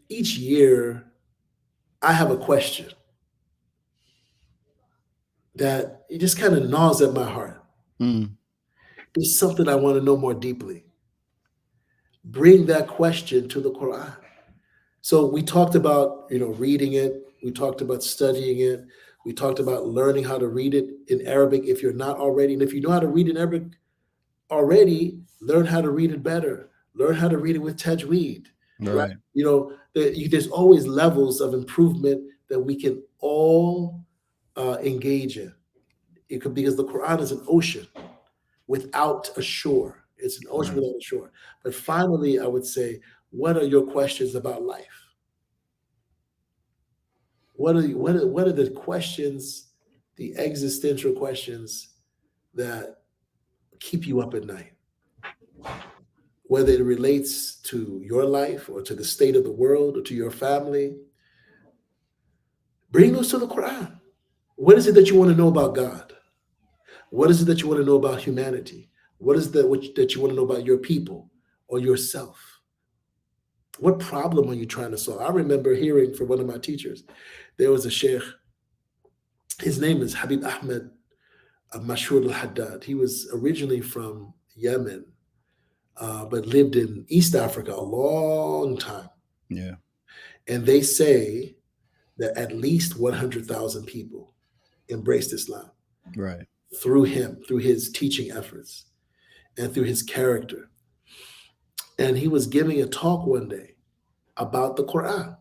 each year I have a question that it just kind of gnaws at my heart. Mm. It's something I want to know more deeply. Bring that question to the Quran. So we talked about, reading it. We talked about studying it. We talked about learning how to read it in Arabic if you're not already. And if you know how to read in Arabic already, learn how to read it better. Learn how to read it with tajweed, right? Right. There's always levels of improvement that we can all engage in. It could, because the Quran is an ocean without a shore. It's an ocean Right. without a shore. But finally, I would say, what are your questions about life? What are the questions, the existential questions that keep you up at night? Whether it relates to your life or to the state of the world or to your family, bring those to the Quran. What is it that you want to know about God? What is it that you want to know about humanity? What is that you want to know about your people or yourself? What problem are you trying to solve? I remember hearing from one of my teachers, there was a sheikh, his name is Habib Ahmed Mashhur al-Haddad. He was originally from Yemen, but lived in East Africa a long time. Yeah. And they say that at least 100,000 people embraced Islam Right. through him, through his teaching efforts, and through his character. And he was giving a talk one day about the Quran.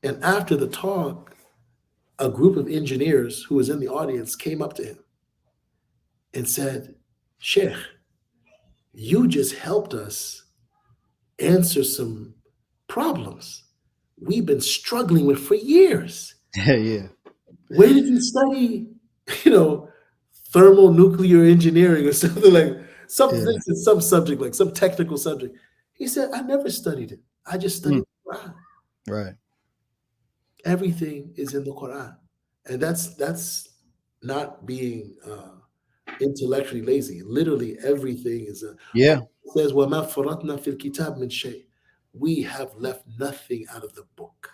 And after the talk, a group of engineers who was in the audience came up to him and said, Sheikh, you just helped us answer some problems we've been struggling with for years. Yeah. Where did you study, you know, thermonuclear engineering or something like Yeah. some subject, like some technical subject? He said, I never studied it. I just Mm. studied the Quran. Right. Everything is in the Quran. And that's not being intellectually lazy. Literally everything is Yeah. it says, وَمَا فَرَطْنَا فِي الْكِتَابِ مِنْ شَيْءٍ. We have left nothing out of the book.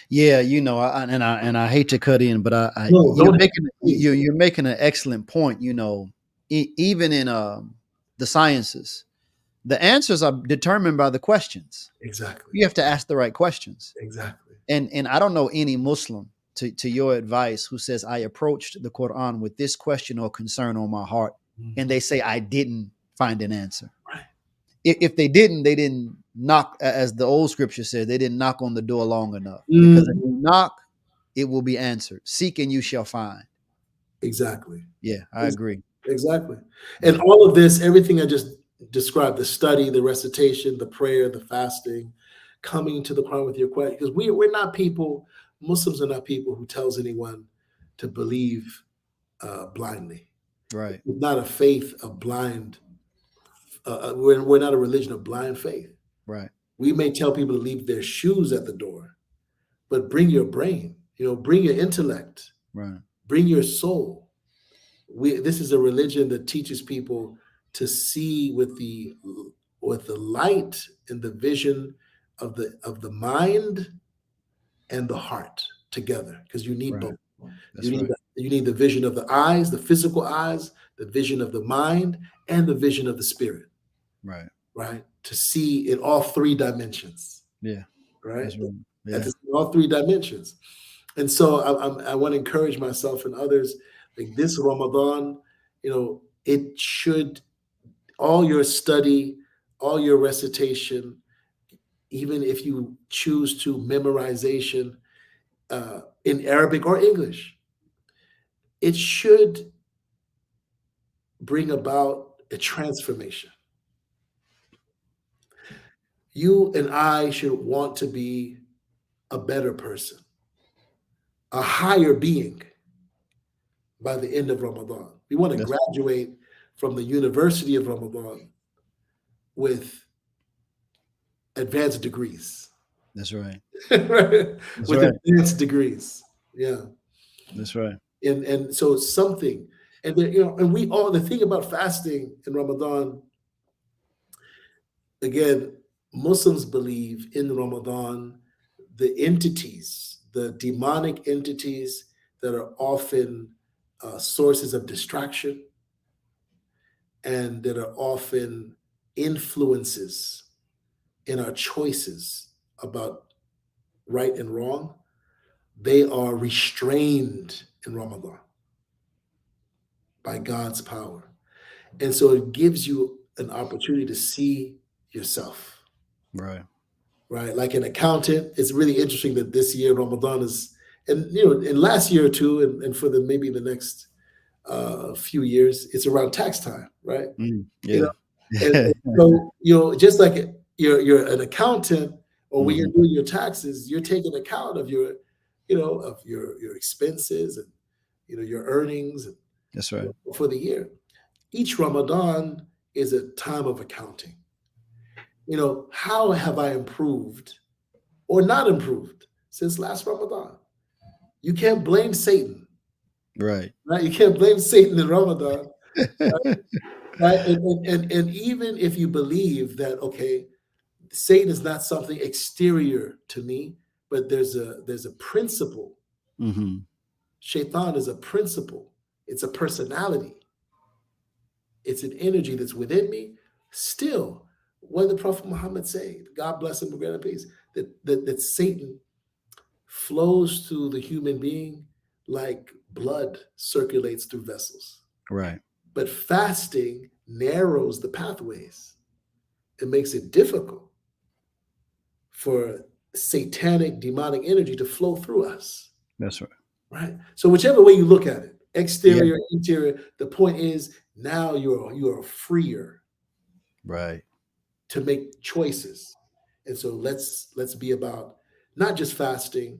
Yeah. I hate to cut in, but No, don't please. you're making an excellent point. Even in the sciences, the answers are determined by the questions. Exactly. You have to ask the right questions. Exactly. And I don't know any Muslim to your advice, who says, I approached the Quran with this question or concern on my heart, and they say I didn't find an answer. Right. If they didn't knock, as the old scripture says, they didn't knock on the door long enough. Because if you knock, it will be answered. Seek and you shall find. Exactly. Yeah, I agree. Exactly. And all of this, everything I just described, the study, the recitation, the prayer, the fasting, coming to the Quran with your question, because we're not people, Muslims are not people who tells anyone to believe blindly. Right. It's not a faith of blind, we're not a religion of blind faith. Right. We may tell people to leave their shoes at the door, but bring your brain, bring your intellect, Right. bring your soul. This is a religion that teaches people to see with the light and the vision of the mind and the heart together, because you need both. That's right. You need the vision of the eyes, the physical eyes, the vision of the mind, and the vision of the spirit. Right. Right. To see in all three dimensions. Yeah. Right. That's right. Yeah. To see all three dimensions. And so I want to encourage myself and others, like this Ramadan, it should, all your study, all your recitation, even if you choose to memorization in Arabic or English, it should bring about a transformation. You and I should want to be a better person, a higher being by the end of Ramadan. We want to graduate from the University of Ramadan with advanced degrees. That's right. With advanced degrees. Yeah. That's right. And so something, and and we all, the thing about fasting in Ramadan, again, Muslims believe in Ramadan, the entities, the demonic entities that are often sources of distraction and that are often influences in our choices about right and wrong, they are restrained in Ramadan by God's power. And so it gives you an opportunity to see yourself. Right. Right. Like an accountant, it's really interesting that this year Ramadan is, and in last year or two, and for maybe the next few years, it's around tax time, right? Yeah. And so just like you're an accountant, or when you're doing your taxes, you're taking account of your expenses and your earnings. And, that's right. For the year, each Ramadan is a time of accounting. How have I improved or not improved since last Ramadan? You can't blame Satan. Right. You can't blame Satan in Ramadan. Right? And even if you believe that, okay, Satan is not something exterior to me, but there's a principle. Shaitan is a principle. It's a personality. It's an energy that's within me. Still, what did the Prophet Muhammad say? God bless him and grant him peace. That Satan flows through the human being like blood circulates through vessels. Right. But fasting narrows the pathways. It makes it difficult for satanic, demonic energy to flow through us. That's right. Right. So whichever way you look at it, exterior, interior, the point is now you are freer. Right. To make choices. And so let's be about not just fasting,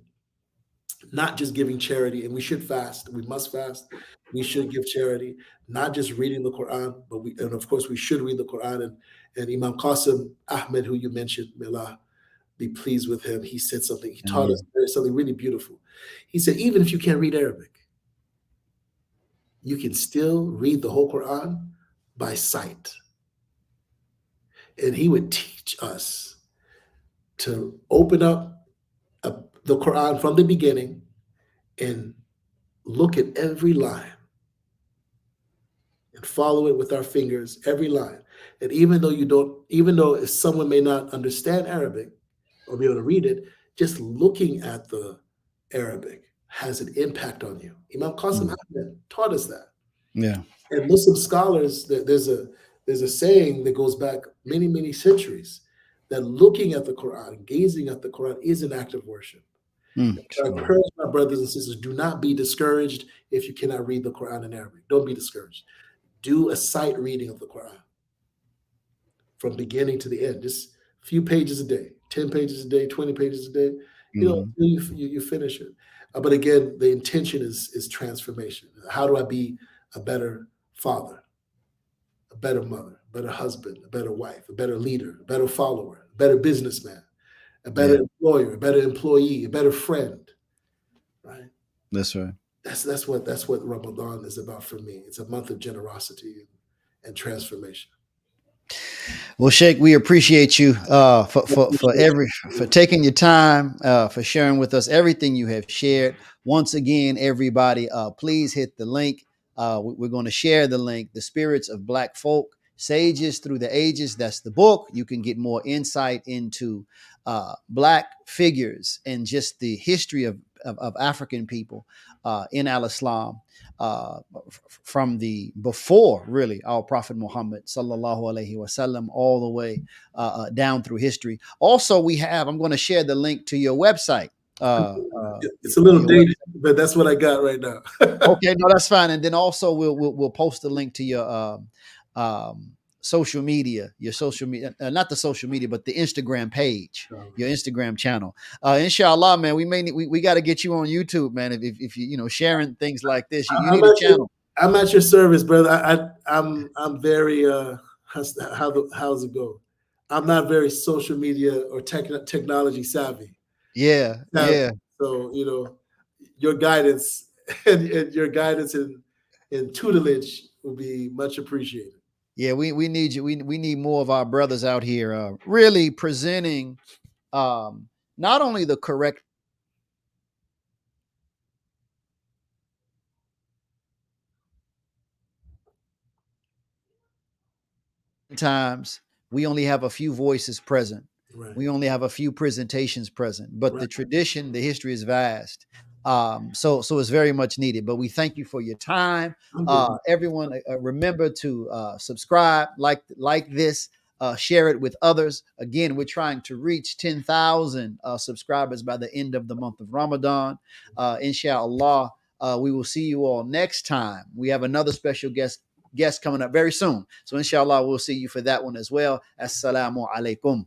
not just giving charity, and we should fast, we must fast, we should give charity, not just reading the Quran, but and of course we should read the Quran. And Imam Qasim Ahmed, who you mentioned, may Allah be pleased with him, he said something, he taught us something really beautiful. He said, even if you can't read Arabic, you can still read the whole Quran by sight. And he would teach us to open up the Quran from the beginning and look at every line and follow it with our fingers, every line. And even though if someone may not understand Arabic or be able to read it, just looking at the Arabic has an impact on you. Imam Qasim Ahmed taught us that. Yeah. And Muslim scholars, there's a saying that goes back many, many centuries, that looking at the Quran, gazing at the Quran, is an act of worship. I encourage my brothers and sisters, do not be discouraged if you cannot read the Quran in Arabic. Don't be discouraged. Do a sight reading of the Quran from beginning to the end. Just a few pages a day, 10 pages a day, 20 pages a day. You finish it. But again, the intention is transformation. How do I be a better father, a better mother, a better husband, a better wife, a better leader, a better follower, a better businessman, a better employer, a better employee, a better friend, right? That's right. That's what Ramadan is about for me. It's a month of generosity and transformation. Well, Shaykh, we appreciate you for taking your time, for sharing with us everything you have shared. Once again, everybody, please hit the link. We're going to share the link, The Spirits of Black Folk, Sages Through the Ages. That's the book. You can get more insight into Black figures and just the history of African people in Al-Islam. From the before really our Prophet Muhammad sallallahu alaihi wasallam all the way down through history. Also, I'm going to share the link to your website. It's a little dated, but that's what I got right now. Okay, no, that's fine. And then also we'll post the link to your social media, not the social media, but the Instagram page, your Instagram channel. Inshallah, man, we got to get you on YouTube, man. If you sharing things like this, you need a channel. I'm at your service, brother. I'm very how's it go? I'm not very social media or technology savvy. Yeah. So your guidance and your guidance and tutelage will be much appreciated. Yeah, we need you. We need more of our brothers out here, really presenting not only the correct times. We only have a few voices present. Right. We only have a few presentations present, but the tradition, the history is vast. So it's very much needed. But we thank you for your time. Everyone, remember to subscribe, like this, share it with others. Again, we're trying to reach 10,000 subscribers by the end of the month of Ramadan. Inshallah, we will see you all next time. We have another special guest coming up very soon. So inshallah, we'll see you for that one as well. Assalamu alaikum.